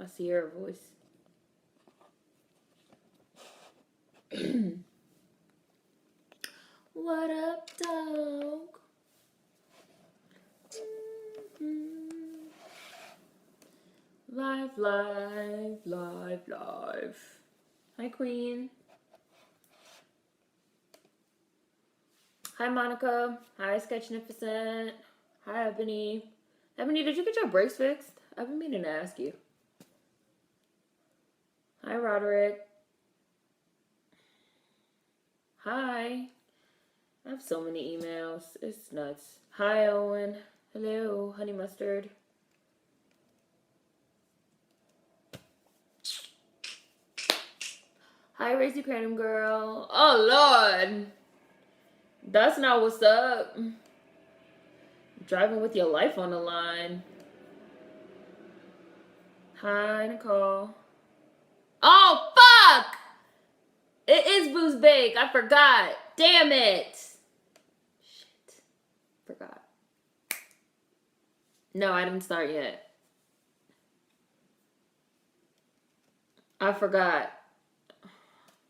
My Sierra voice. What up, dog? Live, live, live, live. Hi, Queen. Hi, Monica. Hi, Sketchnificent. Hi, Ebony. Ebony, did you get your brakes fixed? I've been meaning to ask you. Hi, Roderick. Hi. I have so many emails. It's nuts. Hi, Owen. Hello, Honey Mustard. Hi, Racy Cranium Girl. Oh, Lord. That's not what's up. Driving with your life on the line. Hi, Nicole. Oh, fuck! It is Booze Bake. I forgot. Damn it. Shit. Forgot. No, I didn't start yet. I forgot.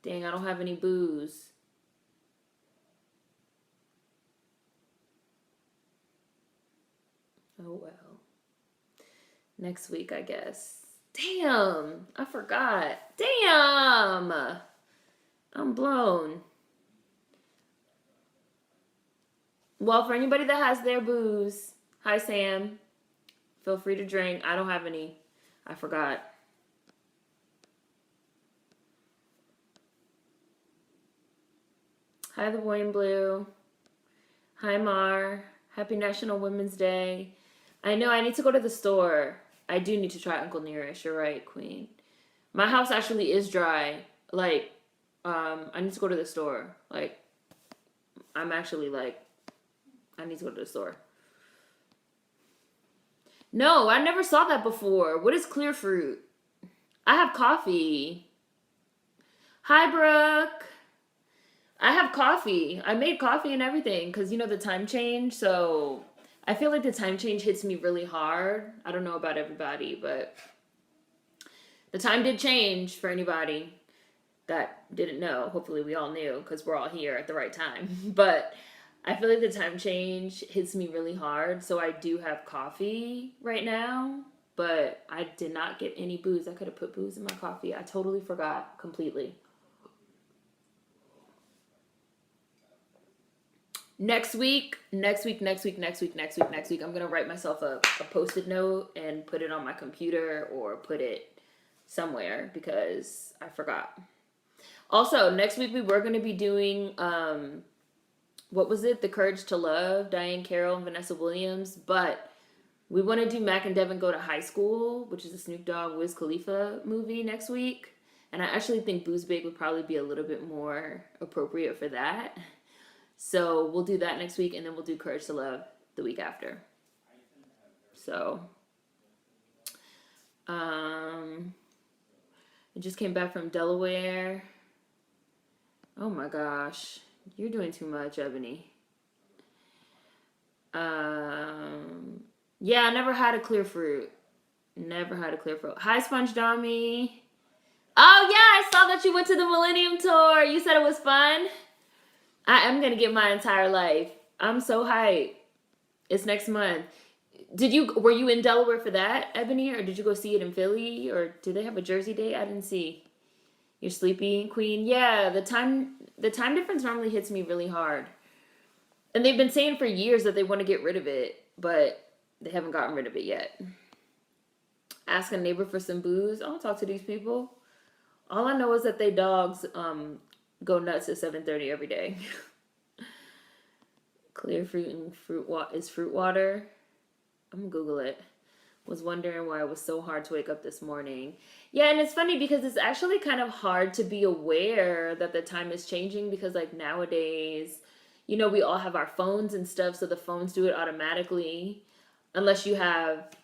Dang, I don't have any booze. Oh, well. Next week, I guess. Damn, I forgot. Damn. I'm blown. Well, for anybody that has their booze, hi, Sam. Feel free to drink. I don't have any. I forgot. Hi, the boy in blue. Hi, Mar. Happy National Women's Day. I know I need to go to the store. I do need to try Uncle Nearish. You're right, Queen. My house actually is dry. Like, I need to go to the store. Like, I'm actually like, I need to go to the store. No, I never saw that before. What is clear fruit? I have coffee. Hi, Brooke. I have coffee. I made coffee and everything because, you know, the time change. So I feel like the time change hits me really hard. I don't know about everybody, but the time did change for anybody that didn't know. Hopefully we all knew because we're all here at the right time. But I feel like the time change hits me really hard. So I do have coffee right now, but I did not get any booze. I could have put booze in my coffee. I totally forgot completely. Next week, I'm going to write myself a Post-it note and put it on my computer or put it somewhere because I forgot. Also, next week we were going to be doing, what was it? The Courage to Love, Diane Carroll and Vanessa Williams. But we want to do Mac and Devin Go to High School, which is a Snoop Dogg Wiz Khalifa movie next week. And I actually think Booze Bake would probably be a little bit more appropriate for that. So we'll do that next week, and then we'll do Courage to Love the week after. So, I just came back from Delaware. Oh my gosh, you're doing too much, Ebony. Yeah, I never had a clear fruit. Hi, Sponge Dommy. Oh yeah, I saw that you went to the Millennium Tour. You said it was fun. I am gonna get my entire life. I'm so hyped. It's next month. Were you in Delaware for that, Ebony, or did you go see it in Philly, or do they have a Jersey date? I didn't see. You're sleepy, Queen. Yeah, the time difference normally hits me really hard, and they've been saying for years that they want to get rid of it, but they haven't gotten rid of it yet. Ask a neighbor for some booze. I don't talk to these people. All I know is that they dogs go nuts at 7:30 every day. Clear fruit and fruit water. I'm gonna Google it. Was wondering why it was so hard to wake up this morning. Yeah, and it's funny because it's actually kind of hard to be aware that the time is changing because like nowadays, you know, we all have our phones and stuff, so the phones do it automatically. Unless you have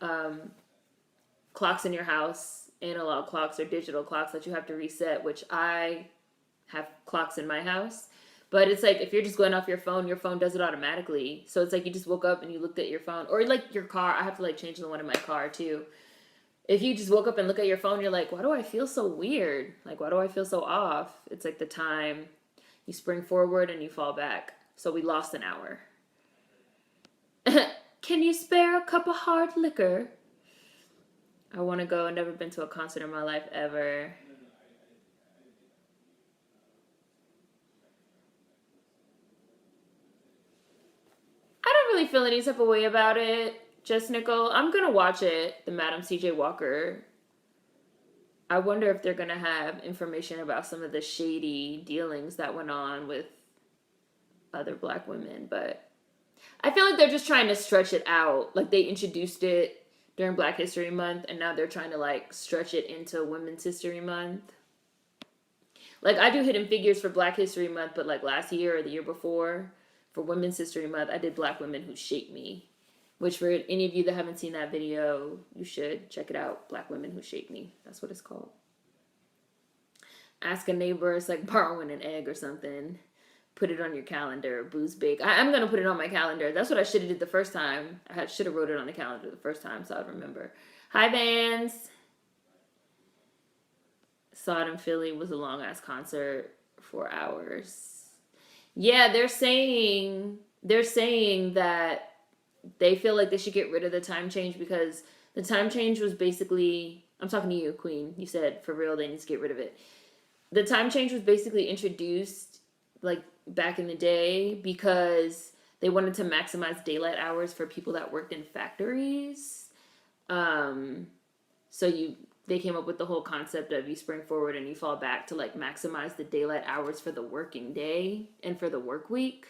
clocks in your house, analog clocks or digital clocks that you have to reset, which I have clocks in my house. But it's like if you're just going off your phone does it automatically. So it's like you just woke up and you looked at your phone. Or like your car. I have to like change the one in my car too. If you just woke up and look at your phone, you're like, why do I feel so weird? Like, why do I feel so off? It's like the time you spring forward and you fall back. So we lost an hour. Can you spare a cup of hard liquor? I want to go. I've never been to a concert in my life ever. I don't really feel any type of way about it. Just Nickel. I'm going to watch it, the Madam C.J. Walker. I wonder if they're going to have information about some of the shady dealings that went on with other black women. But I feel like they're just trying to stretch it out. Like they introduced it during Black History Month, and now they're trying to like stretch it into Women's History Month. Like I do Hidden Figures for Black History Month, but like last year or the year before for Women's History Month, I did Black Women Who Shaped Me. Which for any of you that haven't seen that video, you should check it out. Black Women Who Shaped Me. That's what it's called. Ask a neighbor. It's like borrowing an egg or something. Put it on your calendar. Booze big. I'm going to put it on my calendar. That's what I should have did the first time. I should have wrote it on the calendar the first time so I'd remember. Hi, Vans. Saw it in Philly. Was a long-ass concert. 4 hours. Yeah, they're saying that they feel like they should get rid of the time change because the time change was basically, I'm talking to you, Queen. You said for real they need to get rid of it. The time change was basically introduced like back in the day because they wanted to maximize daylight hours for people that worked in factories. They came up with the whole concept of you spring forward and you fall back to like maximize the daylight hours for the working day and for the work week.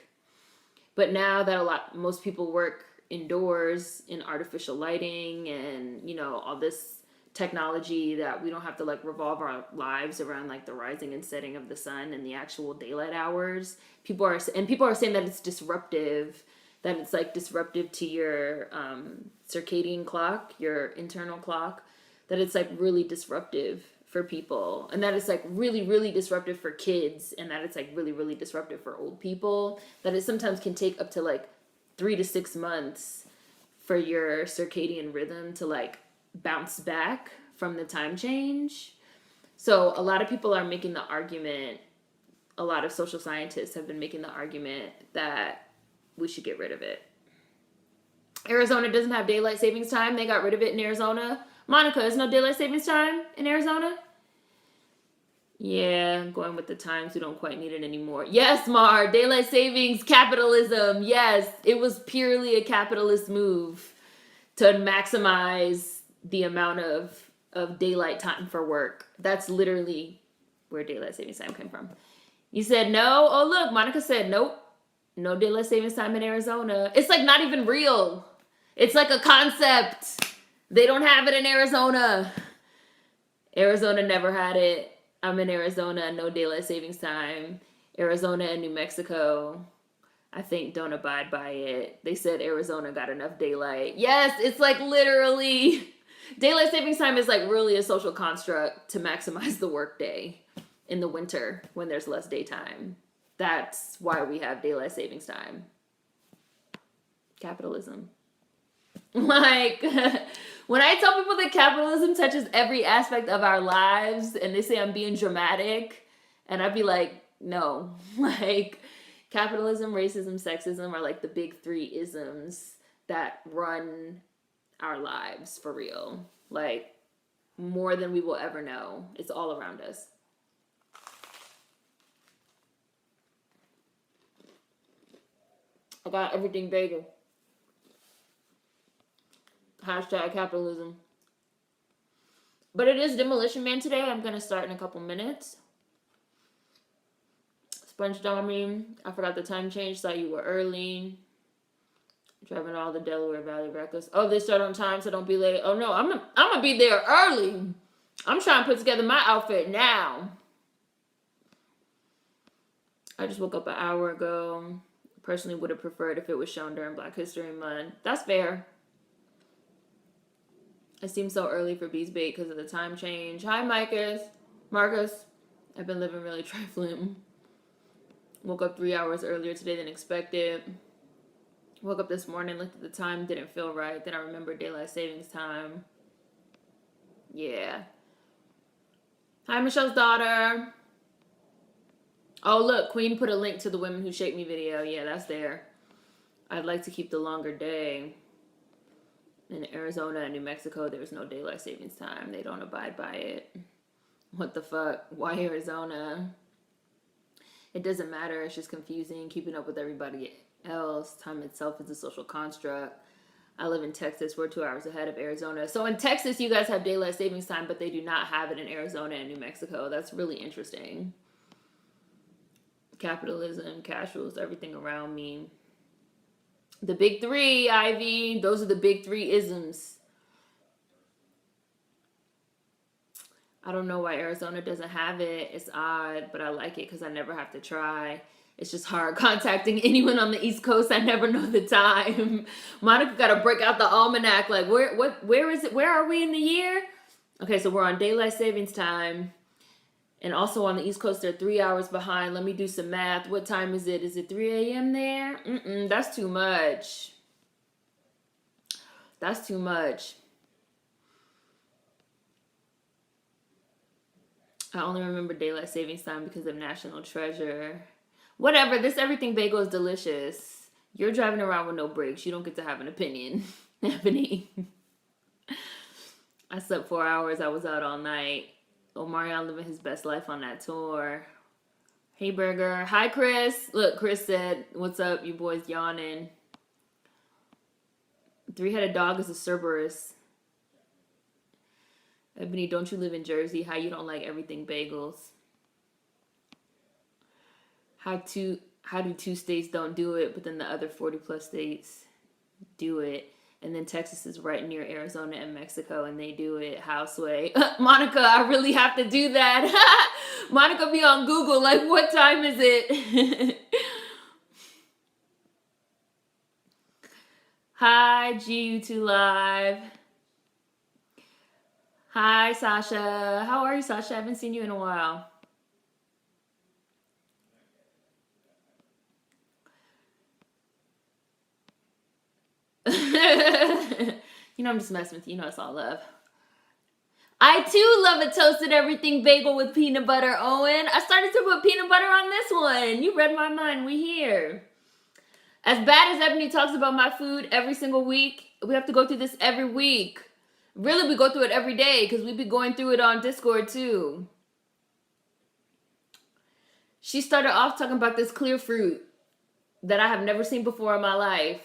But now that most people work indoors in artificial lighting and, you know, all this technology that we don't have to like revolve our lives around like the rising and setting of the sun and the actual daylight hours. People are saying that it's disruptive, that it's like disruptive to your circadian clock, your internal clock, that it's like really disruptive for people, and that it's like really, really disruptive for kids, and that it's like really, really disruptive for old people, that it sometimes can take up to like 3 to 6 months for your circadian rhythm to like bounce back from the time change. So a lot of people are making the argument, a lot of social scientists have been making the argument that we should get rid of it. Arizona doesn't have daylight savings time. They got rid of it in Arizona. Monica, is no daylight savings time in Arizona? Yeah, I'm going with the times. We don't quite need it anymore. Yes, Mar, daylight savings, capitalism. Yes, it was purely a capitalist move to maximize the amount of daylight time for work. That's literally where daylight savings time came from. You said no? Oh, look, Monica said nope. No daylight savings time in Arizona. It's like not even real. It's like a concept. They don't have it in Arizona. Arizona never had it. I'm in Arizona, no daylight savings time. Arizona and New Mexico, I think, don't abide by it. They said Arizona got enough daylight. Yes, it's like literally, daylight savings time is like really a social construct to maximize the workday in the winter when there's less daytime. That's why we have daylight savings time. Capitalism. Like, when I tell people that capitalism touches every aspect of our lives and they say I'm being dramatic, and I'd be like, no. Like, capitalism, racism, sexism are like the big 3 isms that run our lives for real. Like, more than we will ever know. It's all around us. I got everything bagel. Hashtag capitalism. But it is Demolition Man today. I'm going to start in a couple minutes. Sponge Dommy. I forgot the time change. Thought you were early. Driving all the Delaware Valley Reckless. Oh, they start on time, so don't be late. Oh, no. I'm gonna be there early. I'm trying to put together my outfit now. I just woke up an hour ago. Personally would have preferred if it was shown during Black History Month. That's fair. It seems so early for Bees Bait because of the time change. Hi, Marcus. I've been living really trifling. Woke up 3 hours earlier today than expected. Woke up this morning, looked at the time, didn't feel right. Then I remembered daylight savings time. Yeah. Hi, Michelle's daughter. Oh, look, Queen put a link to the Women Who Shape Me video. Yeah, that's there. I'd like to keep the longer day. In Arizona and New Mexico, there's no daylight savings time. They don't abide by it. What the fuck? Why Arizona? It doesn't matter. It's just confusing. Keeping up with everybody else. Time itself is a social construct. I live in Texas. We're 2 hours ahead of Arizona. So in Texas, you guys have daylight savings time, but they do not have it in Arizona and New Mexico. That's really interesting. Capitalism, cash rules, everything around me. The big three, Ivy. Those are the big three isms. I don't know why Arizona doesn't have it. It's odd, but I like it because I never have to try. It's just hard contacting anyone on the East Coast. I never know the time. Monica got to break out the almanac. Like, where is it? Where are we in the year? Okay, so we're on daylight savings time. And also on the East Coast, they're 3 hours behind. Let me do some math. What time is it? Is it 3 a.m. there? That's too much. That's too much. I only remember daylight savings time because of National Treasure. Whatever, this everything bagel is delicious. You're driving around with no brakes. You don't get to have an opinion. Ebony. I slept 4 hours. I was out all night. Omarion living his best life on that tour. Hey, Burger. Hi, Chris. Look, Chris said, what's up? You boys yawning. Three-headed dog is a Cerberus. Ebony, don't you live in Jersey? How you don't like everything bagels? How do 2 states don't do it, but then the other 40 plus states do it? And then Texas is right near Arizona and Mexico, and they do it. Houseway. Monica, I really have to do that. Monica be on Google, like, what time is it? Hi, GU2 Live. Hi, Sasha. How are you, Sasha? I haven't seen you in a while. You know, I'm just messing with you. You know, it's all love. I too love a toasted everything bagel with peanut butter, Owen. I started to put peanut butter on this one. You read my mind. We here. As bad as Ebony talks about my food every single week, we have to go through this every week. Really, we go through it every day because we be going through it on Discord too. She started off talking about this clear fruit that I have never seen before in my life.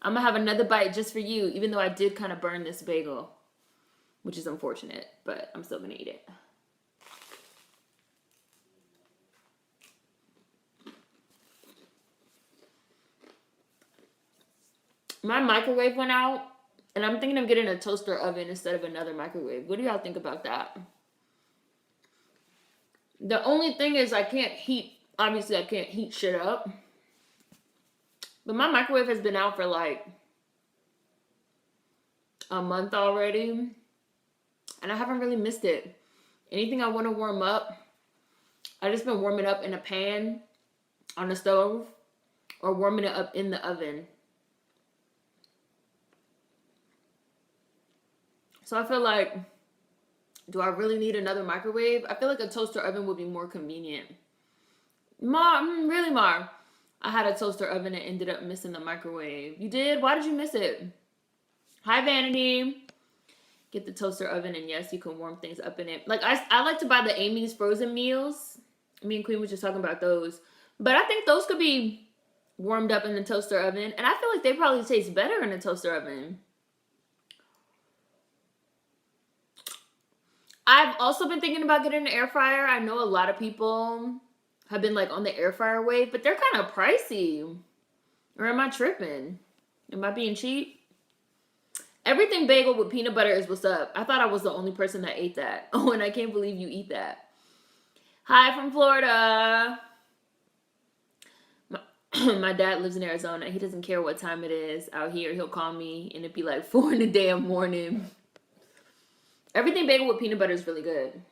I'm going to have another bite just for you, even though I did kind of burn this bagel, which is unfortunate, but I'm still going to eat it. My microwave went out, and I'm thinking of getting a toaster oven instead of another microwave. What do y'all think about that? The only thing is obviously I can't heat shit up. But my microwave has been out for like a month already, and I haven't really missed it. Anything I want to warm up, I just been warming up in a pan on the stove or warming it up in the oven. So I feel like, do I really need another microwave? I feel like a toaster oven would be more convenient. Really, Mar? I had a toaster oven and ended up missing the microwave. You did? Why did you miss it? Hi, Vanity. Get the toaster oven, and yes, you can warm things up in it. Like, I like to buy the Amy's frozen meals. Me and Queen were just talking about those. But I think those could be warmed up in the toaster oven. And I feel like they probably taste better in the toaster oven. I've also been thinking about getting an air fryer. I know a lot of people have been like on the air fryer wave, but they're kind of pricey. Or am I tripping? Am I being cheap? Everything bagel with peanut butter is what's up. I thought I was the only person that ate that. Oh, and I can't believe you eat that. Hi from Florida. My dad lives in Arizona. He doesn't care what time it is out here. He'll call me and it'd be like 4 in the damn morning. Everything bagel with peanut butter is really good.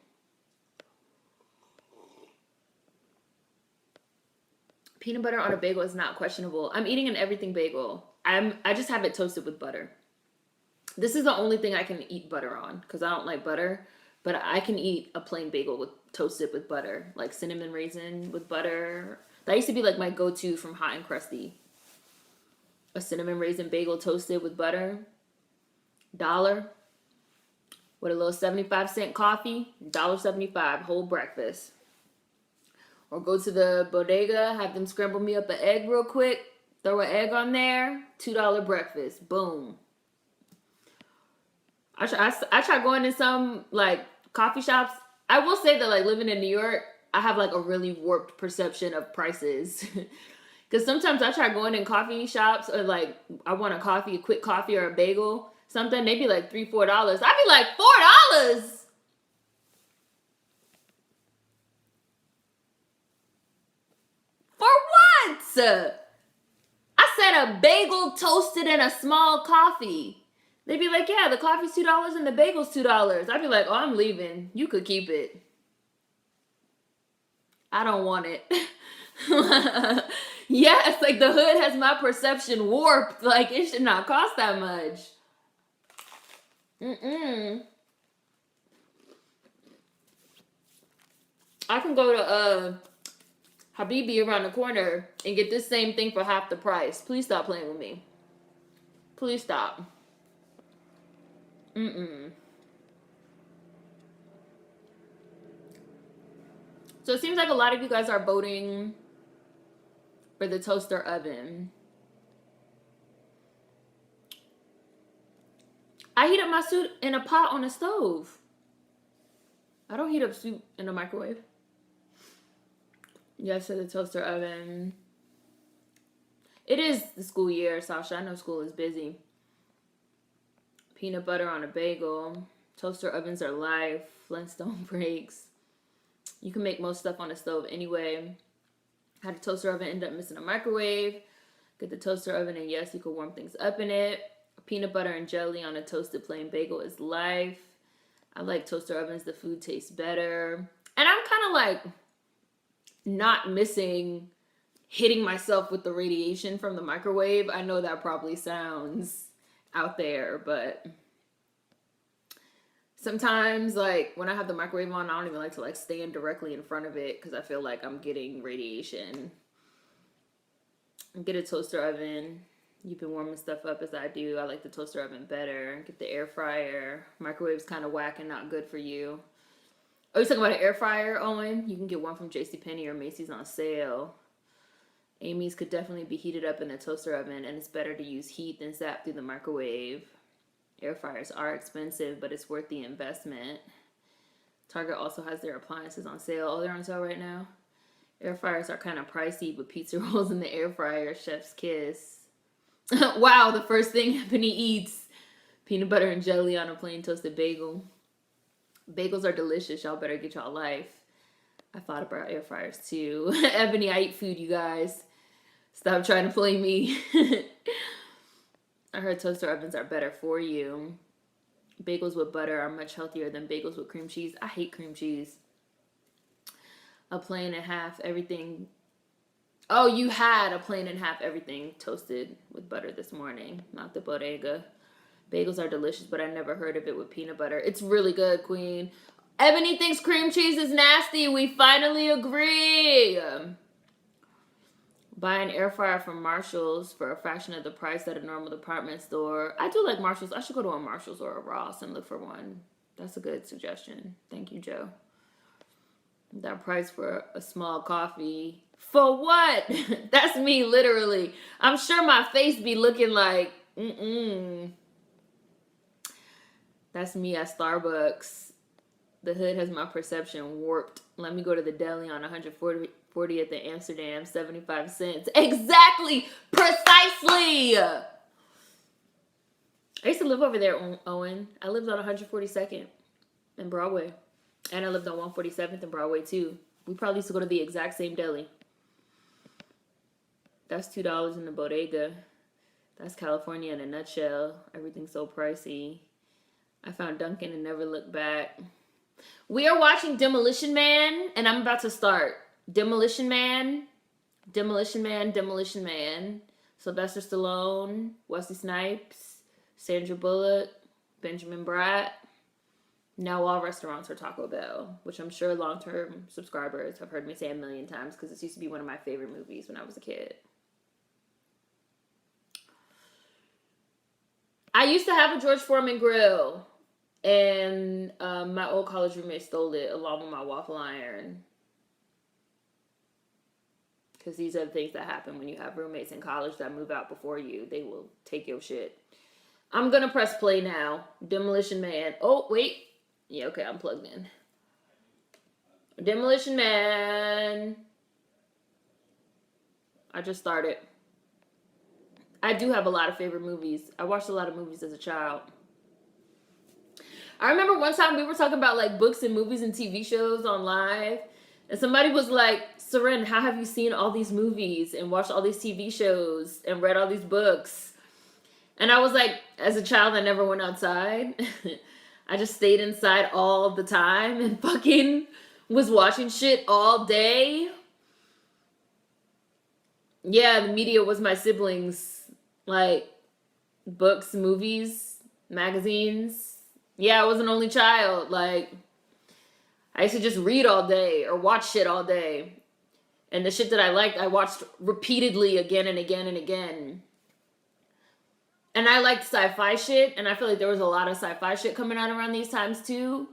Peanut butter on a bagel is not questionable. I'm eating an everything bagel. I just have it toasted with butter. This is the only thing I can eat butter on because I don't like butter. But I can eat a plain bagel with toasted with butter, like cinnamon raisin with butter. That used to be like my go-to from Hot and Crusty. A cinnamon raisin bagel toasted with butter. Dollar. With a little 75-cent coffee. $1.75 whole breakfast. Or go to the bodega, have them scramble me up an egg real quick. Throw an egg on there. $2 breakfast. Boom. I try going in some like coffee shops. I will say that like living in New York, I have like a really warped perception of prices. Because sometimes I try going in coffee shops or like I want a coffee, a quick coffee or a bagel, something, they be like $3, $4. I'd be like, $4? For what? I said a bagel toasted and a small coffee. They'd be like, yeah, the coffee's $2 and the bagel's $2. I'd be like, oh, I'm leaving. You could keep it. I don't want it. Yes, like the hood has my perception warped. Like it should not cost that much. I can go to Habibi around the corner and get this same thing for half the price. Please stop playing with me. Please stop. So it seems like a lot of you guys are voting for the toaster oven. I heat up my soup in a pot on a stove. I don't heat up soup in a microwave. Yes, to the toaster oven. It is the school year, Sasha. I know school is busy. Peanut butter on a bagel. Toaster ovens are life. Flintstone breaks. You can make most stuff on the stove anyway. Had a toaster oven, end up missing a microwave. Get the toaster oven, and yes, you can warm things up in it. Peanut butter and jelly on a toasted plain bagel is life. I like toaster ovens. The food tastes better. And I'm kind of like not missing hitting myself with the radiation from the microwave. I know that probably sounds out there, but sometimes like when I have the microwave on, I don't even like to like stand directly in front of it because I feel like I'm getting radiation. Get a toaster oven. You've been warming stuff up as I do. I like the toaster oven better. Get the air fryer. Microwave's kind of whack and not good for you. Oh, you talking about an air fryer, Owen? You can get one from JCPenney or Macy's on sale. Amy's could definitely be heated up in the toaster oven, and it's better to use heat than zap through the microwave. Air fryers are expensive, but it's worth the investment. Target also has their appliances on sale. Oh, they're on sale right now? Air fryers are kind of pricey, but pizza rolls in the air fryer, chef's kiss. Wow, the first thing Ebony eats. Peanut butter and jelly on a plain toasted bagel. Bagels are delicious. Y'all better get y'all life. I thought about air fryers too. Ebony, I eat food, you guys. Stop trying to play me. I heard toaster ovens are better for you. Bagels with butter are much healthier than bagels with cream cheese. I hate cream cheese. A plain and half everything. Oh, you had a plain and half everything toasted with butter this morning, not the bodega. Bagels are delicious, but I never heard of it with peanut butter. It's really good, Queen. Ebony thinks cream cheese is nasty. We finally agree. Buy an air fryer from Marshall's for a fraction of the price at a normal department store. I do like Marshall's. I should go to a Marshall's or a Ross and look for one. That's a good suggestion. Thank you, Joe. That price for a small coffee. For what? That's me, literally. I'm sure my face be looking like, That's me at Starbucks. The hood has my perception warped. Let me go to the deli on 140th in Amsterdam, 75 cents. Exactly! Precisely! I used to live over there, Owen. I lived on 142nd in Broadway. And I lived on 147th in Broadway, too. We probably used to go to the exact same deli. That's $2 in the bodega. That's California in a nutshell. Everything's so pricey. I found Dunkin' and never looked back. We are watching Demolition Man, and I'm about to start. Demolition Man, Demolition Man, Demolition Man. Sylvester Stallone, Wesley Snipes, Sandra Bullock. Benjamin Bratt. Now all restaurants are Taco Bell, which I'm sure long-term subscribers have heard me say a million times because this used to be one of my favorite movies when I was a kid. I used to have a George Foreman grill, and my old college roommate stole it along with my waffle iron. Because these are the things that happen when you have roommates in college that move out before you. They will take your shit. I'm going to press play now. Demolition Man. Oh, wait. Yeah, okay, I'm plugged in. Demolition Man. I just started. I do have a lot of favorite movies. I watched a lot of movies as a child. I remember one time we were talking about like books and movies and TV shows on live. And somebody was like, Seren, how have you seen all these movies and watched all these TV shows and read all these books? And I was like, as a child, I never went outside. I just stayed inside all the time and fucking was watching shit all day. Yeah, the media was my siblings. Like, books, movies, magazines. Yeah, I was an only child. Like, I used to just read all day or watch shit all day. And the shit that I liked, I watched repeatedly again and again and again. And I liked sci-fi shit, and I feel like there was a lot of sci-fi shit coming out around these times too.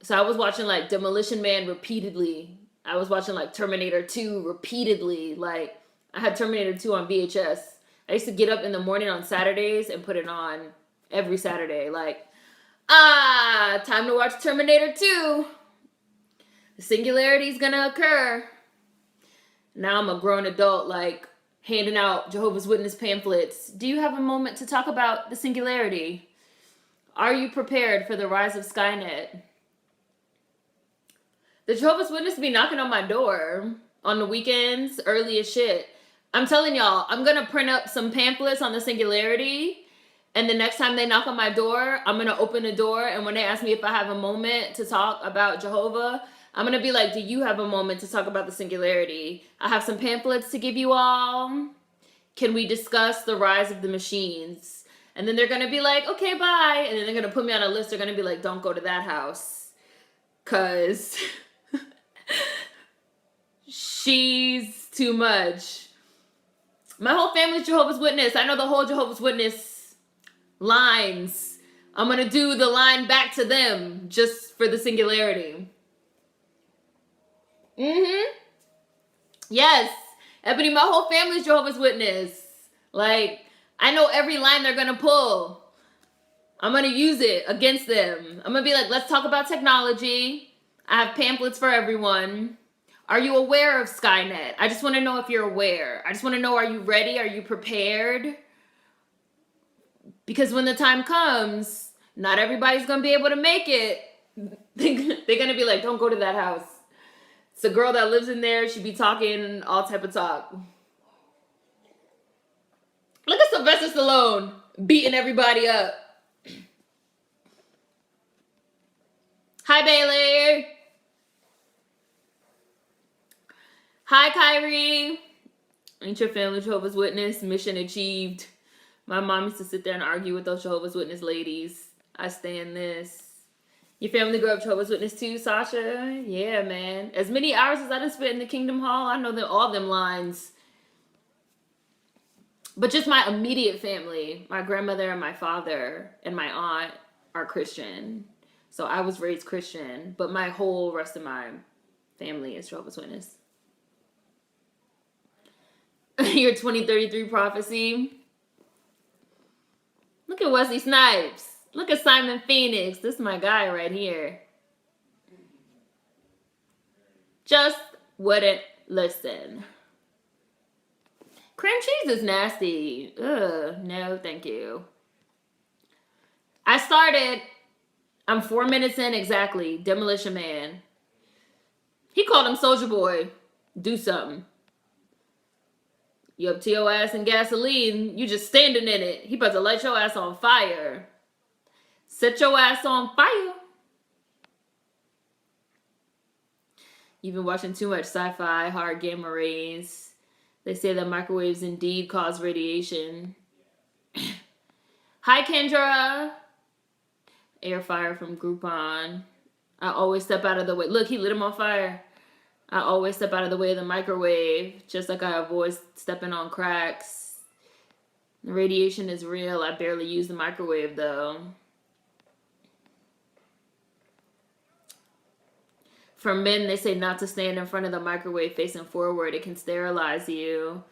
So I was watching like Demolition Man repeatedly. I was watching like Terminator 2 repeatedly. Like, I had Terminator 2 on VHS. I used to get up in the morning on Saturdays and put it on every Saturday. Like, time to watch Terminator 2. The singularity is gonna occur. Now I'm a grown adult, like, handing out Jehovah's Witness pamphlets. Do you have a moment to talk about the singularity? Are you prepared for the rise of Skynet? The Jehovah's Witness be knocking on my door on the weekends, early as shit. I'm telling y'all, I'm going to print up some pamphlets on the singularity, and the next time they knock on my door, I'm going to open the door, and when they ask me if I have a moment to talk about Jehovah, I'm going to be like, do you have a moment to talk about the singularity? I have some pamphlets to give you all. Can we discuss the rise of the machines? And then they're going to be like, okay, bye. And then they're going to put me on a list. They're going to be like, don't go to that house. Because she's too much. My whole family's Jehovah's Witness. I know the whole Jehovah's Witness lines. I'm going to do the line back to them just for the singularity. Yes. Ebony, my whole family's Jehovah's Witness. Like, I know every line they're going to pull. I'm going to use it against them. I'm going to be like, let's talk about technology. I have pamphlets for everyone. Are you aware of Skynet? I just want to know if you're aware. I just want to know, are you ready? Are you prepared? Because when the time comes, not everybody's going to be able to make it. They're going to be like, don't go to that house. It's a girl that lives in there. She be talking all type of talk. Look at Sylvester Stallone beating everybody up. Hi, Bailey. Hi, Kyrie. Ain't your family Jehovah's Witness? Mission achieved. My mom used to sit there and argue with those Jehovah's Witness ladies. I stand this. Your family grew up Jehovah's Witness too, Sasha? Yeah, man. As many hours as I done spent in the Kingdom Hall, I know that all them lines. But just my immediate family, my grandmother and my father and my aunt are Christian. So I was raised Christian, but my whole rest of my family is Jehovah's Witness. Your 2033 prophecy. Look at Wesley Snipes. Look at Simon Phoenix. This is my guy right here. Just wouldn't listen. Cream cheese is nasty. Ugh, no, thank you. I'm 4 minutes in exactly. Demolition Man. He called him Soldier Boy. Do something. You up to your ass in gasoline. You just standing in it. He about to light your ass on fire. Set your ass on fire. You've been watching too much sci-fi, hard gamma rays. They say that microwaves indeed cause radiation. Hi, Kendra. Air fryer from Groupon. I always step out of the way. Look, he lit him on fire. I always step out of the way of the microwave, just like I avoid stepping on cracks. The radiation is real. I barely use the microwave, though. For men, they say not to stand in front of the microwave facing forward. It can sterilize you.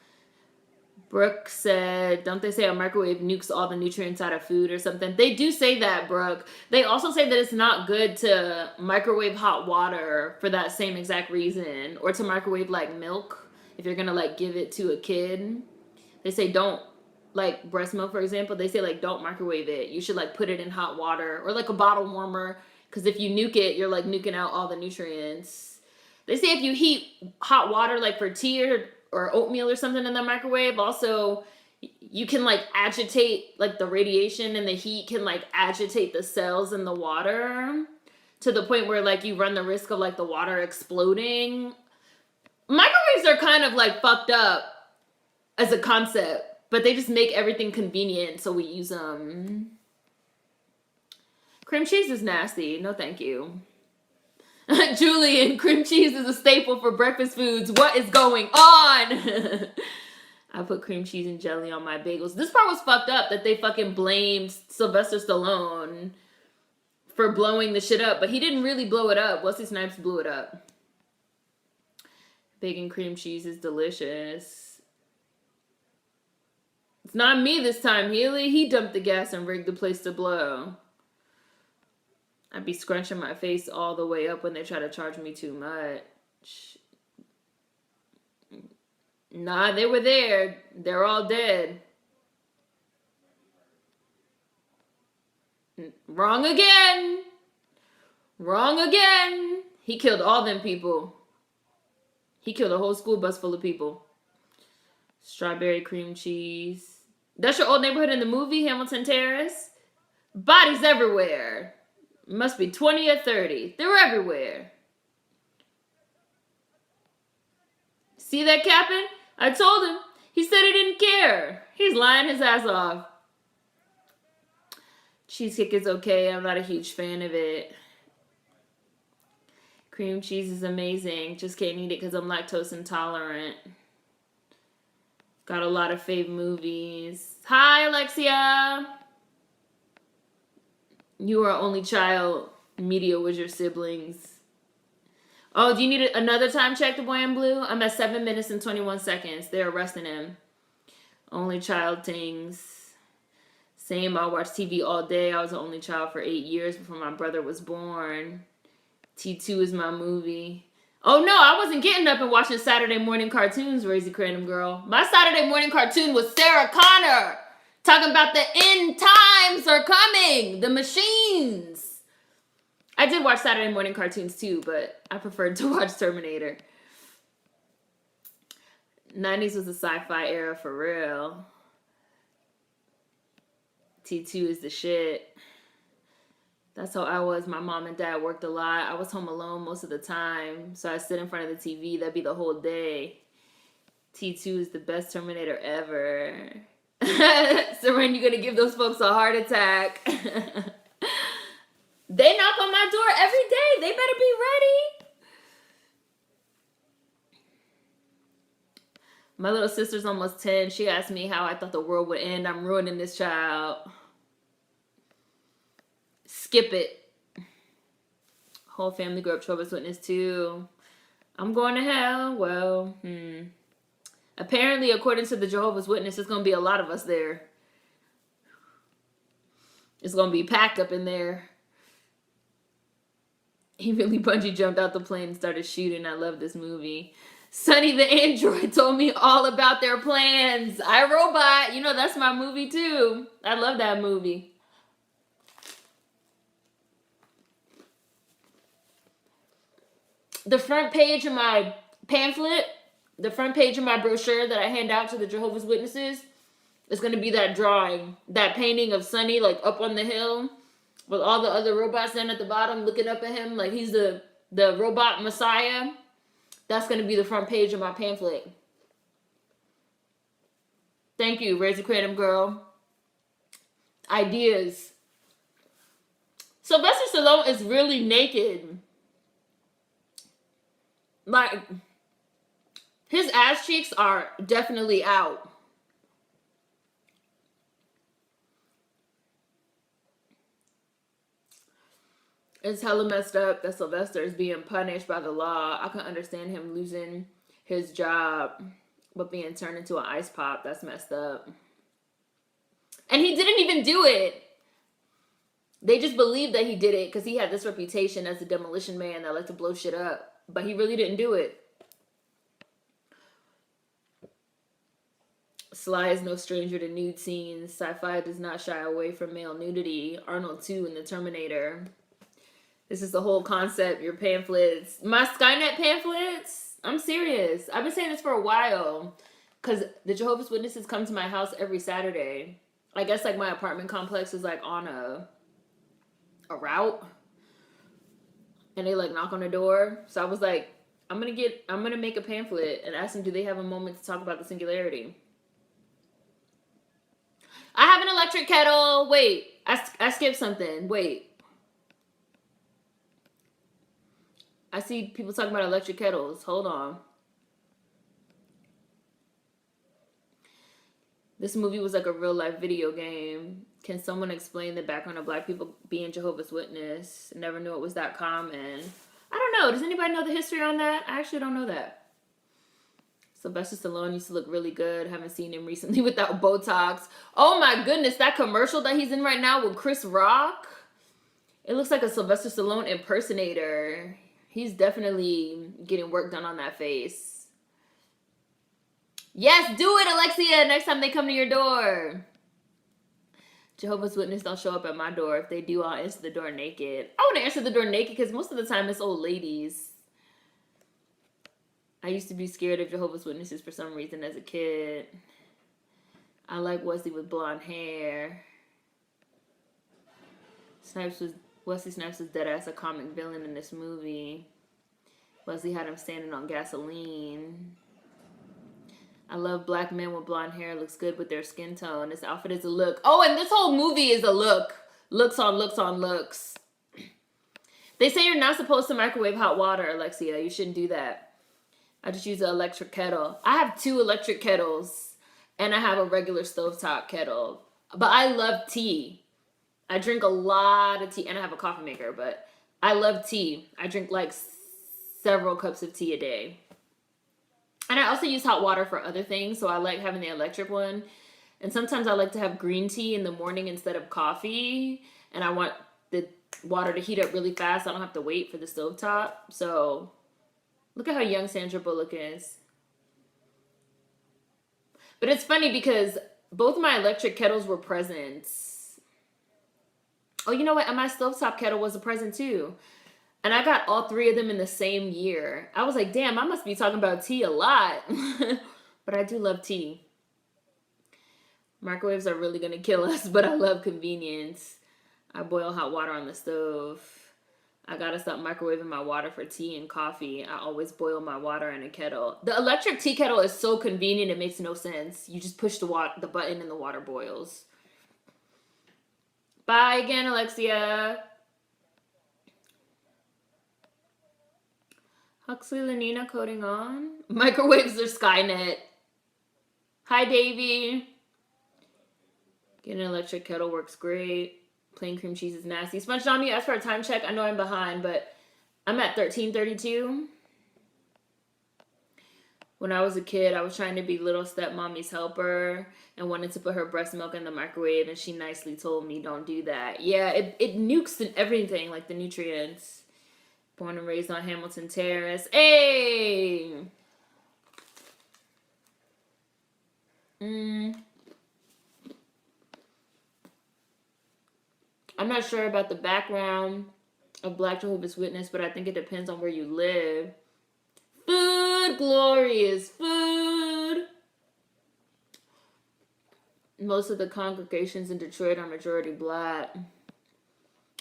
Brooke said, don't they say a microwave nukes all the nutrients out of food or something? They do say that, Brooke. They also say that it's not good to microwave hot water for that same exact reason. Or to microwave, like, milk if you're going to, like, give it to a kid. They say don't, like, breast milk, for example. They say, like, don't microwave it. You should, like, put it in hot water or, like, a bottle warmer. Because if you nuke it, you're, like, nuking out all the nutrients. They say if you heat hot water, like, for tea or oatmeal or something in the microwave, also you can, like, agitate, like, the radiation and the heat can, like, agitate the cells in the water to the point where, like, you run the risk of, like, the water exploding. Microwaves are kind of, like, fucked up as a concept, but they just make everything convenient, so we use them. Cream cheese is nasty. No, thank you. Julian, cream cheese is a staple for breakfast foods. What is going on? I put cream cheese and jelly on my bagels. This part was fucked up that they fucking blamed Sylvester Stallone for blowing the shit up, but he didn't really blow it up. Wesley Snipes blew it up. Bacon cream cheese is delicious. It's not me this time, Healy. He dumped the gas and rigged the place to blow. I'd be scrunching my face all the way up when they try to charge me too much. Nah, they were there. They're all dead. Wrong again. Wrong again. He killed all them people. He killed a whole school bus full of people. Strawberry cream cheese. That's your old neighborhood in the movie, Hamilton Terrace? Bodies everywhere. Must be 20 or 30. They're everywhere. See that, Captain? I told him. He said he didn't care. He's lying his ass off. Cheesecake is okay. I'm not a huge fan of it. Cream cheese is amazing. Just can't eat it because I'm lactose intolerant. Got a lot of fave movies. Hi, Alexia. You are only child. Media was your siblings. Oh, do you need another time check, the boy in blue? I'm at 7 minutes and 21 seconds. They're arresting him. Only child things. Same, I watched TV all day. I was the only child for 8 years before my brother was born. T2 is my movie. Oh no, I wasn't getting up and watching Saturday morning cartoons, Raisy Crandom Girl. My Saturday morning cartoon was Sarah Connor. Talking about the end times are coming. The machines. I did watch Saturday morning cartoons too, but I preferred to watch Terminator. 90s was the sci-fi era for real. T2 is the shit. That's how I was. My mom and dad worked a lot. I was home alone most of the time. So I sit in front of the TV. That'd be the whole day. T2 is the best Terminator ever. Seren, you're going to give those folks a heart attack. They knock on my door every day. They better be ready. My little sister's almost 10. She asked me how I thought the world would end. I'm ruining this child. Skip it. Whole family grew up Jehovah's Witness too. I'm going to hell. Well, apparently, according to the Jehovah's Witness, there's going to be a lot of us there. It's going to be packed up in there. He really bungee jumped out the plane and started shooting. I love this movie. Sonny the Android told me all about their plans. I, Robot. You know, that's my movie too. I love that movie. The front page of my pamphlet, the front page of my brochure that I hand out to the Jehovah's Witnesses is going to be that drawing, that painting of Sonny, like, up on the hill with all the other robots then at the bottom looking up at him like he's the robot messiah. That's going to be the front page of my pamphlet. Thank you, Raise the Kratom Girl. ideas. Sylvester Stallone is really naked. Like, his ass cheeks are definitely out. It's hella messed up that Sylvester is being punished by the law. I can understand him losing his job, but being turned into an ice pop, that's messed up. And he didn't even do it. They just believed that he did it because he had this reputation as a Demolition Man that liked to blow shit up. But he really didn't do it. Sly is no stranger to nude scenes. Sci-fi does not shy away from male nudity. Arnold 2 in The Terminator. This is the whole concept. Your pamphlets. My Skynet pamphlets? I'm serious. I've been saying this for a while. Because the Jehovah's Witnesses come to my house every Saturday. I guess like my apartment complex is like on a route. And they like knock on the door. So I was like, I'm gonna make a pamphlet and ask them, do they have a moment to talk about the singularity? I have an electric kettle. Wait, I skipped something. Wait. I see people talking about electric kettles. Hold on. This movie was like a real life video game. Can someone explain the background of black people being Jehovah's Witness? Never knew it was that common. I don't know. Does anybody know the history on that? I actually don't know that. Sylvester Stallone used to look really good. Haven't seen him recently without Botox. Oh my goodness, that commercial that he's in right now with Chris Rock. It looks like a Sylvester Stallone impersonator. He's definitely getting work done on that face. Yes, do it, Alexia, next time they come to your door. Jehovah's Witness don't show up at my door. If they do, I'll answer the door naked. I want to answer the door naked because most of the time it's old ladies. I used to be scared of Jehovah's Witnesses for some reason as a kid. I like Wesley with blonde hair. Wesley Snipes was dead ass a comic villain in this movie. Wesley had him standing on gasoline. I love black men with blonde hair. Looks good with their skin tone. This outfit is a look. Oh, and this whole movie is a look. Looks on looks on looks. They say you're not supposed to microwave hot water, Alexia. You shouldn't do that. I just use an electric kettle. I have 2 electric kettles. And I have a regular stovetop kettle. But I love tea. I drink a lot of tea. And I have a coffee maker. But I love tea. I drink like several cups of tea a day. And I also use hot water for other things. So I like having the electric one. And sometimes I like to have green tea in the morning instead of coffee. And I want the water to heat up really fast. I don't have to wait for the stovetop. So look at how young Sandra Bullock is. But it's funny because both my electric kettles were presents. Oh, you know what? And my stovetop kettle was a present too. And I got all 3 of them in the same year. I was like, damn, I must be talking about tea a lot. But I do love tea. Microwaves are really going to kill us, but I love convenience. I boil hot water on the stove. I got to stop microwaving my water for tea and coffee. I always boil my water in a kettle. The electric tea kettle is so convenient, it makes no sense. You just push the button and the water boils. Bye again, Alexia. Huxley Lenina coding on. Microwaves are Skynet. Hi, Davey. Getting an electric kettle works great. Plain cream cheese is nasty. Sponge Dom, you asked for a time check. I know I'm behind, but I'm at 13:32. When I was a kid, I was trying to be little stepmommy's helper and wanted to put her breast milk in the microwave, and she nicely told me, don't do that. Yeah, it nukes everything, like the nutrients. Born and raised on Hamilton Terrace. Hey! I'm not sure about the background of Black Jehovah's Witness, but I think it depends on where you live. Food, glorious food. Most of the congregations in Detroit are majority black.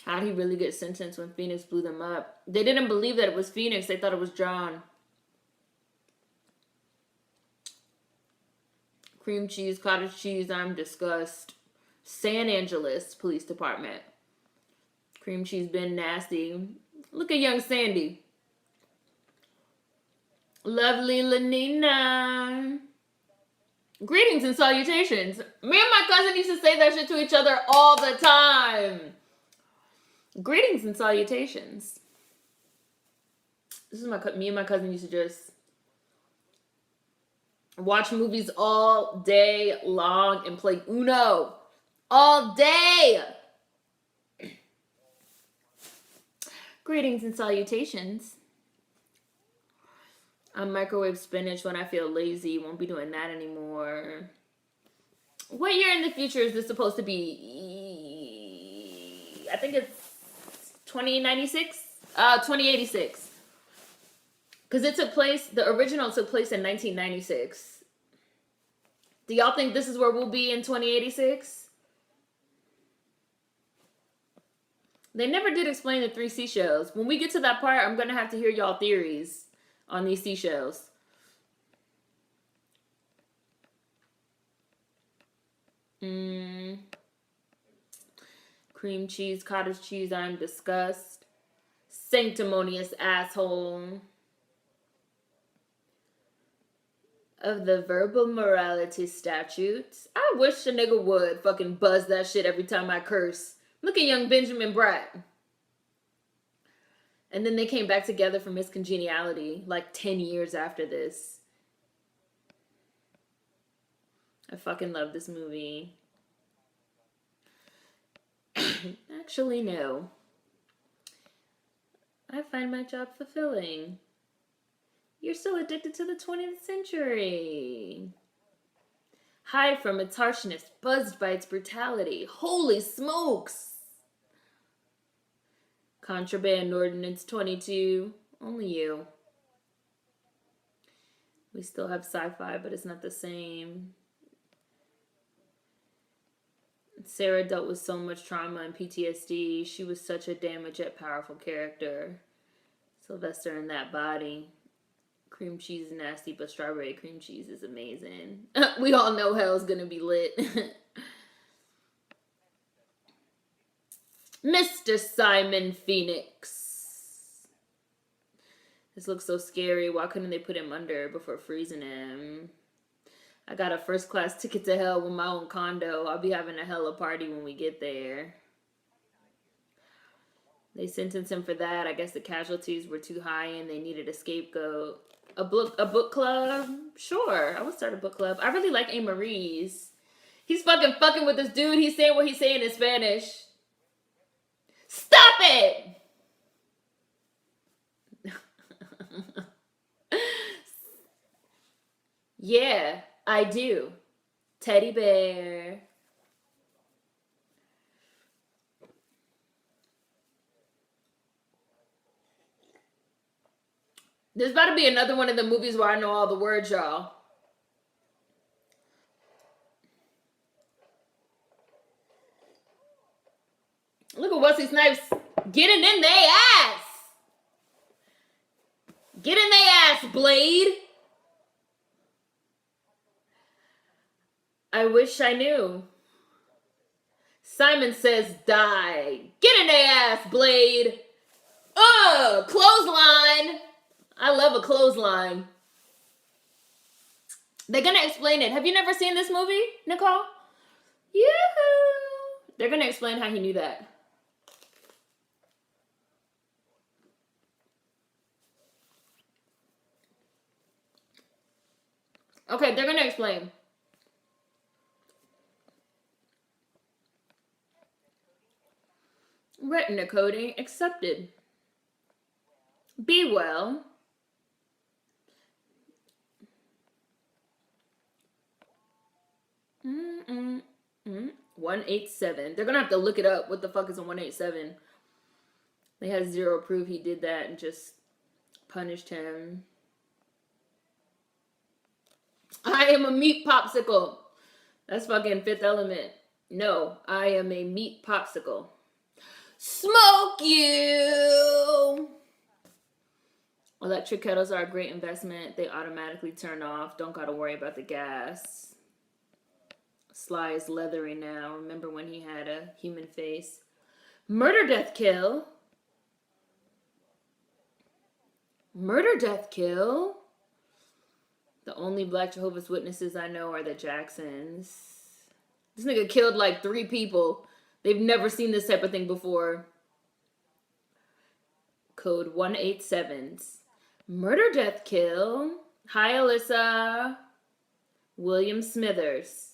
How'd he really get sentenced when Phoenix blew them up? They didn't believe that it was Phoenix. They thought it was John. Cream cheese, cottage cheese, I'm disgusted. San Angeles Police Department. Cream cheese been nasty. Look at young Sandy. Lovely Lenina. Greetings and salutations. Me and my cousin used to say that shit to each other all the time. Greetings and salutations. This is me and my cousin used to just watch movies all day long and play Uno all day. Greetings and salutations. I microwave spinach when I feel lazy. Won't be doing that anymore. What year in the future is this supposed to be? I think it's 2096? 2086. Because it took place, the original took place in 1996. Do y'all think this is where we'll be in 2086? They never did explain the 3 seashells. When we get to that part, I'm going to have to hear y'all theories on these seashells. Cream cheese, cottage cheese, I'm disgust. Sanctimonious asshole. Of the verbal morality statutes. I wish a nigga would fucking buzz that shit every time I curse. Look at young Benjamin Bratt. And then they came back together for Miss Congeniality like 10 years after this. I fucking love this movie. Actually, no. I find my job fulfilling. You're still addicted to the 20th century. High from its harshness, buzzed by its brutality. Holy smokes! Contraband Ordinance 22. Only you. We still have sci-fi, but it's not the same. Sarah dealt with so much trauma and PTSD. She was such a damaged yet powerful character. Sylvester in that body. Cream cheese is nasty, but strawberry cream cheese is amazing. We all know hell's gonna be lit. Mr. Simon Phoenix. This looks so scary. Why couldn't they put him under before freezing him? I got a first class ticket to hell with my own condo. I'll be having a hella party when we get there. They sentenced him for that. I guess the casualties were too high and they needed a scapegoat. A book club? Sure, I would start a book club. I really like A. Marie's. He's fucking with this dude. He's saying what he's saying in Spanish. Stop it! Yeah, I do. Teddy bear. There's about to be another one of the movies where I know all the words, y'all. Look at Wesley Snipes getting in their ass. Get in their ass, Blade. I wish I knew. Simon says die. Get in their ass, Blade. Clothesline. I love a clothesline. They're going to explain it. Have you never seen this movie, Nicole? Yoo-hoo. They're going to explain how he knew that. Okay, they're going to explain. Retina coding accepted. Be well. 187. They're gonna have to look it up. What the fuck is a 187? They had zero proof he did that and just punished him. I am a meat popsicle. That's fucking Fifth Element. No, I am a meat popsicle. Smoke you! Electric kettles are a great investment. They automatically turn off. Don't gotta worry about the gas. Sly is leathery now. Remember when he had a human face? Murder, death, kill. Murder, death, kill. The only Black Jehovah's Witnesses I know are the Jacksons. This nigga killed like 3 people. They've never seen this type of thing before. Code 187s. Murder, death, kill. Hi, Alyssa. William Smithers.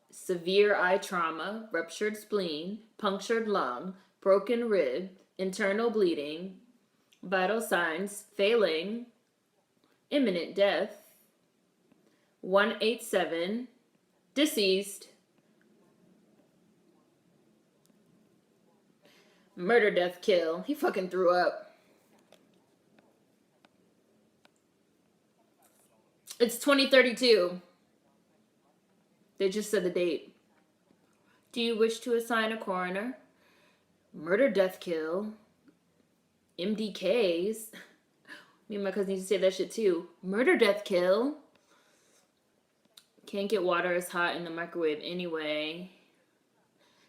Severe eye trauma, ruptured spleen, punctured lung, broken rib, internal bleeding, vital signs, failing, imminent death. 187, deceased. Murder, death, kill. He fucking threw up. It's 2032. They just said the date. Do you wish to assign a coroner? Murder, death, kill. MDKs. Me and my cousin used to say that shit too. Murder, death, kill. Can't get water as hot in the microwave anyway.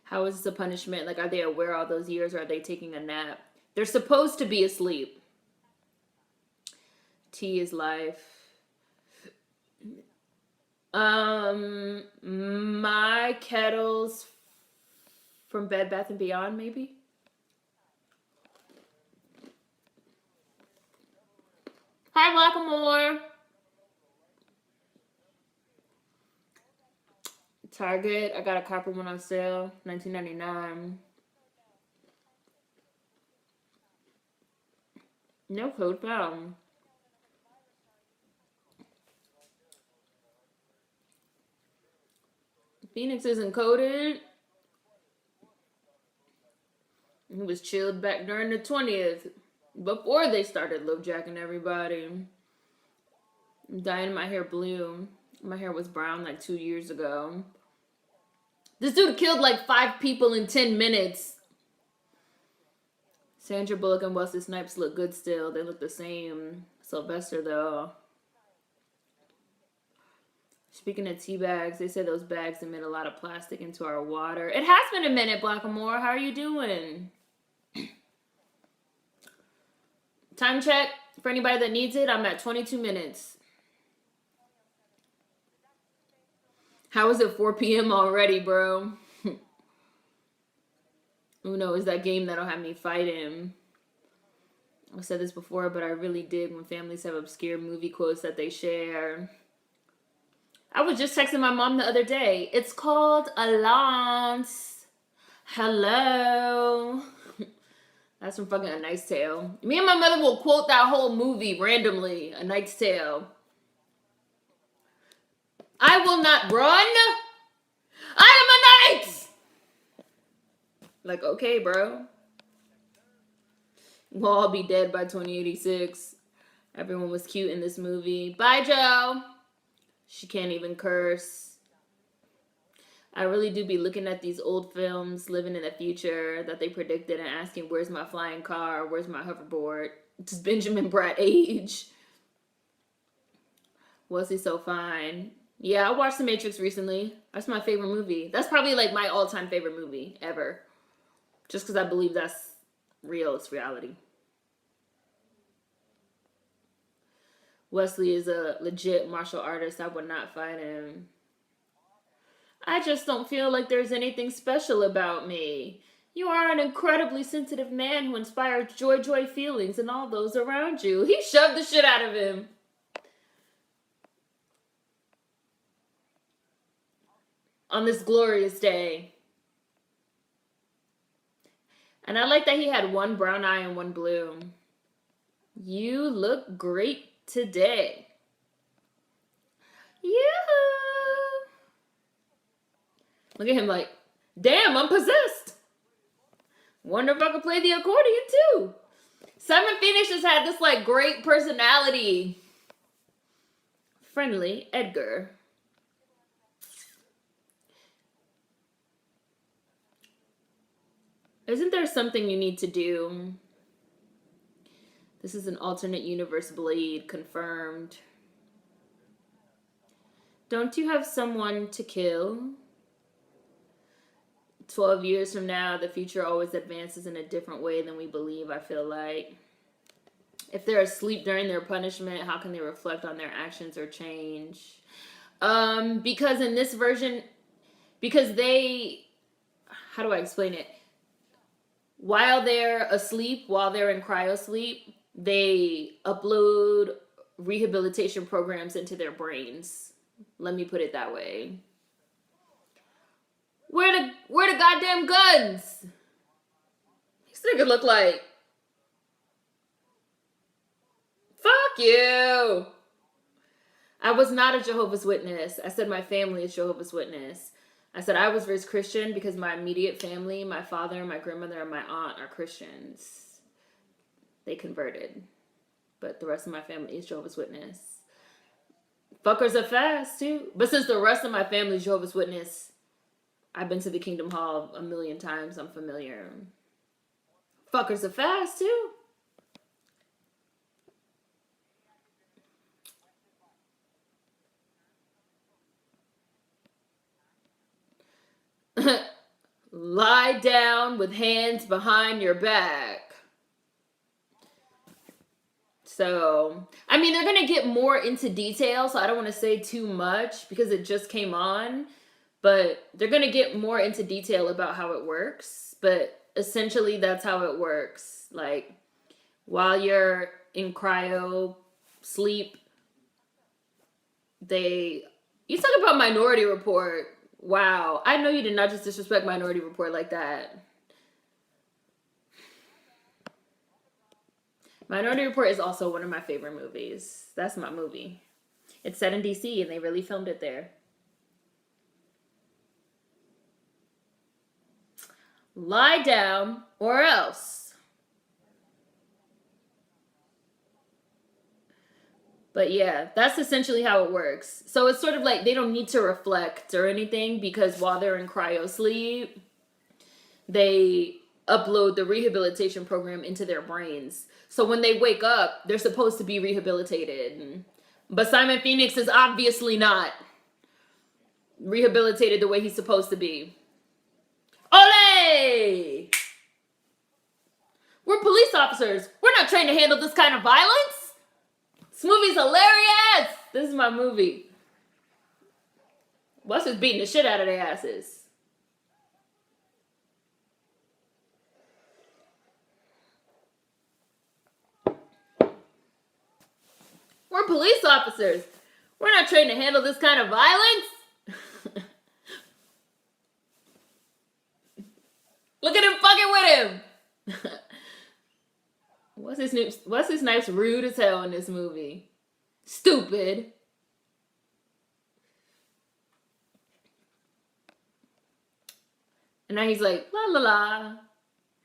How is this a punishment? Like, are they aware all those years, or are they taking a nap? They're supposed to be asleep. Tea is life. My kettles from Bed Bath & Beyond, maybe? Hi, Blackamore. Target, I got a copper one on sale, $19.99. No code found. Phoenix isn't coded. He was chilled back during the 20th. Before they started low-jacking everybody. I'm dyeing my hair blue. My hair was brown like 2 years ago. This dude killed like 5 people in 10 minutes. Sandra Bullock and Wesley Snipes look good still. They look the same. Sylvester, though. Speaking of tea bags, they said those bags emit a lot of plastic into our water. It has been a minute, Blackamore. How are you doing? Time check. For anybody that needs it, I'm at 22 minutes. How is it 4 p.m. already, bro? Uno is that game that'll have me fight him. I've said this before, but I really dig when families have obscure movie quotes that they share. I was just texting my mom the other day. It's called Alance. Hello. That's from fucking A Knight's Tale. Me and my mother will quote that whole movie randomly. A Knight's Tale. I will not run. I am a knight. Like, okay, bro. We'll all be dead by 2086. Everyone was cute in this movie. Bye, Joe. She can't even curse. I really do be looking at these old films, living in the future that they predicted and asking, where's my flying car? Where's my hoverboard? Does Benjamin Bratt age? Was he so fine? Yeah, I watched The Matrix recently. That's my favorite movie. That's probably like my all-time favorite movie ever. Just because I believe that's real. It's reality. Wesley is a legit martial artist. I would not fight him. I just don't feel like there's anything special about me. You are an incredibly sensitive man who inspires joy feelings in all those around you. He shoved the shit out of him. On this glorious day. And I like that he had one brown eye and one blue. You look great today. Yoo-hoo! Look at him like, damn, I'm possessed. Wonder if I could play the accordion too. Simon Phoenix just had this like great personality. Friendly Edgar. Isn't there something you need to do? This is an alternate universe Blade, confirmed. Don't you have someone to kill? 12 years from now, the future always advances in a different way than we believe, I feel like. If they're asleep during their punishment, how can they reflect on their actions or change? Because in this version, because they, how do I explain it? While they're asleep, while they're in cryo sleep, they upload rehabilitation programs into their brains. Let me put it that way. Where the goddamn guns? This nigga look like, fuck you. I was not a Jehovah's Witness. I said my family is Jehovah's Witness. I said I was raised Christian because my immediate family, my father, my grandmother, and my aunt are Christians. They converted. But the rest of my family is Jehovah's Witness. Fuckers are fast, too. But since the rest of my family is Jehovah's Witness, I've been to the Kingdom Hall a million times. I'm familiar. Fuckers are fast, too. Lie down with hands behind your back. So, I mean, they're going to get more into detail, so I don't want to say too much because it just came on. But they're going to get more into detail about how it works. But essentially, that's how it works. Like, while you're in cryo sleep, you talk about Minority Report. Wow. I know you did not just disrespect Minority Report like that. Minority Report is also one of my favorite movies. That's my movie. It's set in DC and they really filmed it there. Lie down or else. But yeah, that's essentially how it works. So it's sort of like they don't need to reflect or anything because while they're in cryo sleep, they upload the rehabilitation program into their brains. So when they wake up, they're supposed to be rehabilitated. But Simon Phoenix is obviously not rehabilitated the way he's supposed to be. Ole! We're police officers. We're not trained to handle this kind of violence. This movie's hilarious. This is my movie. Wes is beating the shit out of their asses. We're police officers. We're not trained to handle this kind of violence. Look at him fucking with him. What's his Snipes rude as hell in this movie? Stupid. And now he's like, la la la.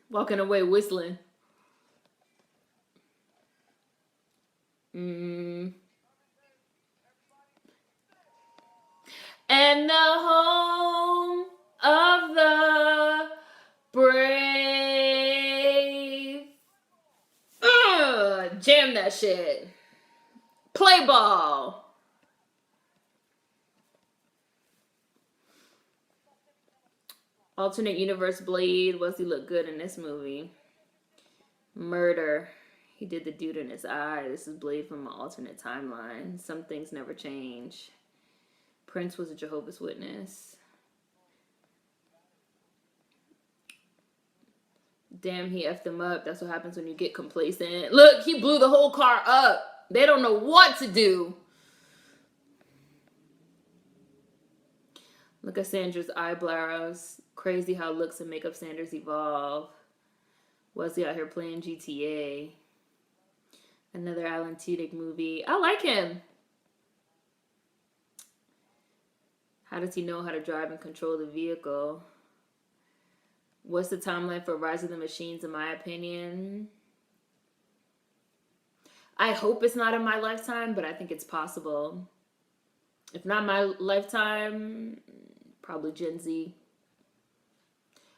Walking away whistling. And the home of the brave. Jam that shit. Play ball. Alternate universe Blade. Wesley look good in this movie. Murder. He did the dude in his eye. This is Blade from an alternate timeline. Some things never change. Prince was a Jehovah's Witness. Damn, he effed them up. That's what happens when you get complacent. Look, he blew the whole car up. They don't know what to do. Look at Sandra's eyebrows. Crazy how looks and makeup standards evolve. Wesley out here playing GTA. Another Alan Tudyk movie. I like him. How does he know how to drive and control the vehicle? What's the timeline for Rise of the Machines, in my opinion? I hope it's not in my lifetime, but I think it's possible. If not my lifetime, probably Gen Z.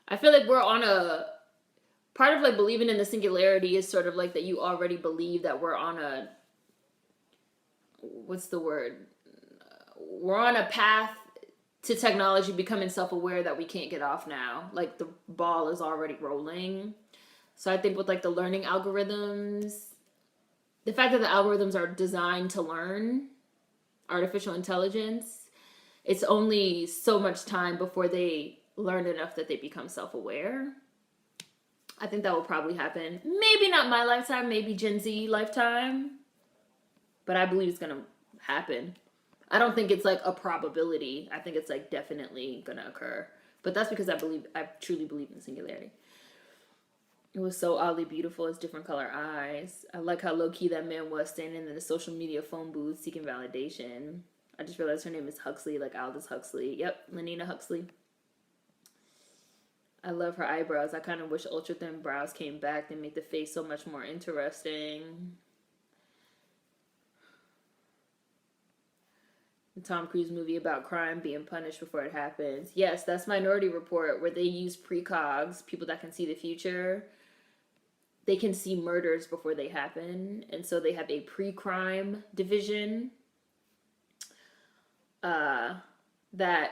I feel like we're on a... Part of like believing in the singularity is sort of like that you already believe that we're on a... What's the word? We're on a path to technology becoming self-aware that we can't get off now. Like the ball is already rolling. So I think with like the learning algorithms, the fact that the algorithms are designed to learn artificial intelligence, it's only so much time before they learn enough that they become self-aware. I think that will probably happen. Maybe not my lifetime, maybe Gen Z lifetime. But I believe it's going to happen. I don't think it's like a probability. I think it's like definitely going to occur. But that's because I truly believe in singularity. It was so oddly beautiful. It's different color eyes. I like how low-key that man was standing in the social media phone booth seeking validation. I just realized her name is Huxley, like Aldous Huxley. Yep, Lenina Huxley. I love her eyebrows. I kind of wish ultra-thin brows came back. They make the face so much more interesting. The Tom Cruise movie about crime being punished before it happens. Yes, that's Minority Report, where they use precogs, people that can see the future. They can see murders before they happen. And so they have a pre-crime division that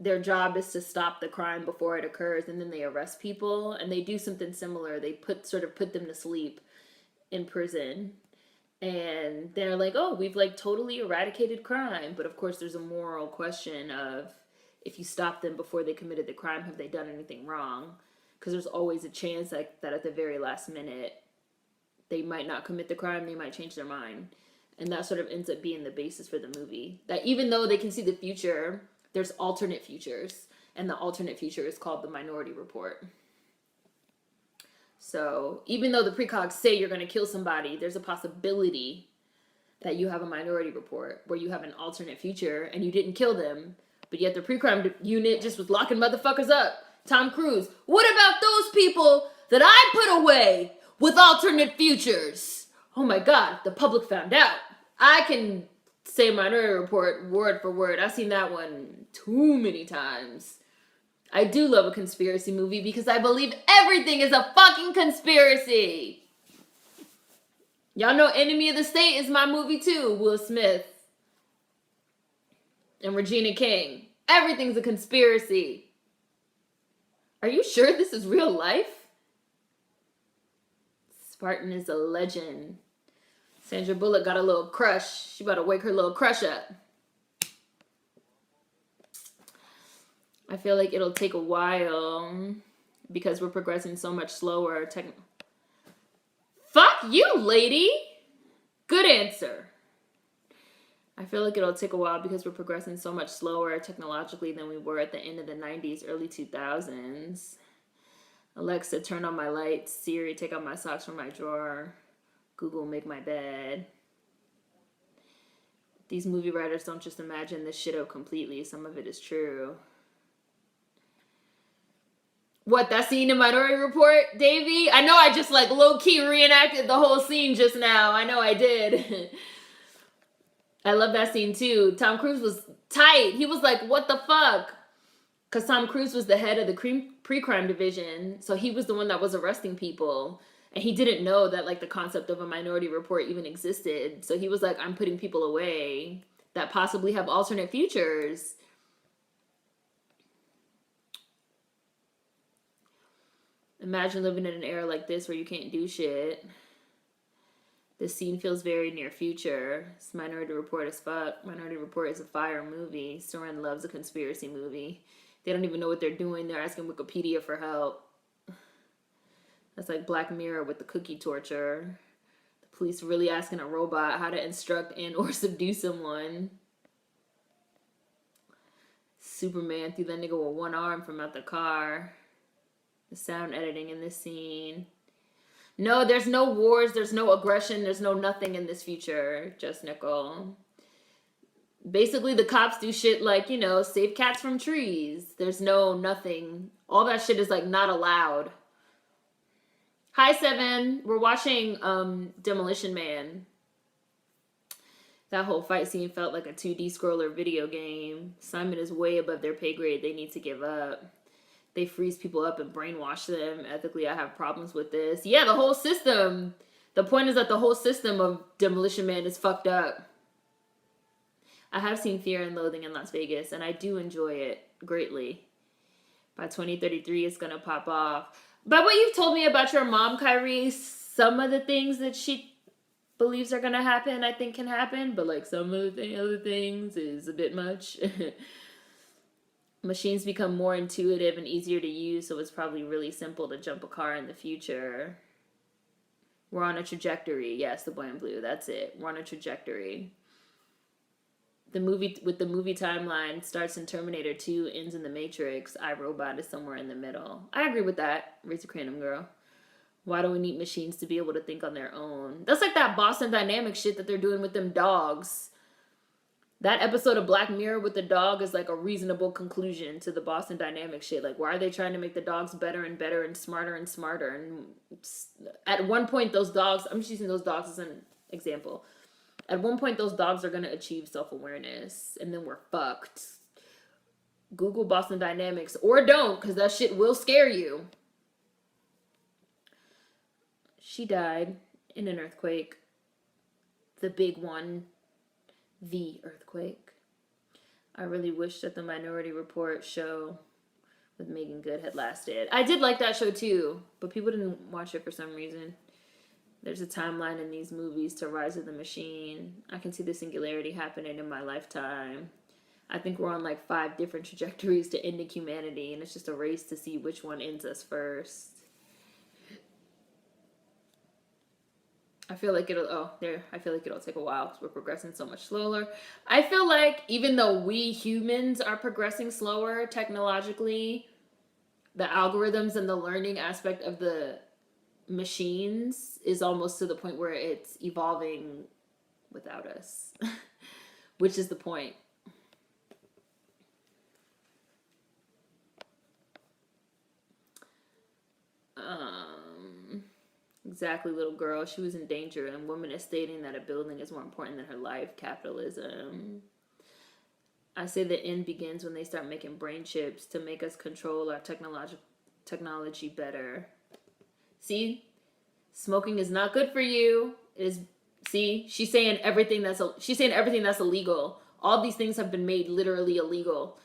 their job is to stop the crime before it occurs, and then they arrest people, and they do something similar. They put them to sleep in prison, and they're like, oh, we've like totally eradicated crime. But of course there's a moral question of, if you stop them before they committed the crime, have they done anything wrong? Because there's always a chance like that at the very last minute they might not commit the crime, they might change their mind. And that sort of ends up being the basis for the movie, that even though they can see the future, there's alternate futures, and the alternate future is called the Minority Report. So even though the precogs say you're going to kill somebody, there's a possibility that you have a Minority Report where you have an alternate future and you didn't kill them, but yet the pre-crime unit just was locking motherfuckers up. Tom Cruise, what about those people that I put away with alternate futures? Oh my God, the public found out. I can say Minority Report word for word. I've seen that one too many times. I do love a conspiracy movie because I believe everything is a fucking conspiracy. Y'all know Enemy of the State is my movie too. Will Smith and Regina King. Everything's a conspiracy. Are you sure this is real life? Spartan is a legend. Sandra Bullock got a little crush. She about to wake her little crush up. I feel like it'll take a while because we're progressing so much slower. Fuck you, lady. Good answer. I feel like it'll take a while because we're progressing so much slower technologically than we were at the end of the 90s, early 2000s. Alexa, turn on my lights. Siri, take out my socks from my drawer. Google, make my bed. These movie writers don't just imagine this shit up completely. Some of it is true. What, that scene in Minority Report, Davey? I know I just like low-key reenacted the whole scene just now. I know I did. I love that scene too. Tom Cruise was tight. He was like, what the fuck? Because Tom Cruise was the head of the pre-crime division. So he was the one that was arresting people. And he didn't know that like the concept of a Minority Report even existed. So he was like, I'm putting people away that possibly have alternate futures. Imagine living in an era like this where you can't do shit. This scene feels very near future. It's Minority Report as fuck. Minority Report is a fire movie. Seren loves a conspiracy movie. They don't even know what they're doing. They're asking Wikipedia for help. That's like Black Mirror with the cookie torture. The police really asking a robot how to instruct and or subdue someone. Superman threw that nigga with one arm from out the car. The sound editing in this scene. No, there's no wars, there's no aggression, there's no nothing in this future, Just Nickel. Basically, the cops do shit like, you know, save cats from trees. There's no nothing. All that shit is like not allowed. Hi, Seven. We're watching Demolition Man. That whole fight scene felt like a 2D scroller video game. Simon is way above their pay grade. They need to give up. They freeze people up and brainwash them. Ethically, I have problems with this. Yeah, the whole system. The point is that the whole system of Demolition Man is fucked up. I have seen Fear and Loathing in Las Vegas, and I do enjoy it greatly. By 2033, it's gonna pop off. But what you've told me about your mom, Kyrie, some of the things that she believes are gonna happen, I think can happen. But like some of the other things is a bit much. Machines become more intuitive and easier to use, so it's probably really simple to jump a car in the future. We're on a trajectory. Yes, the boy in blue. That's it. We're on a trajectory. The movie timeline starts in Terminator 2, ends in The Matrix. iRobot is somewhere in the middle. I agree with that. Raise a random girl. Why do we need machines to be able to think on their own? That's like that Boston Dynamics shit that they're doing with them dogs. That episode of Black Mirror with the dog is like a reasonable conclusion to the Boston Dynamics shit. Like, why are they trying to make the dogs better and better and smarter and smarter? And at one point, those dogs, I'm just using those dogs as an example. At one point, those dogs are going to achieve self-awareness, and then we're fucked. Google Boston Dynamics, or don't, because that shit will scare you. She died in an earthquake. The big one. The earthquake. I really wish that the Minority Report show with Megan Good had lasted. I did like that show too, but people didn't watch it for some reason. There's a timeline in these movies to Rise of the Machine. I can see the singularity happening in my lifetime. I think we're on like 5 different trajectories to ending humanity, and it's just a race to see which one ends us first. I feel like it'll take a while because we're progressing so much slower. I feel like even though we humans are progressing slower technologically, the algorithms and the learning aspect of the machines is almost to the point where it's evolving without us, which is the point. Exactly, little girl. She was in danger, and woman is stating that a building is more important than her life. Capitalism. I say the end begins when they start making brain chips to make us control our technology better. See, smoking is not good for you. She's saying everything that's illegal. All these things have been made literally illegal.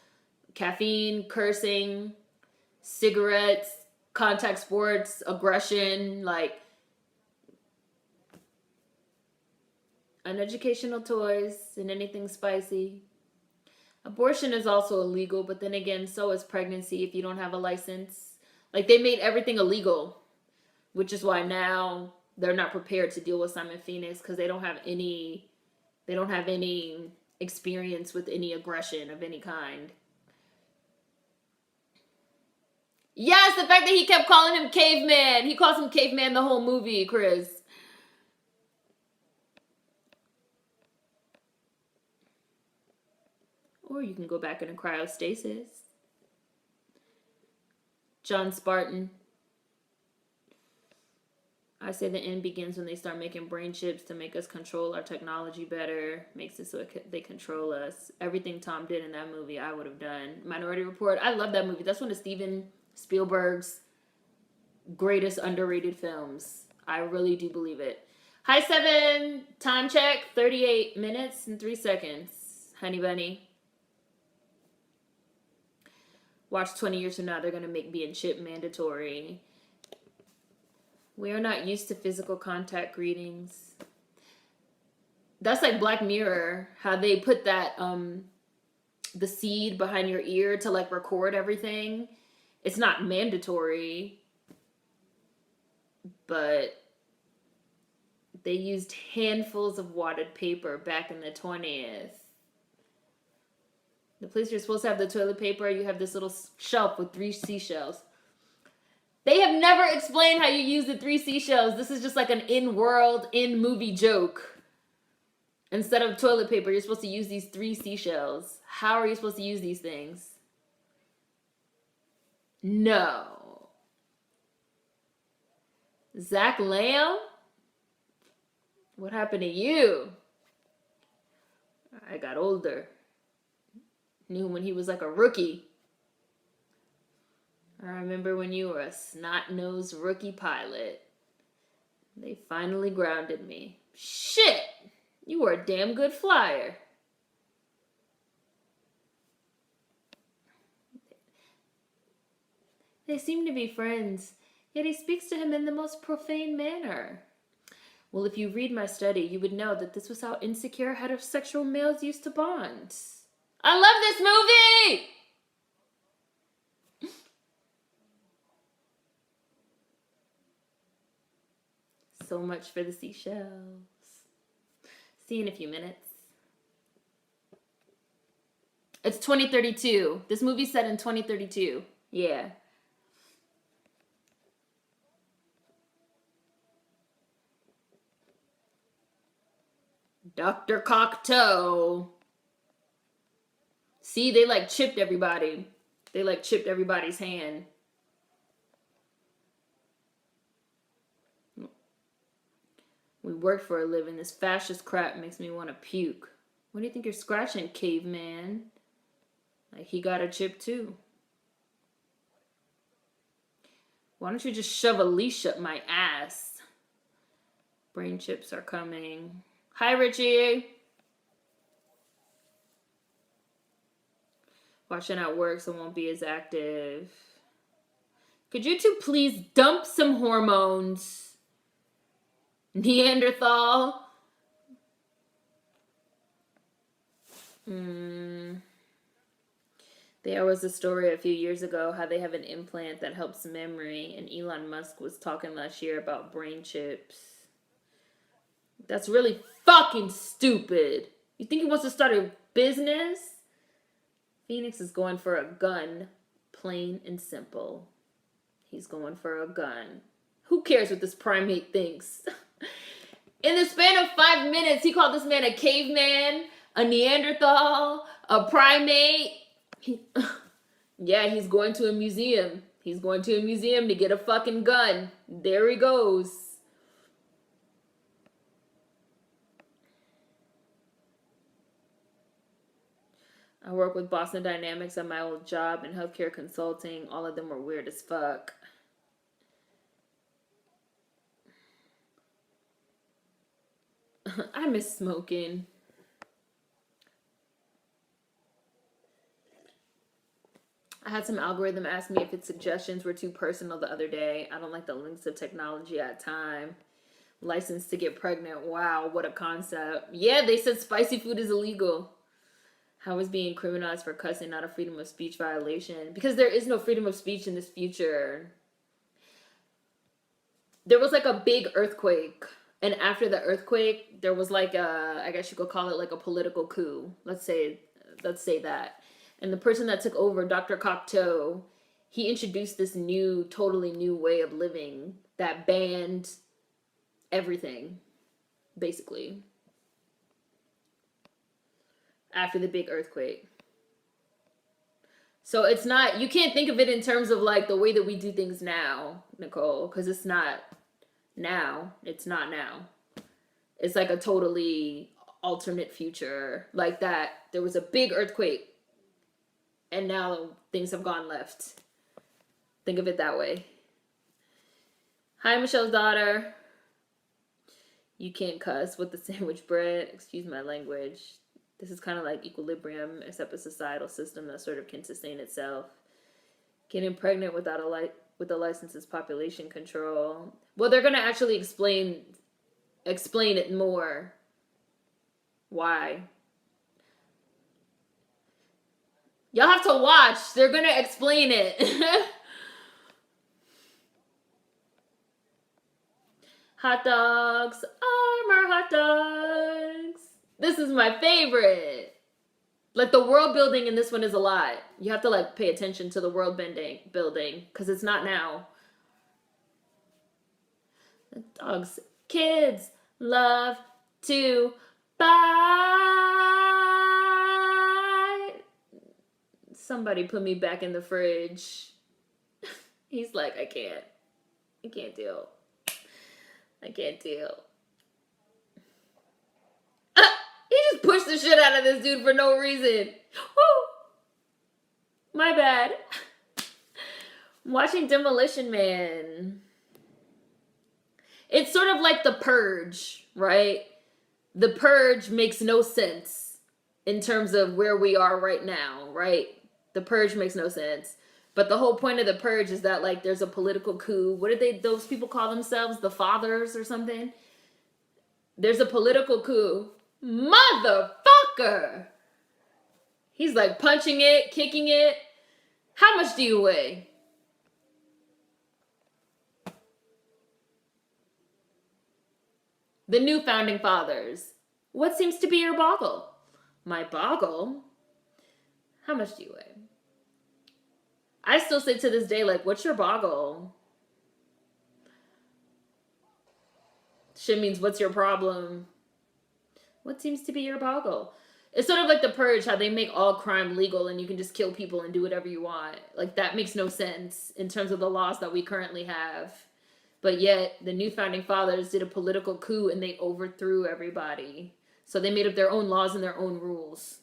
Caffeine, cursing, cigarettes, contact sports, aggression, like uneducational toys and anything spicy. Abortion is also illegal, but then again, so is pregnancy if you don't have a license. Like, they made everything illegal, which is why now they're not prepared to deal with Simon Phoenix because they don't have any experience with any aggression of any kind. Yes, the fact that he kept calling him caveman. He calls him caveman the whole movie, Chris. Or you can go back into cryostasis. John Spartan. I say the end begins when they start making brain chips to make us control our technology better. Makes it so they control us. Everything Tom did in that movie, I would have done. Minority Report. I love that movie. That's one of Steven Spielberg's greatest underrated films. I really do believe it. Hi, 7. Time check. 38 minutes and 3 seconds. Honey bunny. Watch 20 years from now, they're going to make being chipped mandatory. We are not used to physical contact greetings. That's like Black Mirror, how they put that, the seed behind your ear to like record everything. It's not mandatory, but they used handfuls of wadded paper back in the 20th. The place you're supposed to have the toilet paper, you have this little shelf with 3 seashells. They have never explained how you use the 3 seashells. This is just like an in-world, in-movie joke. Instead of toilet paper, you're supposed to use these 3 seashells. How are you supposed to use these things? No. Zach Lamb? What happened to you? I got older. Knew when he was like a rookie. I remember when you were a snot-nosed rookie pilot. They finally grounded me. Shit! You were a damn good flyer. They seem to be friends, yet he speaks to him in the most profane manner. Well, if you read my study, you would know that this was how insecure heterosexual males used to bond. I love this movie! So much for the seashells. See you in a few minutes. It's 2032. This movie's set in 2032. Yeah. Dr. Cocteau. See, they like chipped everybody. They like chipped everybody's hand. We work for a living. This fascist crap makes me want to puke. What do you think you're scratching, caveman? Like, he got a chip too. Why don't you just shove a leash up my ass? Brain chips are coming. Hi, Richie. Watching at work, so I won't be as active. Could you two please dump some hormones? Neanderthal. There was a story a few years ago how they have an implant that helps memory, and Elon Musk was talking last year about brain chips. That's really fucking stupid. You think he wants to start a business? Phoenix is going for a gun. Plain and simple. He's going for a gun. Who cares what this primate thinks? In the span of 5 minutes, he called this man a caveman, a Neanderthal, a primate. Yeah, he's going to a museum. He's going to a museum to get a fucking gun. There he goes. I work with Boston Dynamics at my old job in healthcare consulting. All of them were weird as fuck. I miss smoking. I had some algorithm ask me if its suggestions were too personal the other day. I don't like the links of technology at time. License to get pregnant. Wow, what a concept. Yeah, they said spicy food is illegal. How is being criminalized for cussing not a freedom of speech violation? Because there is no freedom of speech in this future. There was like a big earthquake. And after the earthquake, there was like a, I guess you could call it like a political coup. Let's say that. And the person that took over, Dr. Cocteau, he introduced this new, totally new way of living that banned everything, basically. After the big earthquake. So it's not, you can't think of it in terms of like the way that we do things now, Nicole, because it's not now. It's not now. It's like a totally alternate future like that. There was a big earthquake and now things have gone left. Think of it that way. Hi, Michelle's daughter. You can't cuss with the sandwich bread. Excuse my language. This is kind of like equilibrium, except a societal system that sort of can sustain itself. Getting pregnant without with a license is population control. Well, they're gonna actually explain it more. Why? Y'all have to watch. They're gonna explain it. Hot dogs, armor hot dogs. This is my favorite. Like the world building in this one is a lot. You have to like pay attention to the world building because it's not now. The dogs, kids love to buy. Somebody put me back in the fridge. He's like, I can't deal. I can't deal. He just pushed the shit out of this dude for no reason. Woo! My bad. I'm watching Demolition Man. It's sort of like The Purge, right? The Purge makes no sense in terms of where we are right now, right? The Purge makes no sense. But the whole point of the purge is that like there's a political coup. What did those people call themselves? The fathers or something? There's a political coup. Motherfucker! He's like punching it, kicking it. How much do you weigh? The new founding fathers. What seems to be your boggle? My boggle? How much do you weigh? I still say to this day, like, what's your boggle? Shit means, what's your problem? What seems to be your boggle? It's sort of like the purge, how they make all crime legal and you can just kill people and do whatever you want. Like, that makes no sense in terms of the laws that we currently have. But yet, the new founding fathers did a political coup and they overthrew everybody. So they made up their own laws and their own rules.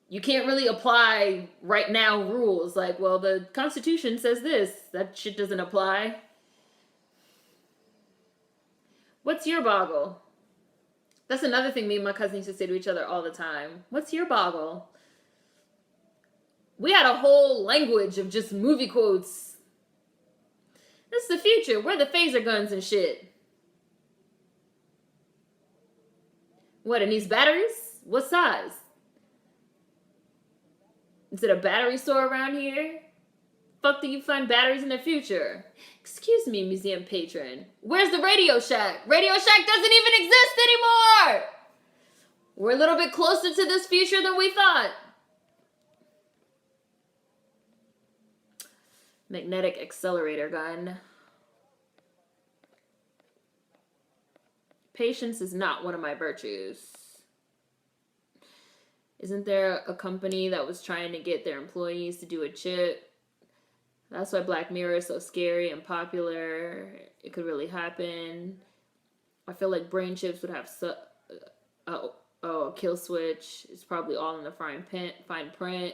You can't really apply right now rules like, well, the Constitution says this. That shit doesn't apply. What's your boggle? That's another thing me and my cousin used to say to each other all the time. What's your boggle? We had a whole language of just movie quotes. This is the future. We're the phaser guns and shit. What, it needs batteries? What size? Is it a battery store around here? Fuck do you find batteries in the future? Excuse me, museum patron. Where's the Radio Shack? Radio Shack doesn't even exist anymore! We're a little bit closer to this future than we thought. Magnetic accelerator gun. Patience is not one of my virtues. Isn't there a company that was trying to get their employees to do a chip? That's why Black Mirror is so scary and popular. It could really happen. I feel like brain chips would have a kill switch. It's probably all in the fine print.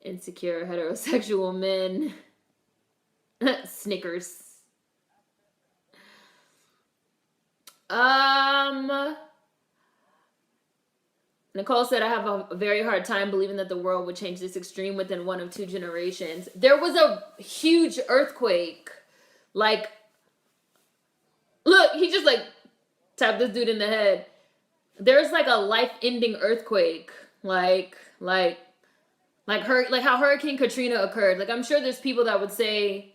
Insecure heterosexual men. Snickers. Nicole said, I have a very hard time believing that the world would change this extreme within 1 of 2 generations. There was a huge earthquake. Like, look, he just like tapped this dude in the head. There's like a life-ending earthquake. Like how Hurricane Katrina occurred. Like, I'm sure there's people that would say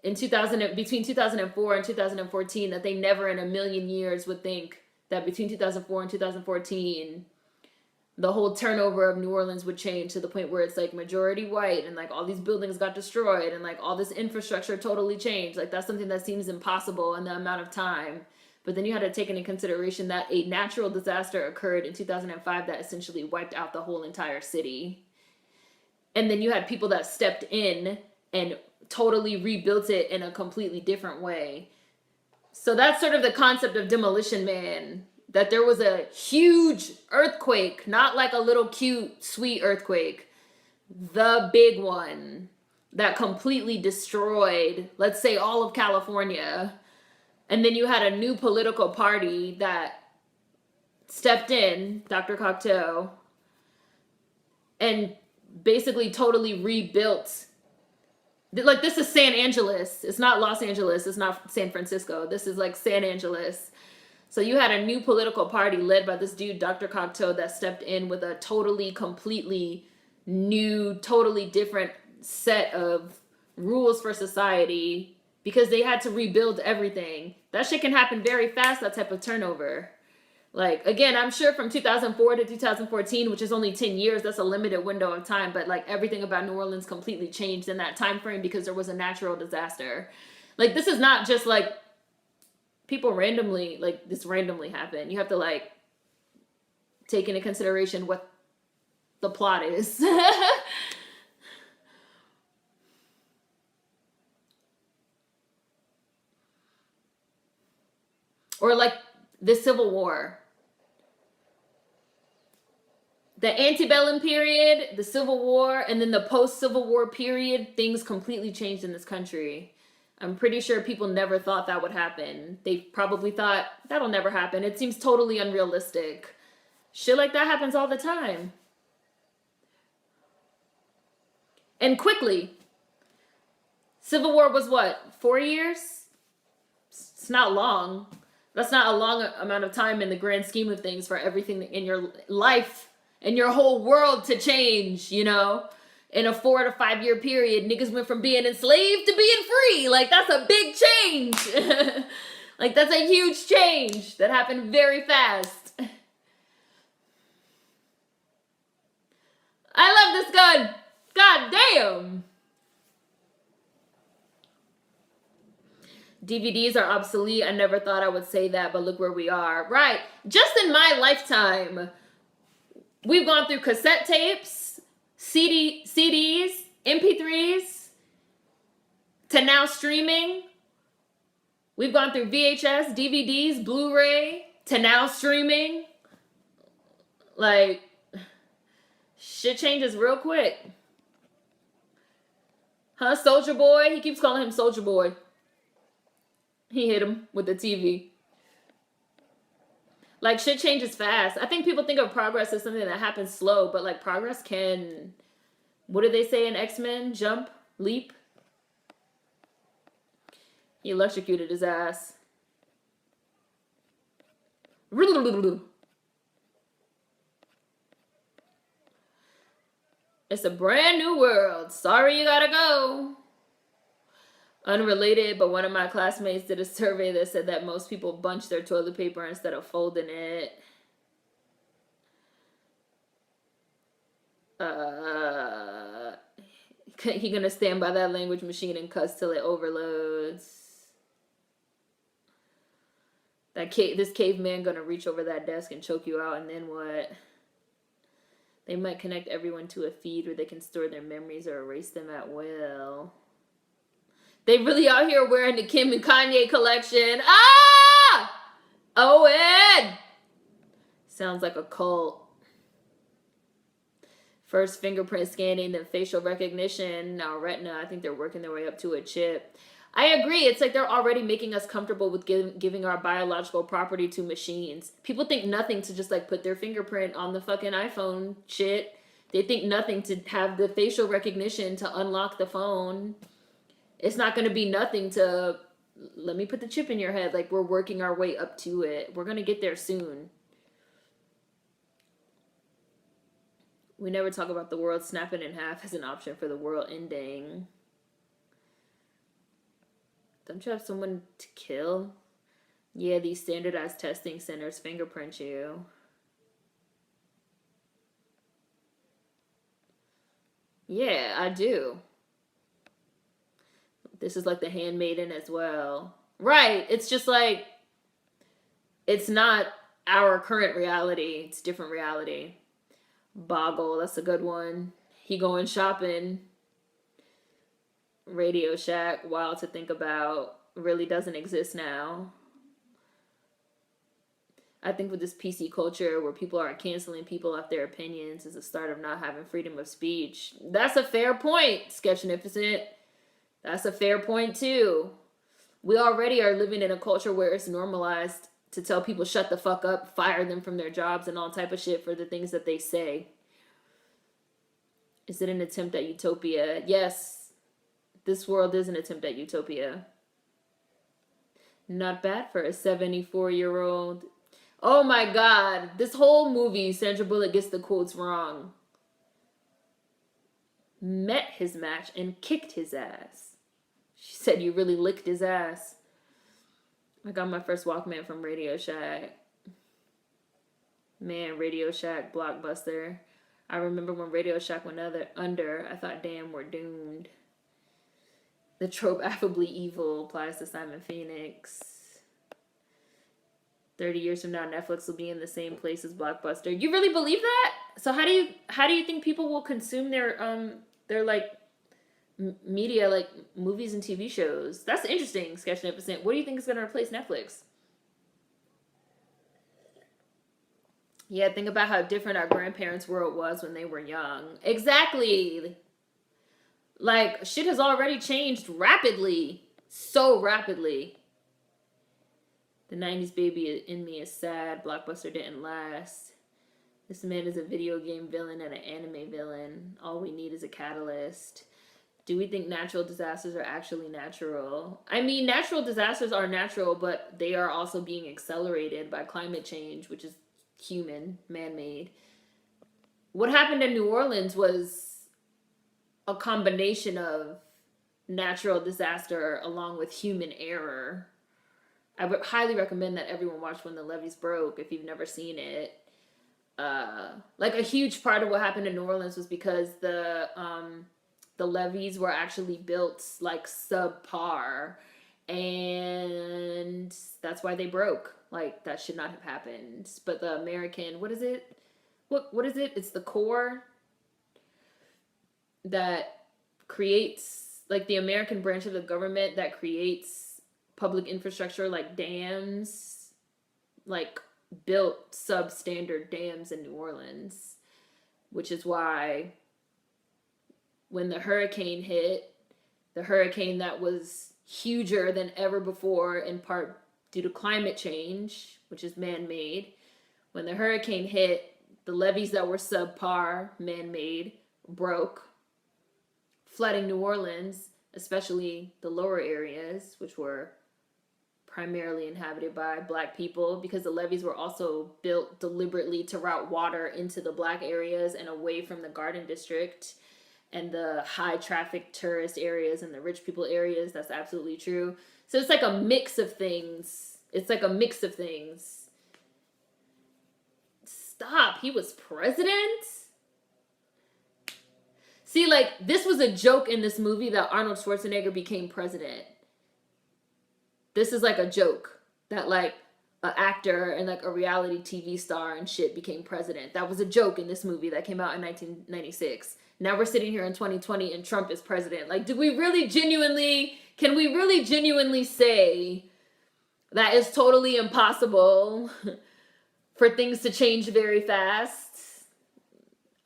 between 2004 and 2014 that they never in a million years would think that between 2004 and 2014 the whole turnover of New Orleans would change to the point where it's like majority white and like all these buildings got destroyed and like all this infrastructure totally changed. Like, that's something that seems impossible in the amount of time. But then you had to take into consideration that a natural disaster occurred in 2005 that essentially wiped out the whole entire city. And then you had people that stepped in and totally rebuilt it in a completely different way. So that's sort of the concept of Demolition Man. That there was a huge earthquake, not like a little cute, sweet earthquake. The big one that completely destroyed, let's say, all of California. And then you had a new political party that stepped in, Dr. Cocteau, and basically totally rebuilt. Like, this is San Angeles. It's not Los Angeles. It's not San Francisco. This is like San Angeles. So you had a new political party led by this dude, Dr. Cocteau, that stepped in with a totally, completely new, totally different set of rules for society because they had to rebuild everything. That shit can happen very fast, that type of turnover. Like, again, I'm sure from 2004 to 2014, which is only 10 years, that's a limited window of time, but like everything about New Orleans completely changed in that time frame because there was a natural disaster. Like, this is not just like people randomly, like, this randomly happened. You have to, like, take into consideration what the plot is. Or, like, the Civil War. The antebellum period, the Civil War, and then the post-Civil War period, things completely changed in this country. I'm pretty sure people never thought that would happen. They probably thought, that'll never happen. It seems totally unrealistic. Shit like that happens all the time. And quickly. Civil War was what? 4 years? It's not long. That's not a long amount of time in the grand scheme of things for everything in your life and your whole world to change, you know? In a 4 to 5 year period, niggas went from being enslaved to being free. Like, that's a big change. Like, that's a huge change that happened very fast. I love this gun. God damn. DVDs are obsolete. I never thought I would say that, but look where we are. Right. Just in my lifetime, we've gone through cassette tapes, CDs, MP3s, to now streaming. We've gone through VHS, DVDs, Blu-ray, to now streaming. Like, shit changes real quick. Huh, Soldier Boy? He keeps calling him Soldier Boy. He hit him with the TV. Like, shit changes fast. I think people think of progress as something that happens slow, but, like, progress can... What do they say in X-Men? Jump? Leap? He electrocuted his ass. It's a brand new world. Sorry you gotta go. Unrelated, but one of my classmates did a survey that said that most people bunch their toilet paper instead of folding it. He gonna stand by that language machine and cuss till it overloads. This caveman gonna reach over that desk and choke you out, and then what? They might connect everyone to a feed where they can store their memories or erase them at will. They really out here wearing the Kim and Kanye collection. Ah! Owen! Sounds like a cult. First fingerprint scanning, then facial recognition. Now retina, I think they're working their way up to a chip. I agree. It's like they're already making us comfortable with giving our biological property to machines. People think nothing to just like put their fingerprint on the fucking iPhone shit. They think nothing to have the facial recognition to unlock the phone. It's not going to be nothing to, let me put the chip in your head. Like, we're working our way up to it. We're going to get there soon. We never talk about the world snapping in half as an option for the world ending. Don't you have someone to kill? Yeah, these standardized testing centers fingerprint you. Yeah, I do. This is like the handmaiden as well. Right. It's just like, it's not our current reality. It's different reality. Boggle, that's a good one. He going shopping. Radio Shack, wild to think about. Really doesn't exist now. I think with this PC culture where people are canceling people off their opinions is the start of not having freedom of speech. That's a fair point, Sketchnificent. That's a fair point, too. We already are living in a culture where it's normalized to tell people shut the fuck up, fire them from their jobs, and all type of shit for the things that they say. Is it an attempt at utopia? Yes. This world is an attempt at utopia. Not bad for a 74-year-old. Oh my God. This whole movie, Sandra Bullock gets the quotes wrong. Met his match and kicked his ass. She said you really licked his ass. I got my first Walkman from Radio Shack. Man, Radio Shack, Blockbuster. I remember when Radio Shack went under, I thought, damn, we're doomed. The trope affably evil applies to Simon Phoenix. 30 years from now, Netflix will be in the same place as Blockbuster. You really believe that? So how do you think people will consume their like media, like movies and TV shows? That's interesting, Sketchnificent. What do you think is going to replace Netflix? Yeah, think about how different our grandparents' world was when they were young. Exactly. Like, shit has already changed rapidly. So rapidly. The 90s baby in me is sad. Blockbuster didn't last. This man is a video game villain and an anime villain. All we need is a catalyst. Do we think natural disasters are actually natural? I mean, natural disasters are natural, but they are also being accelerated by climate change, which is human, man made. What happened in New Orleans was a combination of natural disaster along with human error. I would highly recommend that everyone watch When the Levees Broke if you've never seen it. Like a huge part of what happened in New Orleans was because the levees were actually built like subpar, and that's why they broke. Like that should not have happened. But the American, what is it? What is it? It's the Corps that creates, like, the American branch of the government that creates public infrastructure like dams, like built substandard dams in New Orleans, which is why when the hurricane hit, the hurricane that was huger than ever before, in part due to climate change, which is man-made, when the hurricane hit, the levees that were subpar, man-made, broke, flooding New Orleans, especially the lower areas, which were primarily inhabited by black people, because the levees were also built deliberately to route water into the black areas and away from the Garden District and the high traffic tourist areas and the rich people areas. That's absolutely true. So it's like a mix of things. Stop. He was president? See, like, this was a joke in this movie that Arnold Schwarzenegger became president. This is like a joke that, like, an actor and like a reality TV star and shit became president. That was a joke in this movie that came out in 1996. Now we're sitting here in 2020 and Trump is president. Like, can we really genuinely say that it's totally impossible for things to change very fast?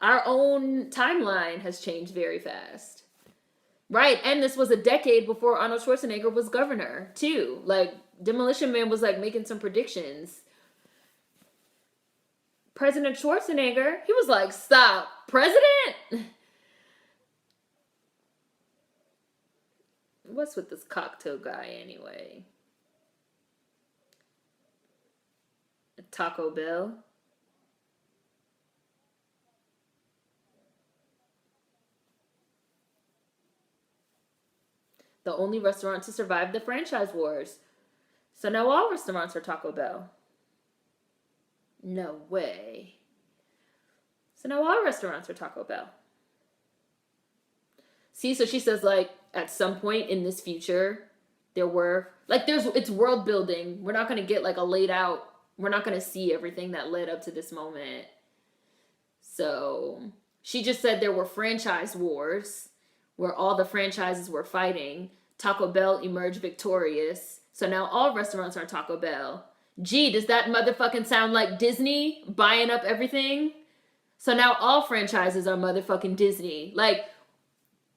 Our own timeline has changed very fast. Right, and this was a decade before Arnold Schwarzenegger was governor, too. Like, Demolition Man was, like, making some predictions. President Schwarzenegger, he was like, stop, president? What's with this cocktail guy, anyway? Taco Bell? The only restaurant to survive the franchise wars. So now all restaurants are Taco Bell. No way. So now all restaurants are Taco Bell. See, so she says, like, at some point in this future, there were, like, it's world building. We're not going to get, like, we're not going to see everything that led up to this moment. So she just said there were franchise wars where all the franchises were fighting. Taco Bell emerged victorious. So now all restaurants are Taco Bell. Gee, does that motherfucking sound like Disney buying up everything? So now all franchises are motherfucking Disney. Like,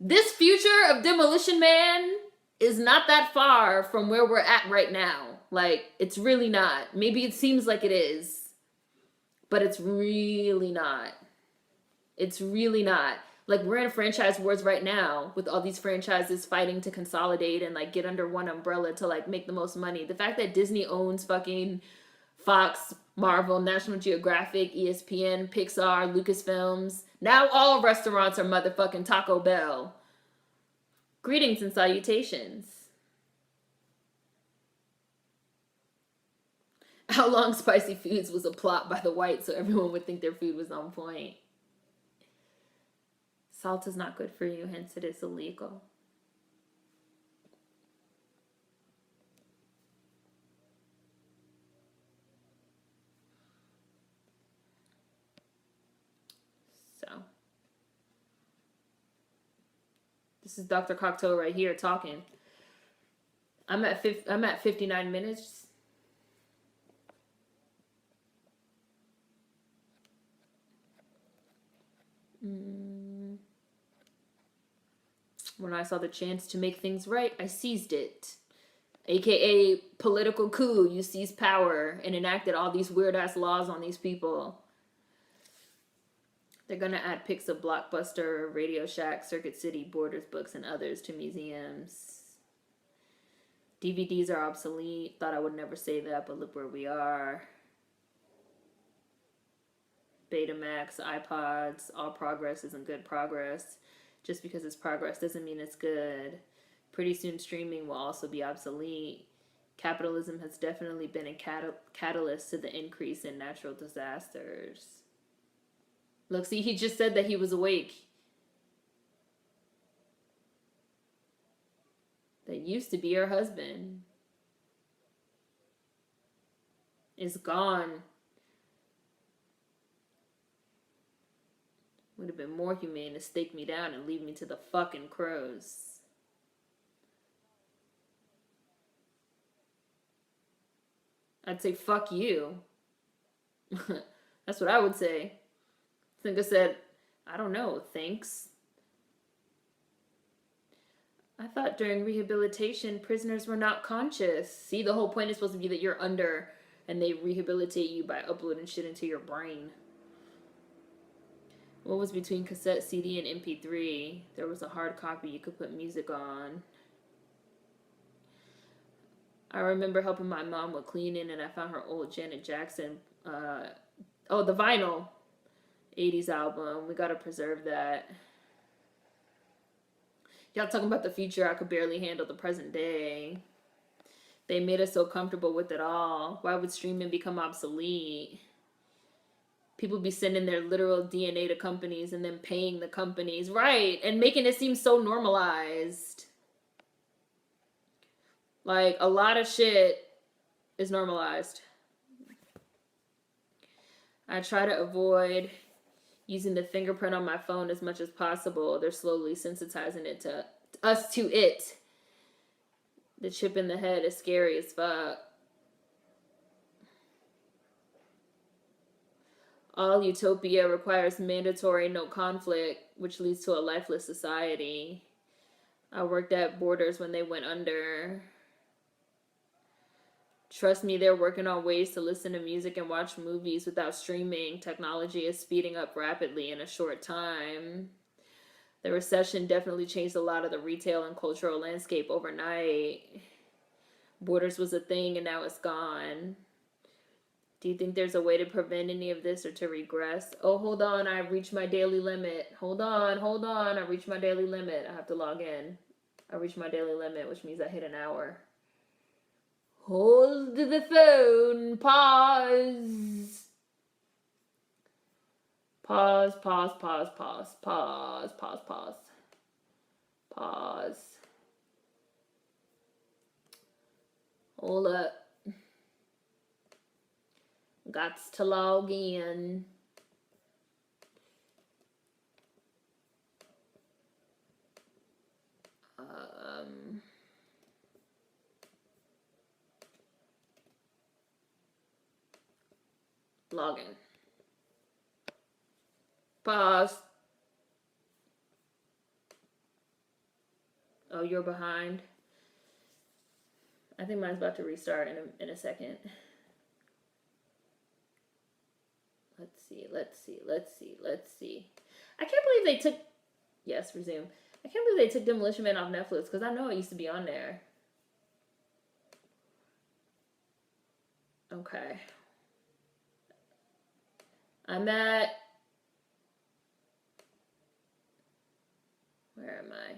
this future of Demolition Man is not that far from where we're at right now. Like, it's really not. Maybe it seems like it is, but it's really not. It's really not. Like, we're in franchise wars right now with all these franchises fighting to consolidate and, like, get under one umbrella to, like, make the most money. The fact that Disney owns fucking Fox, Marvel, National Geographic, ESPN, Pixar, Lucasfilms. Now all restaurants are motherfucking Taco Bell. Greetings and salutations. How Long Spicy Foods was a plot by the whites so everyone would think their food was on point. Salt is not good for you, hence it is illegal. So, this is Dr. Cocktail right here talking. I'm at 59 minutes. When I saw the chance to make things right, I seized it. AKA political coup. You seized power and enacted all these weird ass laws on these people. They're going to add pics of Blockbuster, Radio Shack, Circuit City, Borders books, and others to museums. DVDs are obsolete. Thought I would never say that, but look where we are. Betamax, iPods, all progress isn't good progress. Just because it's progress doesn't mean it's good. Pretty soon streaming will also be obsolete. Capitalism has definitely been a catalyst to the increase in natural disasters. Look, see, he just said that he was awake. That used to be her husband is gone. Would have been more humane to stake me down and leave me to the fucking crows. I'd say, fuck you. That's what I would say. I think I said, I don't know, thanks. I thought during rehabilitation, prisoners were not conscious. See, the whole point is supposed to be that you're under and they rehabilitate you by uploading shit into your brain. What was between cassette, CD, and MP3? There was a hard copy you could put music on. I remember helping my mom with cleaning, and I found her old Janet Jackson. The vinyl 80s album. We gotta preserve that. Y'all talking about the future, I could barely handle the present day. They made us so comfortable with it all. Why would streaming become obsolete? People be sending their literal DNA to companies and then paying the companies. Right, and making it seem so normalized. Like, a lot of shit is normalized. I try to avoid using the fingerprint on my phone as much as possible. They're slowly sensitizing it to us to it. The chip in the head is scary as fuck. All utopia requires mandatory no conflict, which leads to a lifeless society. I worked at Borders when they went under. Trust me, they're working on ways to listen to music and watch movies without streaming. Technology is speeding up rapidly in a short time. The recession definitely changed a lot of the retail and cultural landscape overnight. Borders was a thing and now it's gone. Do you think there's a way to prevent any of this or to regress? Oh, hold on, I've reached my daily limit. Hold on, I reached my daily limit. I have to log in. I reached my daily limit, which means I hit an hour. Hold the phone. Pause. Pause. Hold up. Gots to log in. Log in. Pause. Oh, you're behind. I think mine's about to restart in a second. Let's see. I can't believe they took... Yes, resume. I can't believe they took Demolition Man off Netflix because I know it used to be on there. Okay. I'm at... Where am I?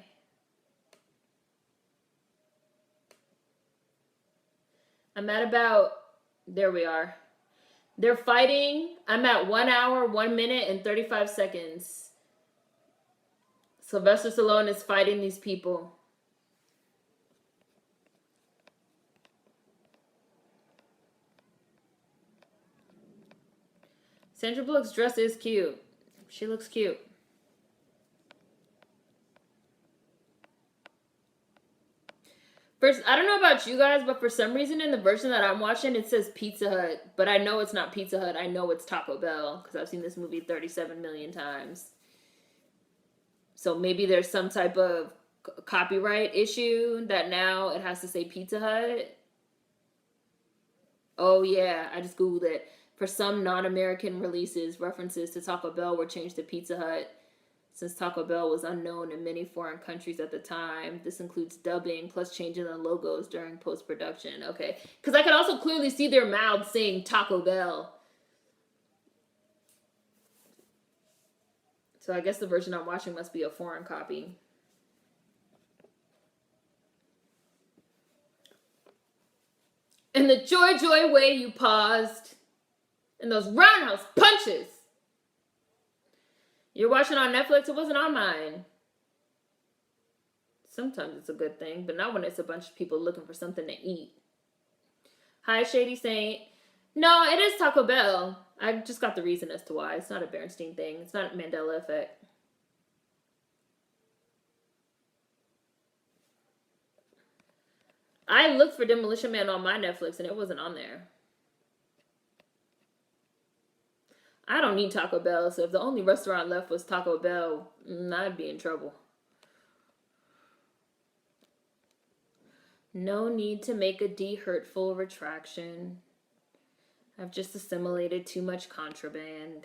I'm at about... There we are. They're fighting. I'm at 1 hour, 1 minute, and 35 seconds. Sylvester Stallone is fighting these people. Sandra Bullock's dress is cute. She looks cute. First, I don't know about you guys, but for some reason in the version that I'm watching, it says Pizza Hut. But I know it's not Pizza Hut. I know it's Taco Bell because I've seen this movie 37 million times. So maybe there's some type of copyright issue that now it has to say Pizza Hut. Oh, yeah. I just Googled it. For some non-American releases, references to Taco Bell were changed to Pizza Hut, since Taco Bell was unknown in many foreign countries at the time. This includes dubbing plus changing the logos during post-production. Okay, because I could also clearly see their mouths saying Taco Bell. So I guess the version I'm watching must be a foreign copy. In the joy way you paused. And those roundhouse punches. You're watching on Netflix? It wasn't on mine. Sometimes it's a good thing, but not when it's a bunch of people looking for something to eat. Hi, Shady Saint. No, it is Taco Bell. I just got the reason as to why. It's not a Bernstein thing. It's not a Mandela effect. I looked for Demolition Man on my Netflix and it wasn't on there. I don't need Taco Bell, so if the only restaurant left was Taco Bell, I'd be in trouble. No need to make a hurtful retraction. I've just assimilated too much contraband.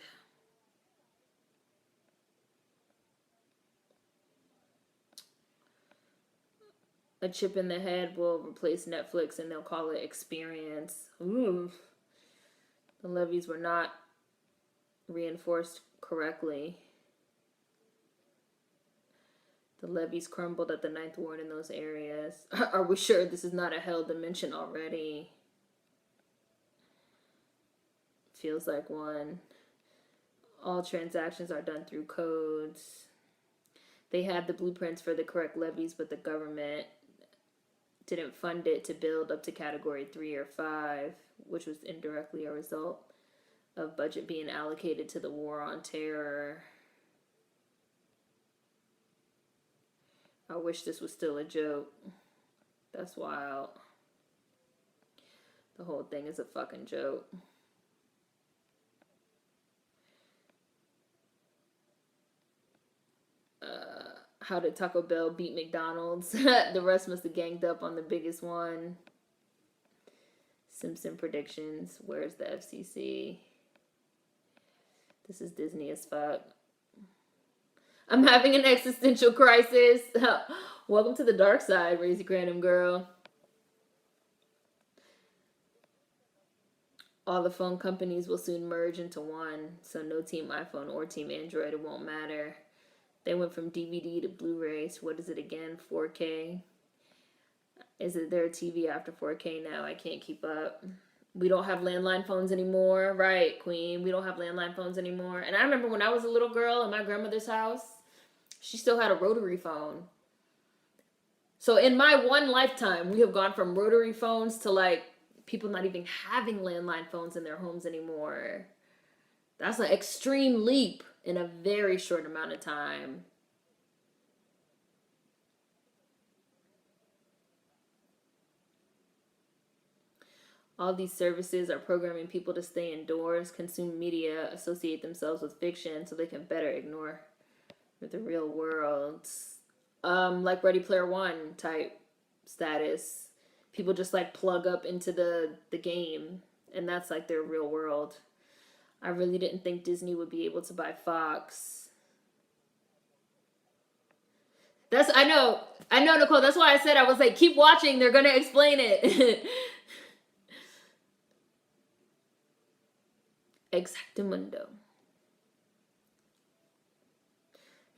A chip in the head will replace Netflix and they'll call it Experience. Ooh. The levees were not reinforced correctly. The levees crumbled at the ninth ward in those areas. Are we sure this is not a hell dimension already? Feels like one. All transactions are done through codes. They had the blueprints for the correct levees, but the government didn't fund it to build up to category 3 or 5, which was indirectly a result of budget being allocated to the war on terror. I wish this was still a joke. That's wild. The whole thing is a fucking joke. How did Taco Bell beat McDonald's? The rest must have ganged up on the biggest one. Simpson predictions. Where's the FCC? This is Disney as fuck. I'm having an existential crisis. Welcome to the dark side, Razy Random Girl. All the phone companies will soon merge into one, so no Team iPhone or Team Android, it won't matter. They went from DVD to Blu-ray, so what is it again? 4K? Is it their TV after 4K now? I can't keep up. We don't have landline phones anymore. Right, Queen. We don't have landline phones anymore. And I remember when I was a little girl in my grandmother's house, she still had a rotary phone. So in my one lifetime, we have gone from rotary phones to like people not even having landline phones in their homes anymore. That's an extreme leap in a very short amount of time. All these services are programming people to stay indoors, consume media, associate themselves with fiction so they can better ignore the real world. Like Ready Player One type status. People just like plug up into the game and that's like their real world. I really didn't think Disney would be able to buy Fox. I know, Nicole. That's why I said I was like, keep watching. They're gonna explain it. Exactamundo.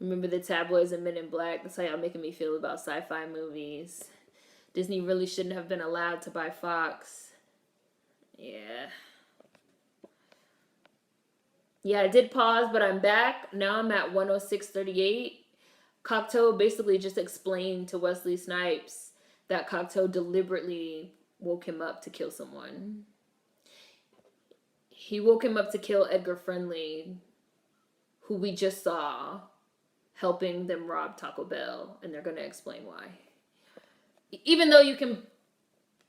Remember the tabloids and Men in Black? That's how y'all making me feel about sci-fi movies. Disney really shouldn't have been allowed to buy Fox. Yeah. Yeah, I did pause, but I'm back. Now I'm at 106.38. Cocteau basically just explained to Wesley Snipes that Cocteau deliberately woke him up to kill someone. He woke him up to kill Edgar Friendly, who we just saw helping them rob Taco Bell, and they're going to explain why. Even though you can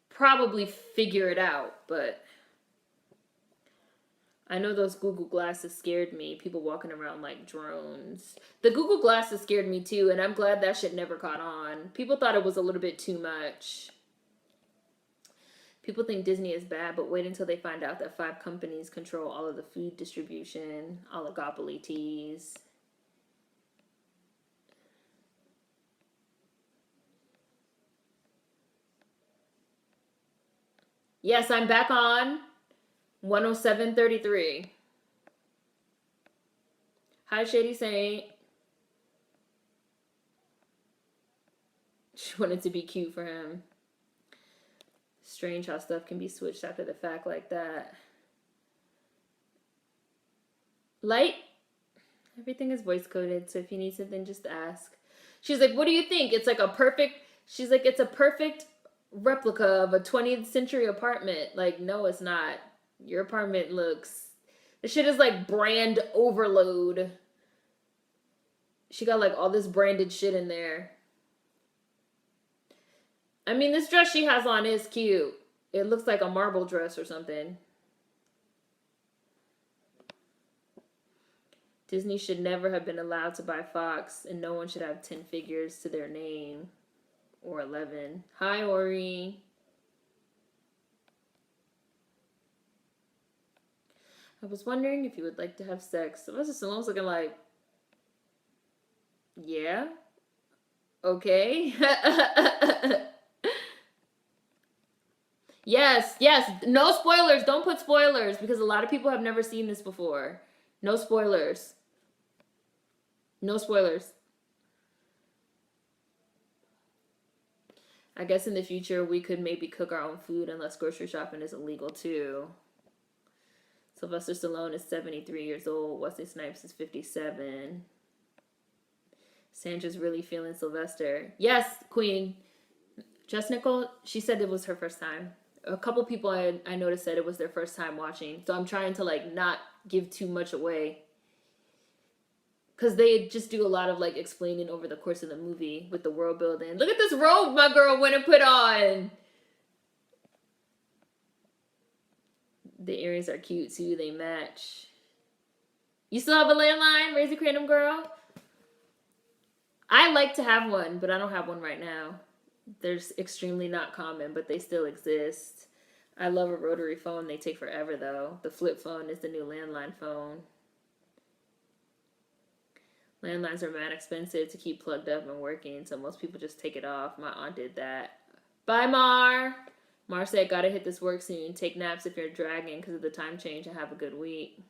probably figure it out, but I know those Google glasses scared me. People walking around like drones. The Google glasses scared me too, and I'm glad that shit never caught on. People thought it was a little bit too much. People think Disney is bad, but wait until they find out that 5 companies control all of the food distribution, oligopoly teas. Yes, I'm back on 107.33. Hi, Shady Saint. She wanted to be cute for him. Strange how stuff can be switched after the fact like that. Light? Everything is voice coded, so if you need something, just ask. She's like, what do you think? It's like a perfect... She's like, it's a perfect replica of a 20th century apartment. Like, no, it's not. Your apartment looks... The shit is like brand overload. She got like all this branded shit in there. I mean, this dress she has on is cute. It looks like a marble dress or something. Disney should never have been allowed to buy Fox, and no one should have 10 figures to their name. Or 11. Hi, Ori. I was wondering if you would like to have sex. Sylvester Stallone's looking like, yeah, okay. Yes, yes. No spoilers. Don't put spoilers because a lot of people have never seen this before. No spoilers. No spoilers. I guess in the future we could maybe cook our own food unless grocery shopping is illegal too. Sylvester Stallone is 73 years old. Wesley Snipes is 57. Sandra's really feeling Sylvester. Yes, Queen. Just Nicole, she said it was her first time. A couple people I noticed said it was their first time watching. So I'm trying to like not give too much away. Because they just do a lot of like explaining over the course of the movie with the world building. Look at this robe my girl went and put on. The earrings are cute too. They match. You still have a landline? Raise your Kratom girl? I like to have one, but I don't have one right now. They're extremely not common, but they still exist. I love a rotary phone. They take forever though. The flip phone is the new landline phone. Landlines are mad expensive to keep plugged up and working, so most people just take it off. My aunt did that. Bye, Mar. Mar said, gotta hit this work soon. Take naps if you're dragging because of the time change and have a good week.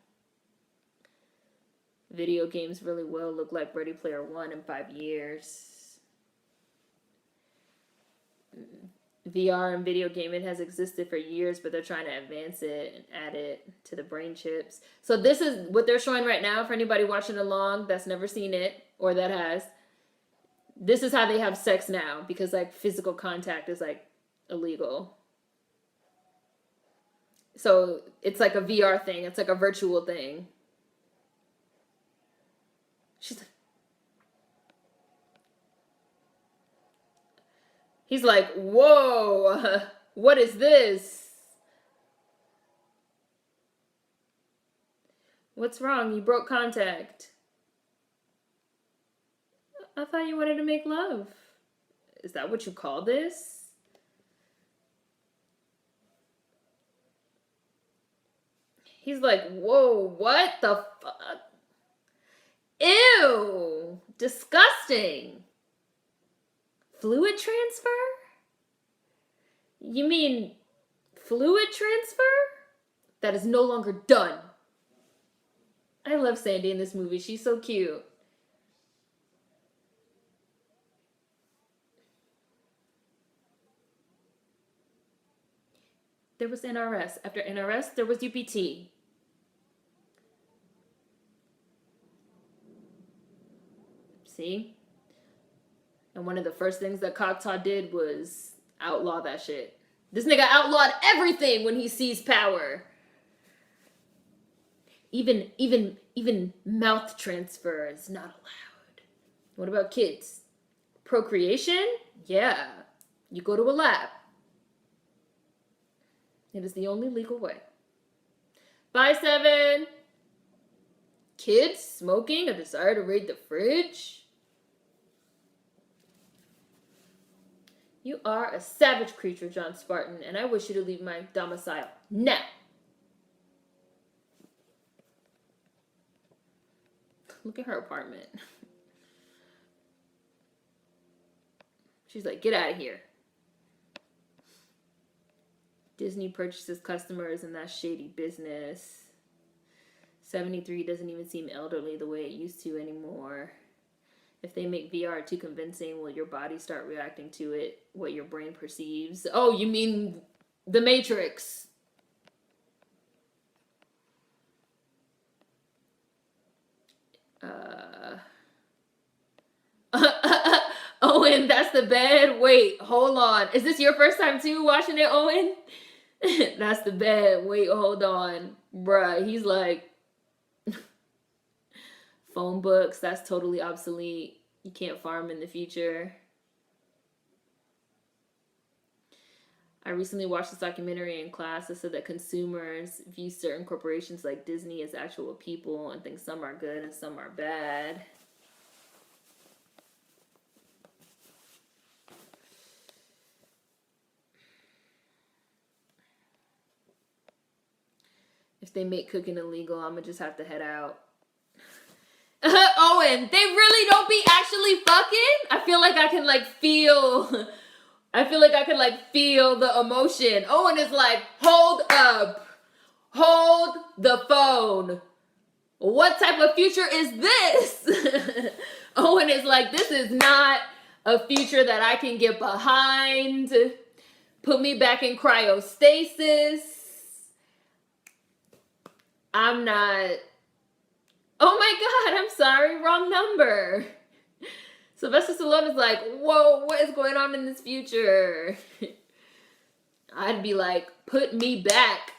Video games really will look like Ready Player One in 5 years. VR and video gaming has existed for years, but they're trying to advance it and add it to the brain chips. So this is what they're showing right now for anybody watching along that's never seen it or that has. This is how they have sex now because like physical contact is like illegal. So it's like a VR thing. It's like a virtual thing. She's like, he's like, whoa, what is this? What's wrong? You broke contact. I thought you wanted to make love. Is that what you call this? He's like, whoa, what the fuck? Ew, disgusting. Fluid transfer? You mean fluid transfer? That is no longer done. I love Sandy in this movie. She's so cute. There was NRS. After NRS, there was UPT. See? And one of the first things that Cocteau did was outlaw that shit. This nigga outlawed everything when he seized power. Even mouth transfer is not allowed. What about kids? Procreation? Yeah. You go to a lab. It is the only legal way. Bye, 7. Kids smoking, a desire to raid the fridge. You are a savage creature, John Spartan, and I wish you to leave my domicile now. Look at her apartment. She's like, get out of here. Disney purchases customers, and that's shady business. 73 doesn't even seem elderly the way it used to anymore. If they make VR too convincing, will your body start reacting to it, what your brain perceives? Oh, you mean The Matrix. Owen, that's the bed. Wait, hold on. Is this your first time too watching it, Owen? That's the bed. Wait, hold on. Bruh, he's like, phone books, that's totally obsolete. You can't farm in the future. I recently watched this documentary in class that said that consumers view certain corporations like Disney as actual people and think some are good and some are bad. If they make cooking illegal, I'm gonna just have to head out. Owen, they really don't be actually fucking? I feel like I can feel the emotion. Owen is like, hold up. Hold the phone. What type of future is this? Owen is like, this is not a future that I can get behind. Put me back in cryostasis. I'm not. Oh my God, I'm sorry, wrong number. Sylvester Stallone is like, whoa, what is going on in this future? I'd be like, put me back.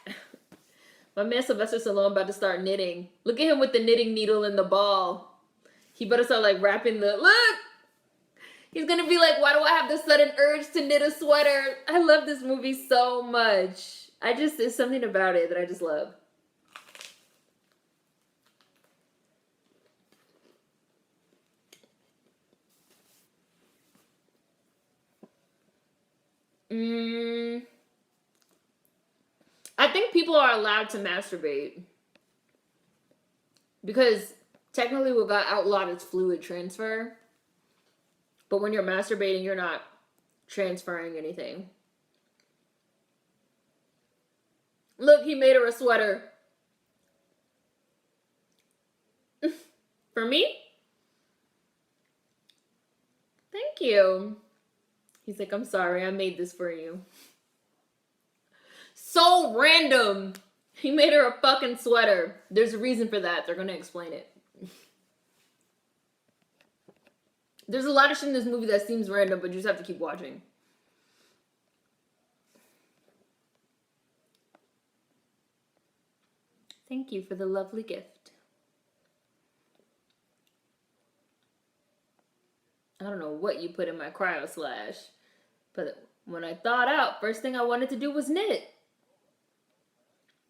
My man Sylvester Stallone about to start knitting. Look at him with the knitting needle and the ball. He better start like wrapping look. He's gonna be like, why do I have this sudden urge to knit a sweater? I love this movie so much. There's something about it that I just love. I think people are allowed to masturbate. Because technically what got outlawed is fluid transfer. But when you're masturbating, you're not transferring anything. Look, he made her a sweater. For me? Thank you. He's like, I'm sorry, I made this for you. So random. He made her a fucking sweater. There's a reason for that. They're gonna explain it. There's a lot of shit in this movie that seems random, but you just have to keep watching. Thank you for the lovely gift. I don't know what you put in my cryo slash, but when I thawed out, first thing I wanted to do was knit.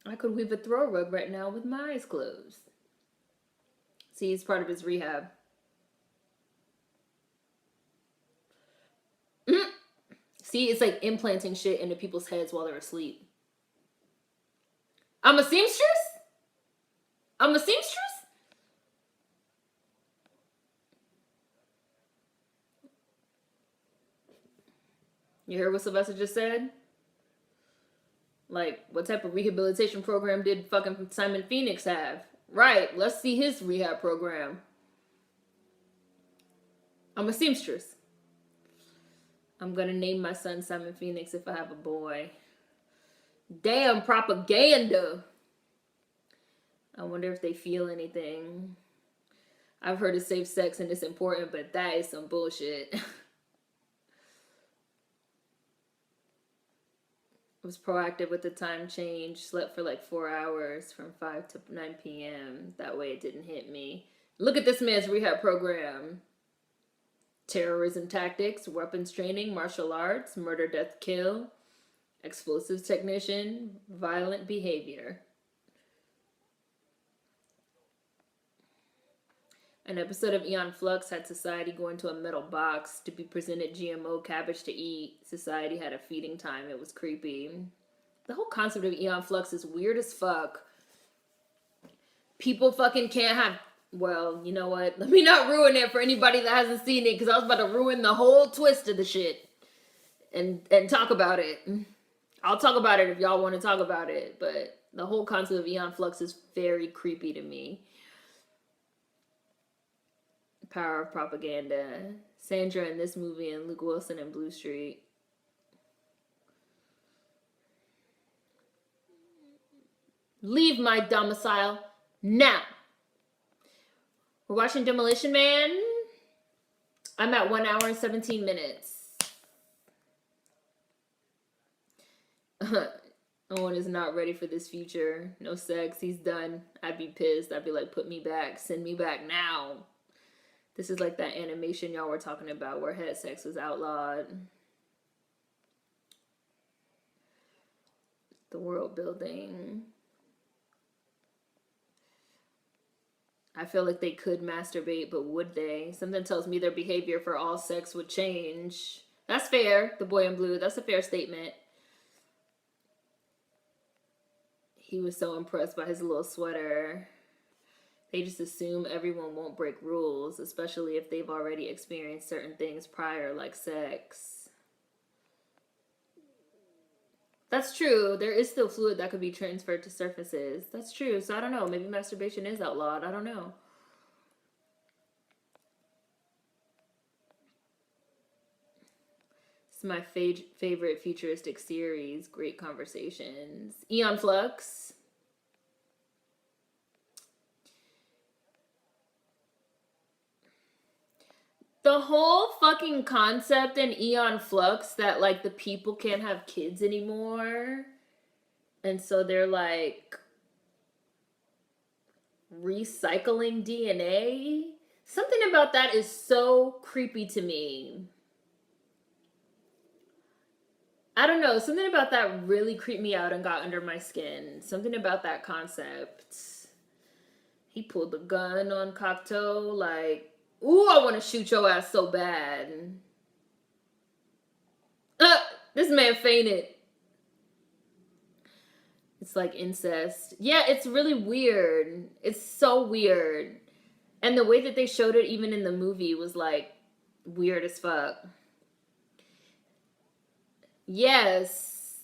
I could weave a throw rug right now with my eyes closed. See, it's part of his rehab. See, it's like implanting shit into people's heads while they're asleep. I'm a seamstress? I'm a seamstress? You heard what Sylvester just said? Like, what type of rehabilitation program did fucking Simon Phoenix have? Right, let's see his rehab program. I'm a seamstress. I'm gonna name my son Simon Phoenix if I have a boy. Damn, propaganda. I wonder if they feel anything. I've heard of safe sex and it's important, but that is some bullshit. Was proactive with the time change. Slept for like 4 hours from 5 to 9 p.m. That way it didn't hit me. Look at this man's rehab program. Terrorism tactics, weapons training, martial arts, murder, death, kill, explosives technician, violent behavior. An episode of Eon Flux had society go into a metal box to be presented GMO cabbage to eat. Society had a feeding time. It was creepy. The whole concept of Eon Flux is weird as fuck. People fucking can't have... Well, you know what? Let me not ruin it for anybody that hasn't seen it, because I was about to ruin the whole twist of the shit. And talk about it. I'll talk about it if y'all want to talk about it, but the whole concept of Eon Flux is very creepy to me. Power of propaganda. Sandra in this movie and Luke Wilson in Blue Street. Leave my domicile now. We're watching Demolition Man. I'm at 1 hour and 17 minutes. Owen is not ready for this future. No sex. He's done. I'd be pissed. I'd be like, put me back. Send me back now. This is like that animation y'all were talking about where head sex was outlawed. The world building. I feel like they could masturbate, but would they? Something tells me their behavior for all sex would change. That's fair, the boy in blue. That's a fair statement. He was so impressed by his little sweater. They just assume everyone won't break rules, especially if they've already experienced certain things prior, like sex. That's true. There is still fluid that could be transferred to surfaces. That's true. So I don't know. Maybe masturbation is outlawed. I don't know. It's my favorite futuristic series. Great conversations. Eon Flux. The whole fucking concept in Eon Flux that, like, the people can't have kids anymore. And so they're, like, recycling DNA. Something about that is so creepy to me. I don't know. Something about that really creeped me out and got under my skin. Something about that concept. He pulled the gun on Cocteau, like... Ooh, I want to shoot your ass so bad. This man fainted. It's like incest. Yeah, it's really weird. It's so weird. And the way that they showed it even in the movie was like weird as fuck. Yes.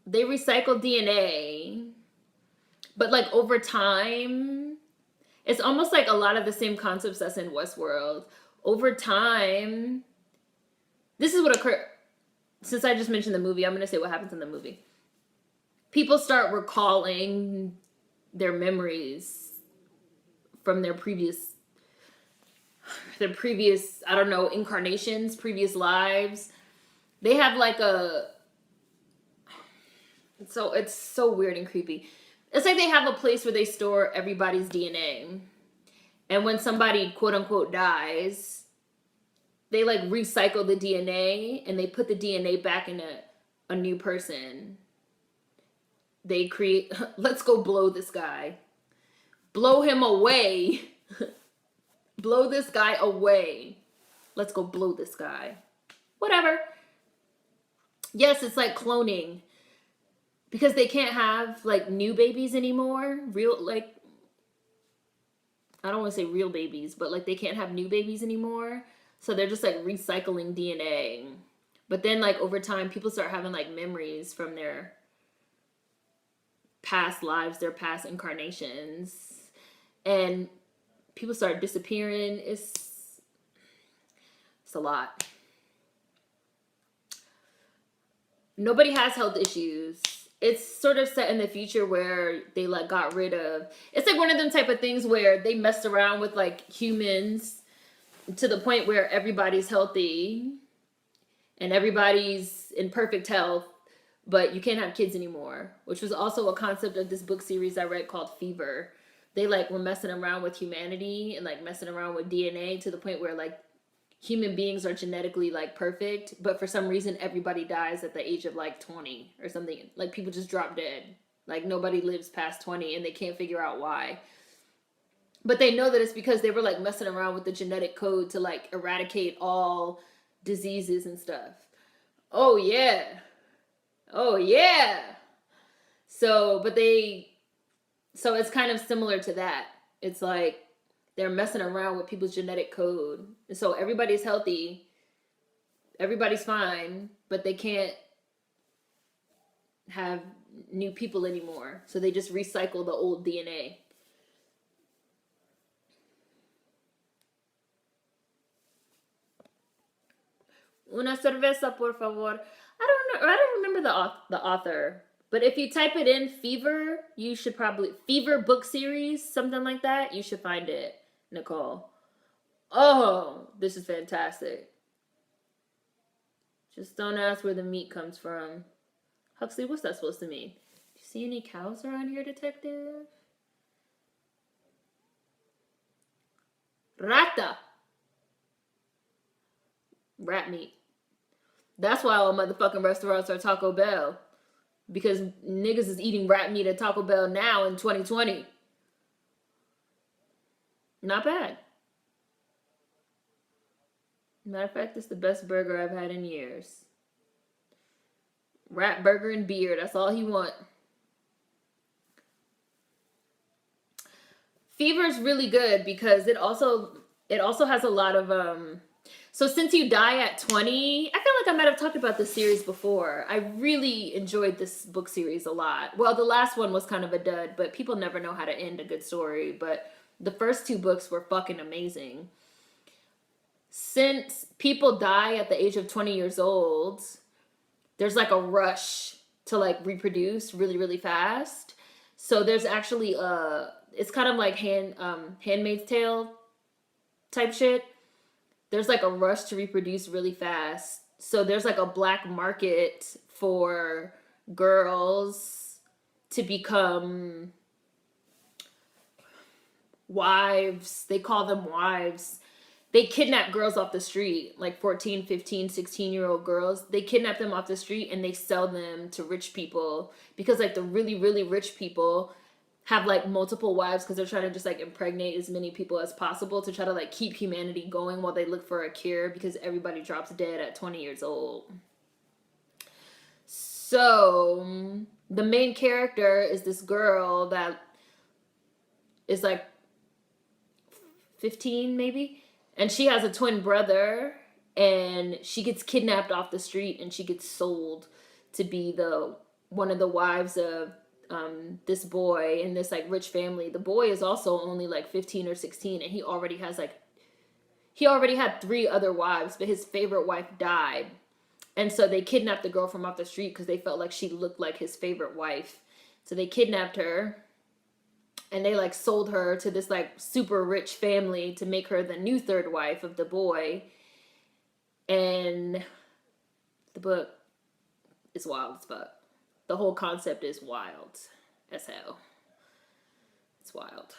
They recycle DNA. But like over time... It's almost like a lot of the same concepts that's in Westworld. Over time, this is what occurred. Since I just mentioned the movie, I'm going to say what happens in the movie. People start recalling their memories from their previous, I don't know, incarnations, previous lives. They have like it's so weird and creepy. It's like they have a place where they store everybody's DNA. And when somebody, quote unquote, dies, they like recycle the DNA and they put the DNA back in a new person. They create, let's go blow this guy. Blow him away. Blow this guy away. Let's go blow this guy. Whatever. Yes, it's like cloning. Because they can't have, like, new babies anymore. Real, like, I don't want to say real babies, but, like, they can't have new babies anymore. So they're just, like, recycling DNA. But then, like, over time, people start having, like, memories from their past lives, their past incarnations. And people start disappearing. It's a lot. Nobody has health issues. It's sort of set in the future where they like got rid of... It's like one of them type of things where they messed around with like humans to the point where everybody's healthy and everybody's in perfect health, but you can't have kids anymore, which was also a concept of this book series I read called Fever. They like were messing around with humanity and like messing around with DNA to the point where like human beings are genetically like perfect, but for some reason everybody dies at the age of like 20 or something. Like people just drop dead. Like nobody lives past 20 and they can't figure out why. But they know that it's because they were like messing around with the genetic code to like eradicate all diseases and stuff. Oh yeah. Oh yeah. So it's kind of similar to that. It's like they're messing around with people's genetic code. And so everybody's healthy, everybody's fine, but they can't have new people anymore. So they just recycle the old DNA. Una cerveza, por favor. I don't remember the author. But if you type it in Fever, you should probably Fever book series, something like that, you should find it, Nicole. Oh, this is fantastic. Just don't ask where the meat comes from. Huxley, what's that supposed to mean? Do you see any cows around here, detective? Rata. Rat meat. That's why all motherfucking restaurants are Taco Bell. Because niggas is eating rat meat at Taco Bell now in 2020. Not bad. Matter of fact, it's the best burger I've had in years. Rat burger and beer. That's all he want. Fever is really good because it also has a lot of so since you die at 20, I feel like I might have talked about this series before. I really enjoyed this book series a lot. Well, the last one was kind of a dud, but people never know how to end a good story. But the first two books were fucking amazing. Since people die at the age of 20 years old, there's like a rush to like reproduce really, really fast. So there's actually it's kind of like Handmaid's Tale type shit. There's like a rush to reproduce really fast. So there's like a black market for girls to become wives. They call them wives. They kidnap girls off the street, like 14, 15, 16-year-old girls. They kidnap them off the street and they sell them to rich people because like the really, really rich people have like multiple wives because they're trying to just like impregnate as many people as possible to try to like keep humanity going while they look for a cure because everybody drops dead at 20 years old. So the main character is this girl that is like 15 maybe, and she has a twin brother, and she gets kidnapped off the street and she gets sold to be one of the wives of this boy in this like rich family. The boy is also only like 15 or 16, and he already had 3 other wives, but his favorite wife died. And so they kidnapped the girl from off the street because they felt like she looked like his favorite wife. So they kidnapped her and they like sold her to this like super rich family to make her the new 3rd wife of the boy. And the book is wild as fuck. The whole concept is wild as hell. It's wild.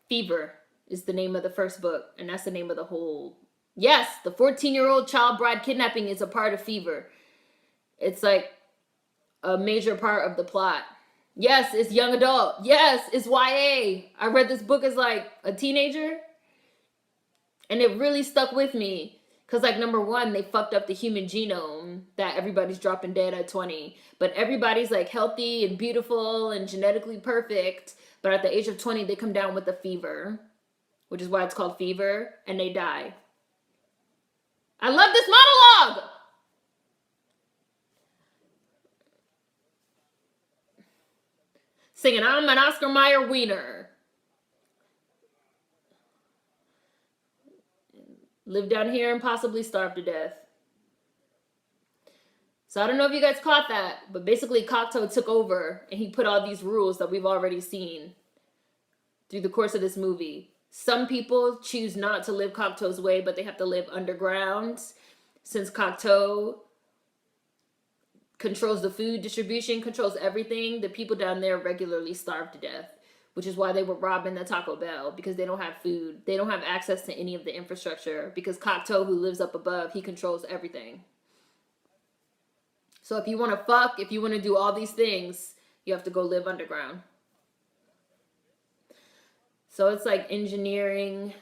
Fever is the name of the first book, and that's the name of the whole. Yes, the 14-year-old child bride kidnapping is a part of Fever. It's like a major part of the plot. Yes, it's young adult. Yes, it's YA. I read this book as like a teenager, and it really stuck with me. Because, like, number one, they fucked up the human genome that everybody's dropping dead at 20. But everybody's, like, healthy and beautiful and genetically perfect. But at the age of 20, they come down with a fever, which is why it's called Fever, and they die. I love this monologue! Singing, I'm an Oscar Mayer wiener. Live down here and possibly starve to death. So I don't know if you guys caught that, but basically Cocteau took over and he put all these rules that we've already seen through the course of this movie. Some people choose not to live Cocteau's way, but they have to live underground. Since Cocteau controls the food distribution, controls everything, the people down there regularly starve to death. Which is why they were robbing the Taco Bell, because they don't have food. They don't have access to any of the infrastructure, because Cocteau, who lives up above, he controls everything. So if you want to fuck, if you want to do all these things, You have to go live underground. So it's like engineering.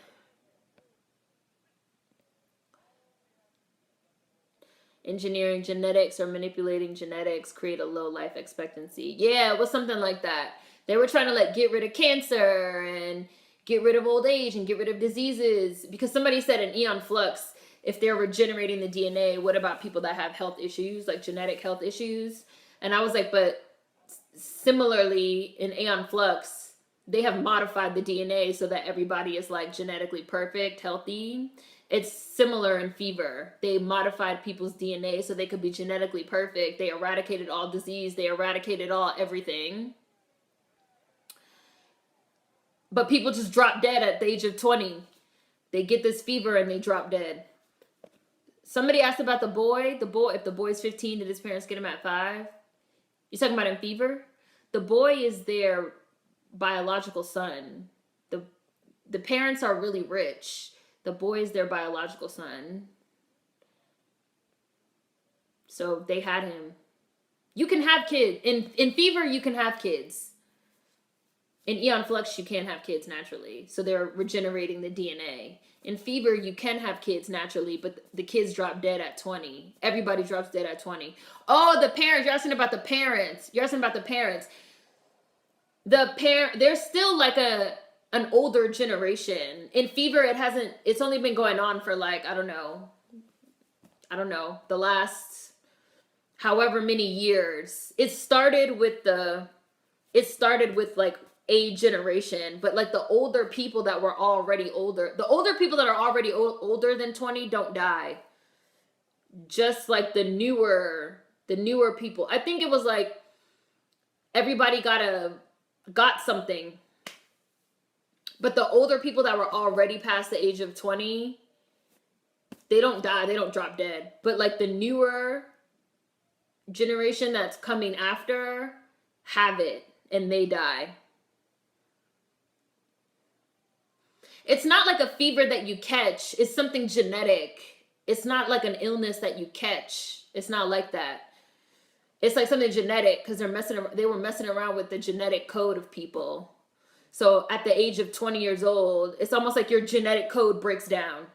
Engineering genetics or manipulating genetics create a low life expectancy. Yeah, it was something like that. They were trying to like get rid of cancer and get rid of old age and get rid of diseases, because somebody said in Eon Flux, if they're regenerating the DNA, what about people that have health issues, like genetic health issues? And I was like, but similarly in Aeon Flux, they have modified the DNA so that everybody is like genetically perfect, healthy. It's similar in Fever. They modified people's DNA so they could be genetically perfect. They eradicated all disease. They eradicated all everything. But people just drop dead at the age of 20. They get this fever and they drop dead. Somebody asked about the boy. If the boy's 15, did his parents get him at 5? You talking about in Fever? The boy is their biological son. The parents are really rich. The boy is their biological son. So they had him. You can have kids. In Fever, you can have kids. In Eon Flux, you can't have kids naturally. So they're regenerating the DNA. In Fever, you can have kids naturally, but the kids drop dead at 20. Everybody drops dead at 20. Oh, the parents. You're asking about the parents. There's still like an older generation. In Fever, it's only been going on for like, I don't know, the last however many years. It started with like a generation, but like the older people that were already older, the older people that are already older than 20 don't die. Just like the newer people. I think it was like everybody got something. But the older people that were already past the age of 20, they don't die, they don't drop dead. But like the newer generation that's coming after have it and they die. It's not like a fever that you catch. It's something genetic. It's not like an illness that you catch. It's not like that. It's like something genetic because they were messing around with the genetic code of people. So at the age of 20 years old, it's almost like your genetic code breaks down.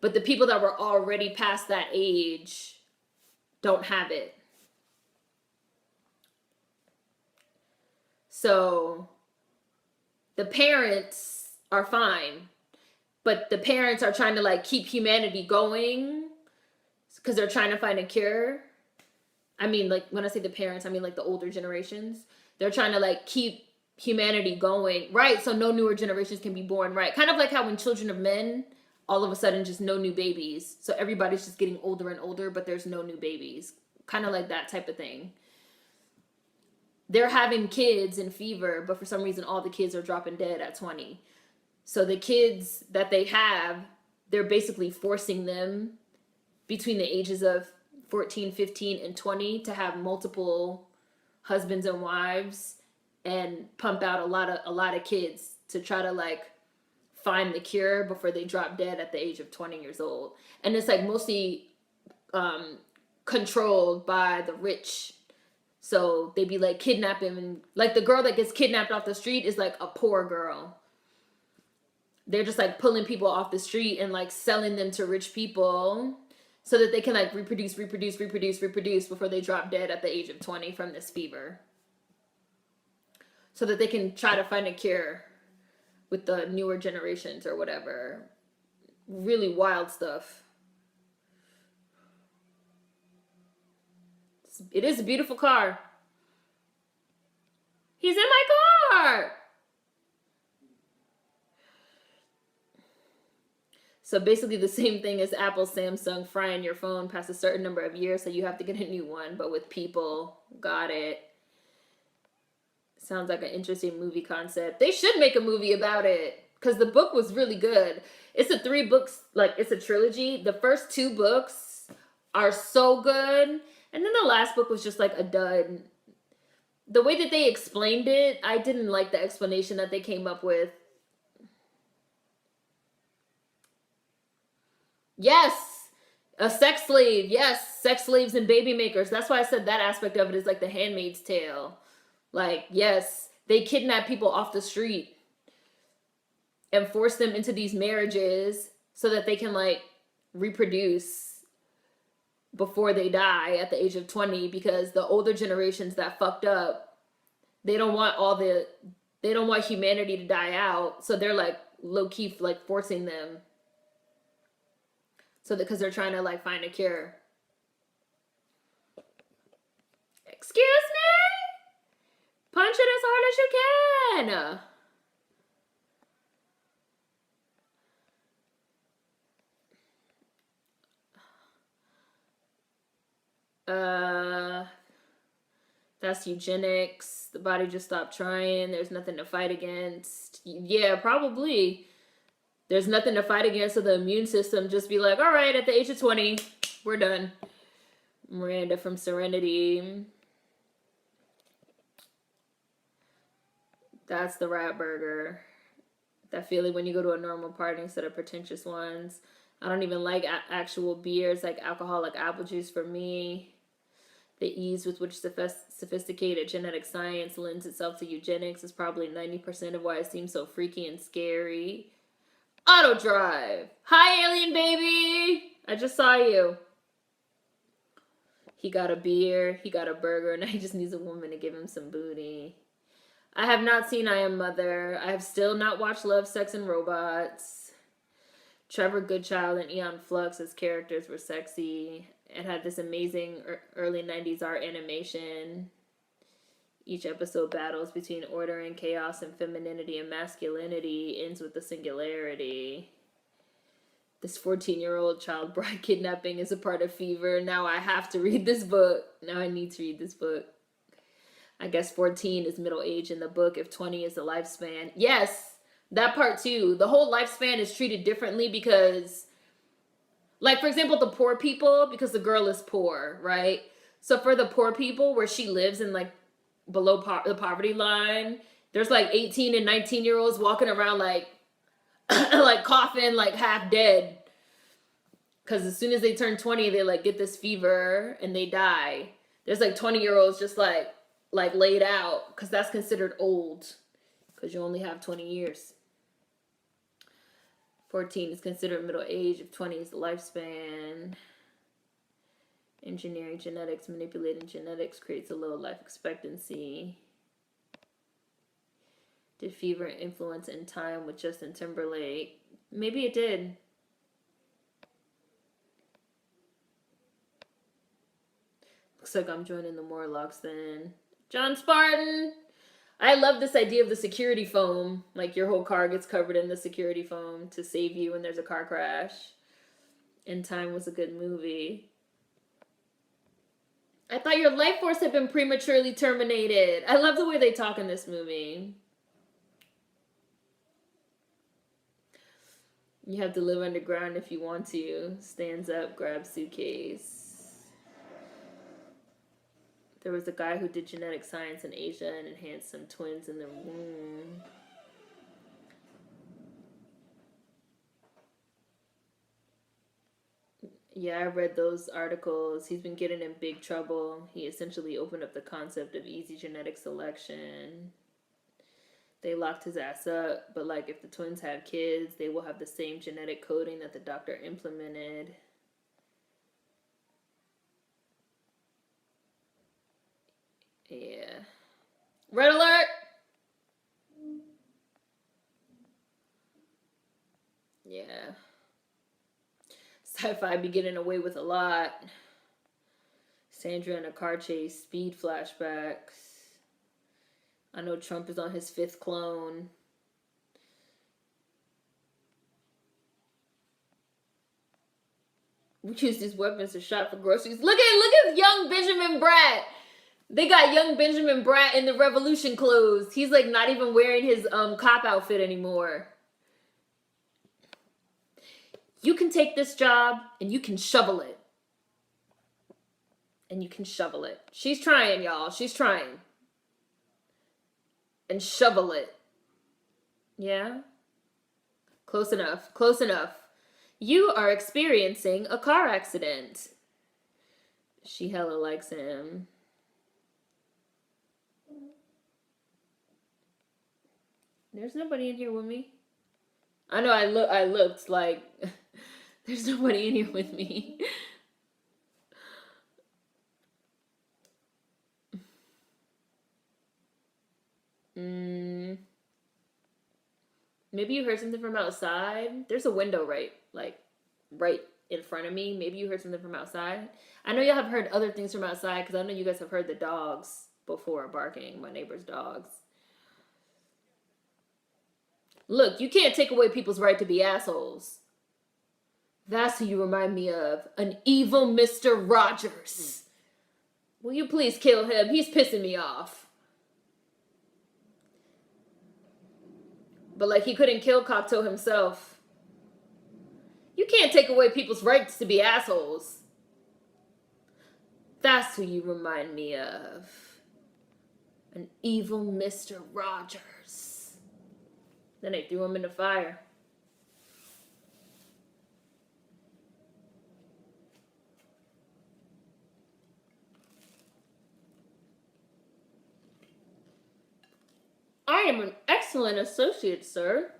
But the people that were already past that age don't have it. So the parents are fine, but the parents are trying to like keep humanity going because they're trying to find a cure. I mean, like when I say the parents, I mean like the older generations. They're trying to like keep humanity going, right? So no newer generations can be born, right? Kind of like how when Children of Men, all of a sudden just no new babies. So everybody's just getting older and older, but there's no new babies. Kind of like that type of thing. They're having kids in Fever, but for some reason all the kids are dropping dead at 20. So the kids that they have, they're basically forcing them between the ages of 14, 15, and 20 to have multiple husbands and wives and pump out a lot of kids to try to like find the cure before they drop dead at the age of 20 years old. And it's like mostly controlled by the rich. So they be like kidnapping, and like the girl that gets kidnapped off the street is like a poor girl. They're just like pulling people off the street and like selling them to rich people so that they can like reproduce before they drop dead at the age of 20 from this fever. So that they can try to find a cure with the newer generations or whatever. Really wild stuff. It is a beautiful car. He's in my car! So basically the same thing as Apple, Samsung frying your phone past a certain number of years, so you have to get a new one, but with people. Got it. Sounds like an interesting movie concept. They should make a movie about it, because the book was really good. It's a 3 books, like it's a trilogy. The first 2 books are so good, and then the last book was just like a dud. The way that they explained it, I didn't like the explanation that they came up with. Yes, a sex slave. Yes, sex slaves and baby makers. That's why I said that aspect of it is like The Handmaid's Tale. Like, yes, they kidnap people off the street and force them into these marriages so that they can like reproduce before they die at the age of 20, because the older generations that fucked up, they don't want they don't want humanity to die out, so they're like low key like forcing them, so that because they're trying to like find a cure. Excuse me? Punch it as hard as you can. That's eugenics. The body just stopped trying. There's nothing to fight against. Yeah, probably. There's nothing to fight against, so the immune system just be like, all right, at the age of 20, we're done. Miranda from Serenity. That's the rat burger. That feeling when you go to a normal party instead of pretentious ones. I don't even like actual beers, like alcoholic apple juice for me. The ease with which sophisticated genetic science lends itself to eugenics is probably 90% of why it seems so freaky and scary. Auto drive. Hi, alien baby. I just saw you. He got a beer. He got a burger. Now he just needs a woman to give him some booty. I have not seen I Am Mother. I have still not watched Love, Sex, and Robots. Trevor Goodchild and Eon Flux as characters were sexy. It had this amazing early 90s art animation. Each episode battles between order and chaos and femininity and masculinity, ends with the singularity. This 14-year-old child bride kidnapping is a part of Fever. Now I have to read this book. Now I need to read this book. I guess 14 is middle age in the book if 20 is the lifespan. Yes, that part too. The whole lifespan is treated differently because, like, for example, the poor people, because the girl is poor, right? So for the poor people where she lives in, like, below the poverty line, there's, like, 18 and 19-year-olds walking around, like, like, coughing, like, half dead. Because as soon as they turn 20, they, like, get this fever and they die. There's, like, 20-year-olds just, like laid out, because that's considered old. Because you only have 20 years. 14 is considered middle age if 20 is the lifespan. Engineering genetics, manipulating genetics creates a low life expectancy. Did Fever influence In Time with Justin Timberlake? Maybe it did. Looks like I'm joining the Morlocks then. John Spartan! I love this idea of the security foam. Like, your whole car gets covered in the security foam to save you when there's a car crash. In Time was a good movie. I thought your life force had been prematurely terminated. I love the way they talk in this movie. You have to live underground if you want to. Stands up, grabs suitcase. There was a guy who did genetic science in Asia and enhanced some twins in their womb. Yeah, I read those articles. He's been getting in big trouble. He essentially opened up the concept of easy genetic selection. They locked his ass up, but like if the twins have kids, they will have the same genetic coding that the doctor implemented. Yeah. Red alert! Yeah. Sci-fi be getting away with a lot. Sandra in a car chase, speed flashbacks. I know Trump is on his 5th clone. We use these weapons to shop for groceries. Look at young Benjamin Bratt. They got young Benjamin Bratt in the Revolution clothes. He's like not even wearing his cop outfit anymore. You can take this job and you can shovel it. And you can shovel it. She's trying, y'all. She's trying. And shovel it. Yeah? Close enough. Close enough. You are experiencing a car accident. She hella likes him. There's nobody in here with me. I know I looked like there's nobody in here with me. Maybe you heard something from outside. There's a window right in front of me. Maybe you heard something from outside. I know y'all have heard other things from outside because I know you guys have heard the dogs before barking, my neighbor's dogs. Look, you can't take away people's right to be assholes. That's who you remind me of. An evil Mr. Rogers. Will you please kill him? He's pissing me off. But like he couldn't kill Cocteau himself. You can't take away people's rights to be assholes. That's who you remind me of. An evil Mr. Rogers. Then they threw him in the fire. I am an excellent associate, sir.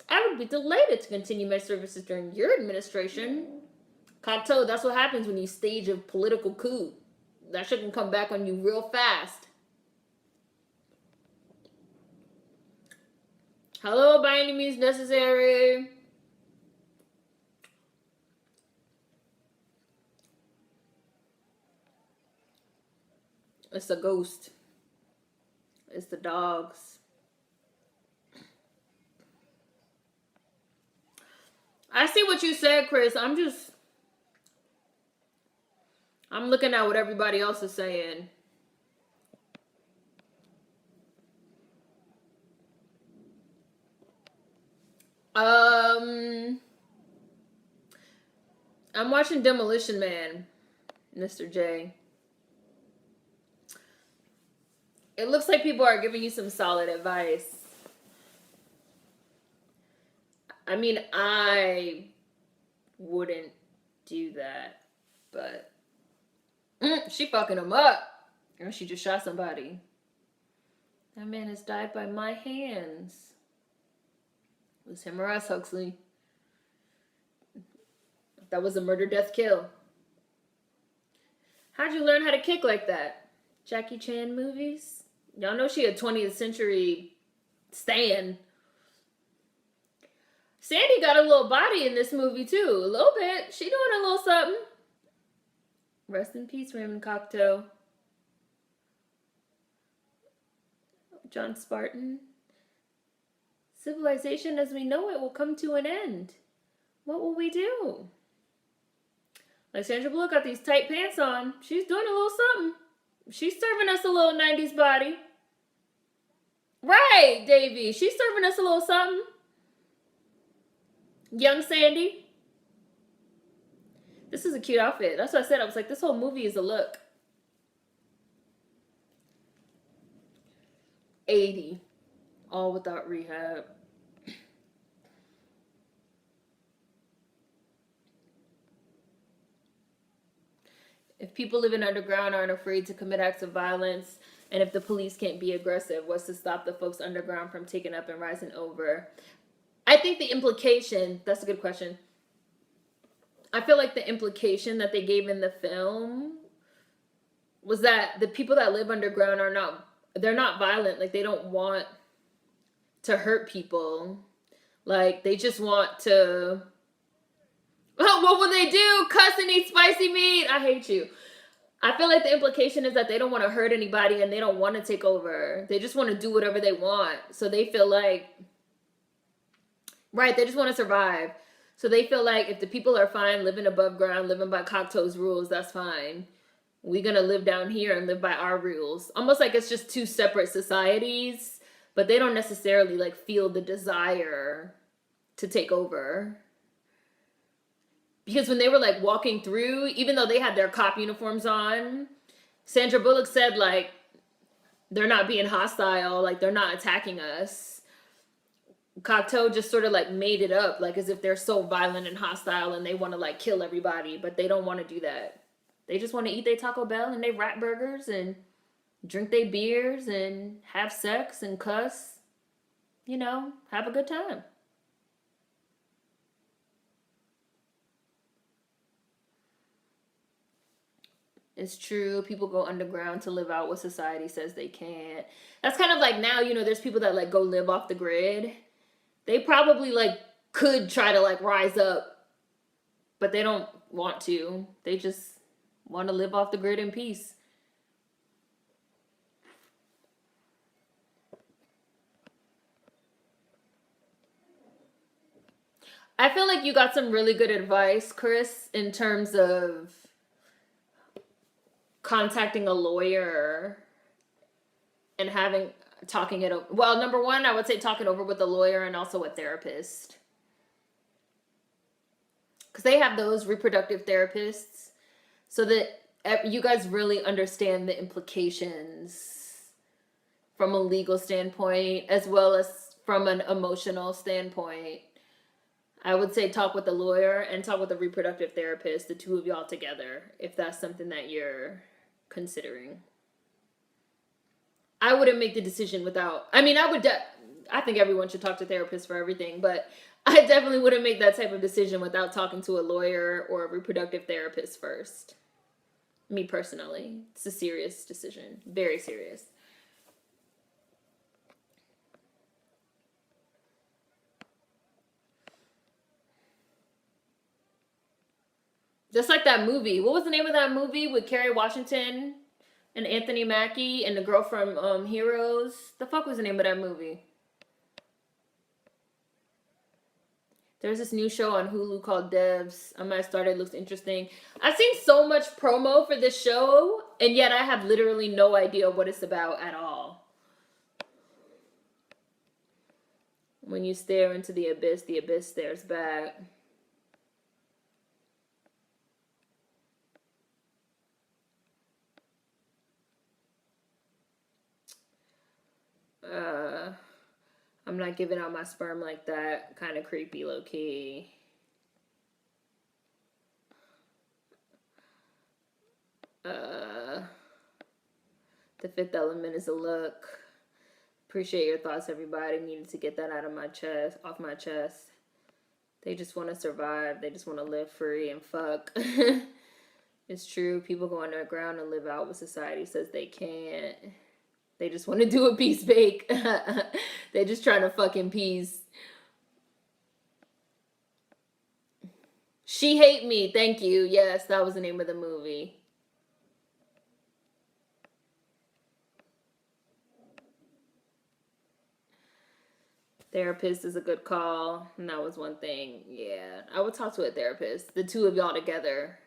I would be delighted to continue my services during your administration. Cocteau, that's what happens when you stage a political coup. That shit can come back on you real fast. Hello, by any means necessary. It's a ghost. It's the dogs. I see what you said, Chris. I'm looking at what everybody else is saying. I'm watching Demolition Man, Mr. J. It looks like people are giving you some solid advice. I mean, I wouldn't do that, but she fucking him up. Or she just shot somebody. That man has died by my hands. It was him or us, Huxley. That was a murder, death, kill. How'd you learn how to kick like that? Jackie Chan movies? Y'all know she a 20th century stan. Sandy got a little body in this movie too. A little bit. She doing a little something. Rest in peace, Raymond Cocteau. John Spartan. Civilization as we know it will come to an end. What will we do? Like Sandra Bullock got these tight pants on. She's doing a little something. She's serving us a little 90s body. Right, Davey. She's serving us a little something. Young Sandy. This is a cute outfit. That's what I said. I was like, this whole movie is a look. 80. All without rehab. If people living underground aren't afraid to commit acts of violence, and if the police can't be aggressive, what's to stop the folks underground from taking up and rising over? I think the implication, that's a good question. I feel like the implication that they gave in the film was that the people that live underground they're not violent. Like, they don't want to hurt people. Like, they just want to... Oh, what will they do? Cuss and eat spicy meat? I hate you. I feel like the implication is that they don't want to hurt anybody and they don't want to take over. They just want to do whatever they want. So they feel like... Right, they just want to survive. So they feel like if the people are fine living above ground, living by Cocteau's rules, that's fine. We're going to live down here and live by our rules. Almost like it's just two separate societies, but they don't necessarily like feel the desire to take over. Because when they were like walking through, even though they had their cop uniforms on, Sandra Bullock said like, they're not being hostile, like they're not attacking us. Cocteau just sort of like made it up, like as if they're so violent and hostile and they want to like kill everybody, but they don't want to do that. They just want to eat their Taco Bell and they rat burgers and drink their beers and have sex and cuss. you know, have a good time. It's true. People go underground to live out what society says they can't. That's kind of like now, you know, there's people that like go live off the grid. They probably like could try to like rise up, but they don't want to. They just want to live off the grid in peace. I feel like you got some really good advice, Chris, in terms of contacting a lawyer and having talking it over. Well, number one, I would say talk it over with a lawyer and also a therapist. Because they have those reproductive therapists so that you guys really understand the implications from a legal standpoint as well as from an emotional standpoint. I would say talk with a lawyer and talk with a reproductive therapist, the two of y'all together, if that's something that you're considering. I wouldn't make the decision without. I mean, I think everyone should talk to therapists for everything, but I definitely wouldn't make that type of decision without talking to a lawyer or a reproductive therapist first. Me personally, it's a serious decision, very serious. Just like that movie. What was the name of that movie with Kerry Washington and Anthony Mackie and the girl from Heroes? The fuck was the name of that movie? There's this new show on Hulu called Devs. I might start it. It looks interesting. I've seen so much promo for this show, and yet I have literally no idea what it's about at all. When you stare into the abyss stares back. I'm not giving out my sperm like that. Kind of creepy, low key. The Fifth Element is a look. Appreciate your thoughts, everybody. Needed to get that out of my chest, off my chest. They just want to survive. They just want to live free and fuck. It's true. People go underground and live out what society says they can't. They just want to do a peace bake. They just trying to fuck in peace. She Hate Me. Thank you. Yes, that was the name of the movie. Therapist is a good call. And that was one thing. Yeah, I would talk to a therapist. The two of y'all together.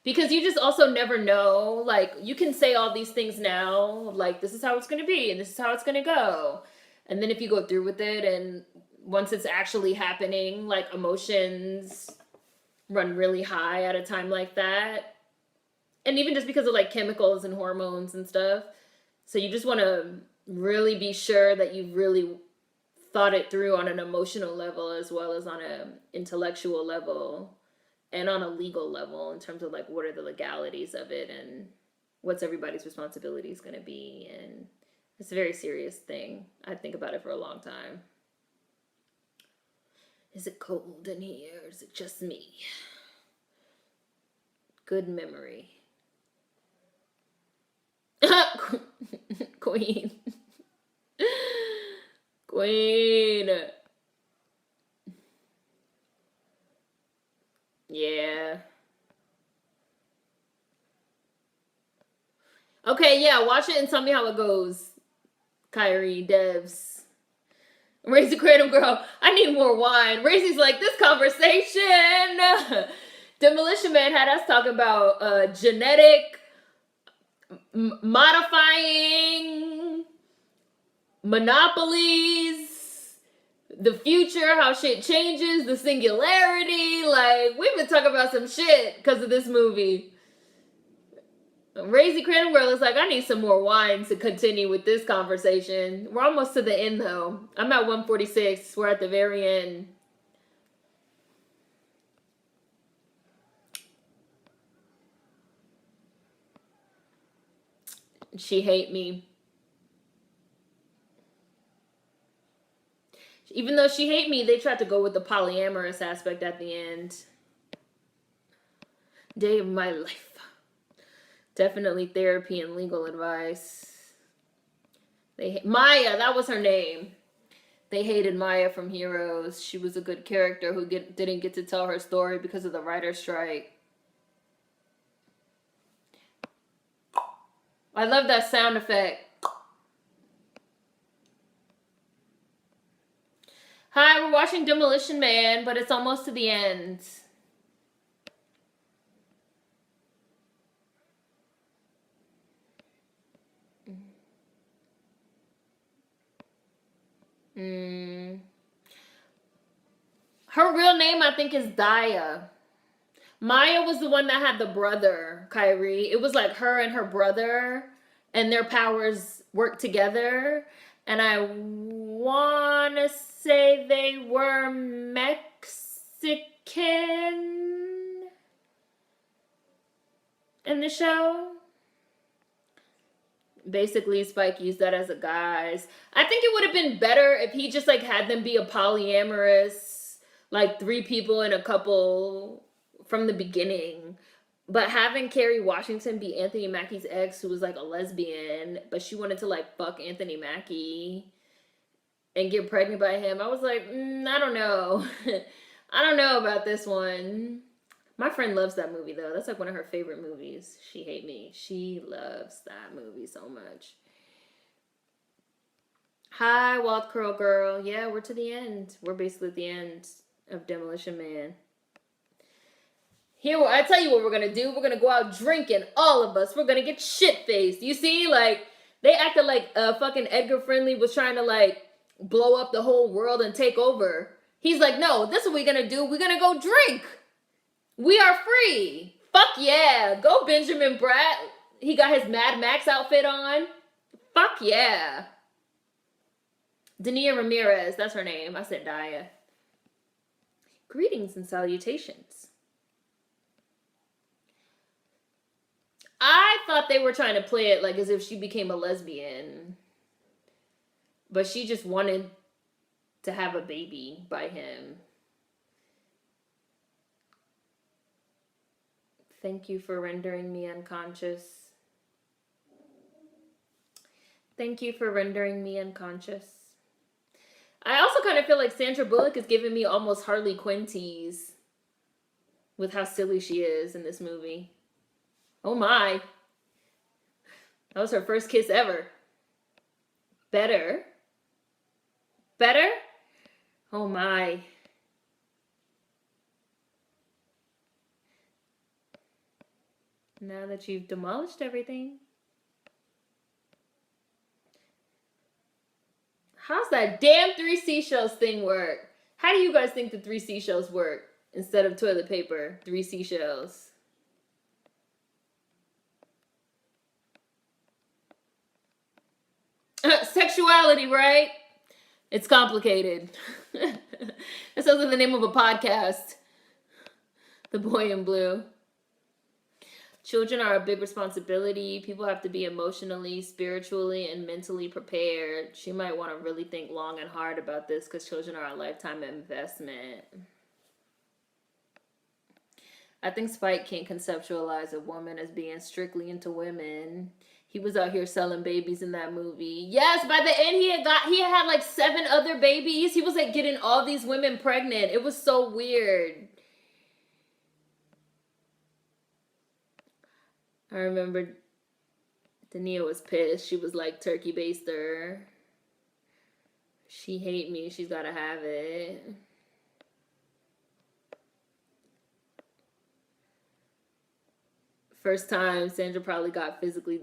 Because you just also never know. Like, you can say all these things now. Like, this is how it's going to be. And this is how it's going to go. And then if you go through with it and once it's actually happening, like, emotions run really high at a time like that. And even just because of, like, chemicals and hormones and stuff. So you just want to really be sure that you've really thought it through on an emotional level as well as on an intellectual level and on a legal level in terms of like what are the legalities of it and what's everybody's responsibilities going to be. And it's a very serious thing. I think about it for a long time. Is it cold in here or is it just me? Good memory. Queen. Queen. Yeah. Okay, yeah, watch it and tell me how it goes. Kyrie, Devs. Razy Kratom Girl, I need more wine. Razy's like, this conversation. Demolition Man had us talking about genetic modifying monopolies, the future, how shit changes, the singularity. Like, we've been talking about some shit because of this movie. Razy Kratom Girl is like, I need some more wine to continue with this conversation. We're almost to the end, though. I'm at 146. We're at the very end. She Hate Me. Even though She Hate Me, they tried to go with the polyamorous aspect at the end. Day of my life. Definitely therapy and legal advice. Maya, that was her name. They hated Maya from Heroes. She was a good character who didn't get to tell her story because of the writer's strike. I love that sound effect. Hi, we're watching Demolition Man, but it's almost to the end. Her real name, I think, is Daya. Maya was the one that had the brother, Kyrie. It was like her and her brother, and their powers worked together. And I want to say they were Mexican in the show. Basically, Spike used that as a guise. I think it would have been better if he just like had them be a polyamorous, like 3 people in a couple from the beginning. But having Kerry Washington be Anthony Mackie's ex, who was like a lesbian, but she wanted to like fuck Anthony Mackie and get pregnant by him, I was like, I don't know. I don't know about this one. My friend loves that movie, though. That's like one of her favorite movies. She Hate Me. She loves that movie so much. Hi, Walt Curl Girl. Yeah, we're to the end. We're basically at the end of Demolition Man. Here, I tell you what we're going to do. We're going to go out drinking, all of us. We're going to get shit-faced. You see, like, they acted like fucking Edgar Friendly was trying to, like, blow up the whole world and take over. He's like, no, this is what we're going to do. We're going to go drink. We are free. Fuck yeah. Go Benjamin Bratt. He got his Mad Max outfit on. Fuck yeah. Dania Ramirez. That's her name. I said Daya. Greetings and salutations. I thought they were trying to play it like as if she became a lesbian. But she just wanted to have a baby by him. Thank you for rendering me unconscious. Thank you for rendering me unconscious. I also kind of feel like Sandra Bullock is giving me almost Harley Quinn tease with how silly she is in this movie. Oh my. That was her first kiss ever. Better? Better? Oh my. Now that you've demolished everything. How's that damn 3 seashells thing work? How do you guys think the 3 seashells work instead of toilet paper? 3 seashells. Sexuality, right? It's complicated. That sounds like the name of a podcast. The Boy in Blue. Children are a big responsibility. People have to be emotionally, spiritually, and mentally prepared. She might want to really think long and hard about this because children are a lifetime investment. I think Spike can't conceptualize a woman as being strictly into women. He was out here selling babies in that movie. Yes, by the end he had like 7 other babies. He was like getting all these women pregnant. It was so weird. I remember Dania was pissed. She was like, turkey baster. She hate me. She's got to have it. First time Sandra probably got physically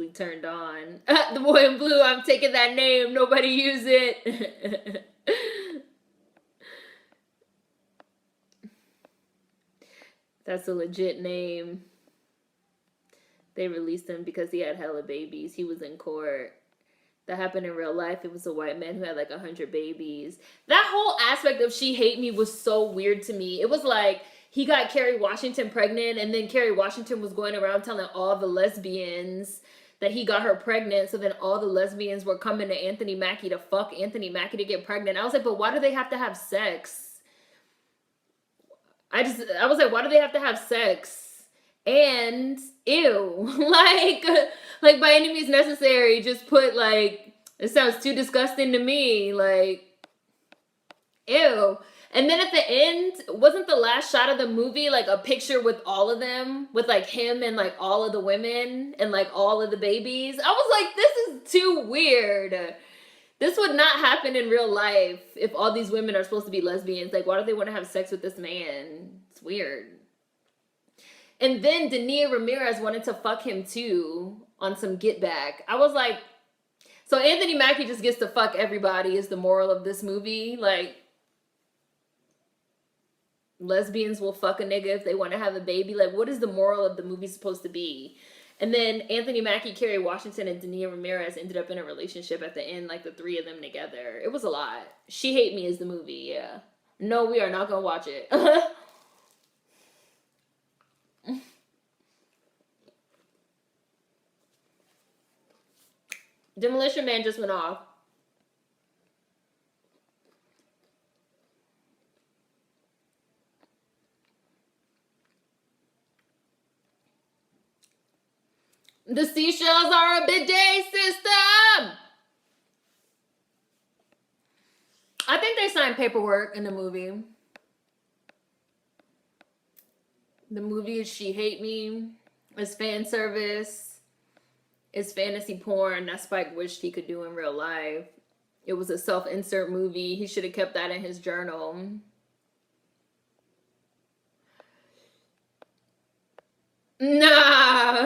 turned on. The Boy in Blue, I'm taking that name. Nobody use it. That's a legit name. They released him because he had hella babies. He was in court. That happened in real life. It was a white man who had like 100 babies. That whole aspect of She Hate Me was so weird to me. It was like he got Kerry Washington pregnant, and then Kerry Washington was going around telling all the lesbians that he got her pregnant, so then all the lesbians were coming to Anthony Mackie to fuck Anthony Mackie to get pregnant. I was like, but why do they have to have sex? I was like, why do they have to have sex? And ew, like by any means necessary, just put like, it sounds too disgusting to me, like, ew. And then at the end, wasn't the last shot of the movie like a picture with all of them, with like him and like all of the women and like all of the babies? I was like, this is too weird. This would not happen in real life if all these women are supposed to be lesbians. Like, why do they want to have sex with this man? It's weird. And then Dania Ramirez wanted to fuck him too on some get back. I was like, so Anthony Mackie just gets to fuck everybody is the moral of this movie? Like, lesbians will fuck a nigga if they want to have a baby? Like, what is the moral of the movie supposed to be? And then Anthony Mackie, Kerry Washington, and Dania Ramirez ended up in a relationship at the end, like the three of them together. It was a lot. She Hate Me is the movie, yeah. No, we are not gonna watch it. Demolition Man just went off. The seashells are a bidet system. I think they signed paperwork in the movie. The movie is She Hate Me. It's fan service. It's fantasy porn that Spike wished he could do in real life. It was a self-insert movie. He should have kept that in his journal. Nah.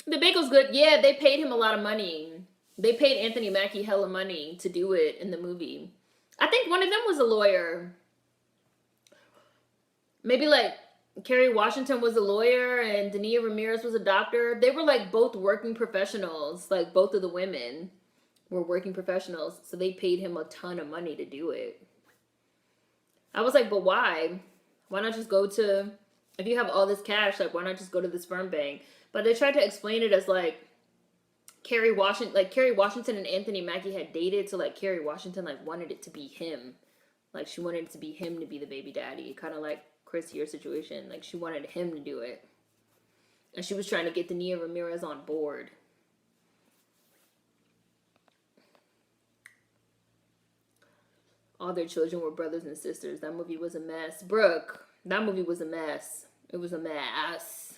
The Bagels good. Yeah, they paid him a lot of money. They paid Anthony Mackie hella money to do it in the movie. I think one of them was a lawyer. Maybe like Kerry Washington was a lawyer and Dania Ramirez was a doctor. They were like both working professionals. Like both of the women were working professionals. So they paid him a ton of money to do it. I was like, but why? Why not just go to, if you have all this cash, like why not just go to the sperm bank? But they tried to explain it as like Kerry Washington and Anthony Mackie had dated, so like Kerry Washington like wanted it to be him. Like she wanted it to be him to be the baby daddy. Kind of like Chris, your situation. Like she wanted him to do it. And she was trying to get Dania Ramirez on board. All their children were brothers and sisters. That movie was a mess. Brooke, that movie was a mess. It was a mess.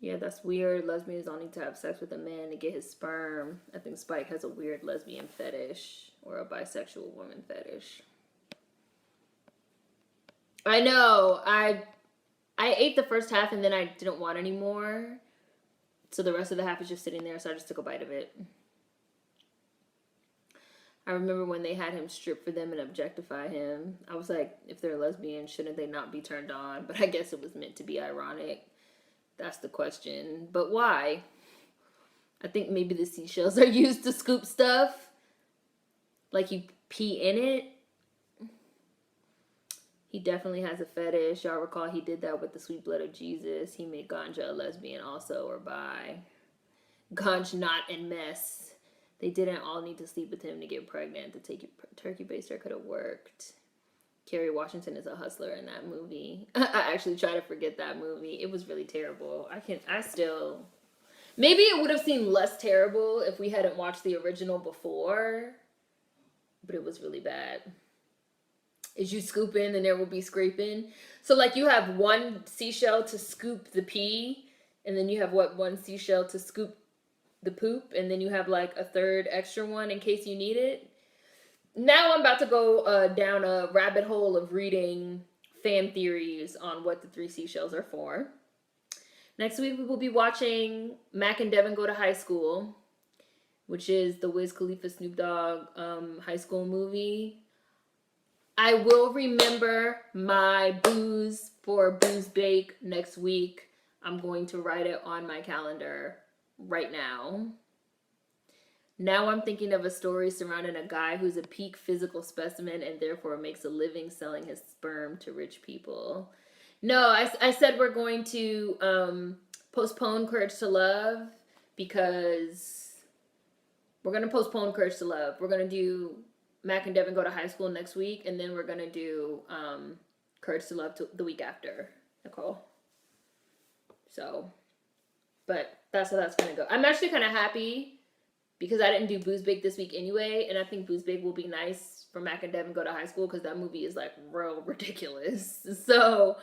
Yeah, that's weird. Lesbians don't need to have sex with a man to get his sperm. I think Spike has a weird lesbian fetish or a bisexual woman fetish. I know. I ate the first half and then I didn't want any more. So the rest of the half is just sitting there, so I just took a bite of it. I remember when they had him strip for them and objectify him. I was like, if they're lesbian, shouldn't they not be turned on? But I guess it was meant to be ironic. That's the question. But why? I think maybe the seashells are used to scoop stuff. Like you pee in it. He definitely has a fetish. Y'all recall he did that with the sweet blood of Jesus. He made Ganja a lesbian also, or bi. Ganj, Knot, and Mess. They didn't all need to sleep with him to get pregnant. The turkey baster could have worked. Kerry Washington is a hustler in that movie. I actually try to forget that movie. It was really terrible. Maybe it would have seemed less terrible if we hadn't watched the original before. But it was really bad. As you scoop in, and there will be scraping. So like you have one seashell to scoop the pee. And then you have one seashell to scoop the poop, and then you have like a third extra one in case you need it. Now I'm about to go down a rabbit hole of reading fan theories on what the three seashells are for. Next week we will be watching Mac and Devin Go to High School, which is the Wiz Khalifa Snoop Dogg high school movie. I will remember my booze for Booze Bake next week. I'm going to write it on my calendar right now. Now I'm thinking of a story surrounding a guy who's a peak physical specimen and therefore makes a living selling his sperm to rich people. No, I said we're going to postpone Courage to Love because we're going to postpone Courage to Love. We're going to do Mac and Devin Go to High School next week, and then we're going to do Courage to Love the week after, Nicole. So, but that's how that's going to go. I'm actually kind of happy because I didn't do Booze Bake this week anyway, and I think Booze Bake will be nice for Mac and Devin Go to High School because that movie is like real ridiculous. So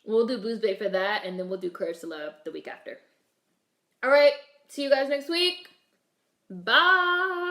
we'll do Booze Bake for that, and then we'll do Courage to Love the week after. All right, see you guys next week. Bye.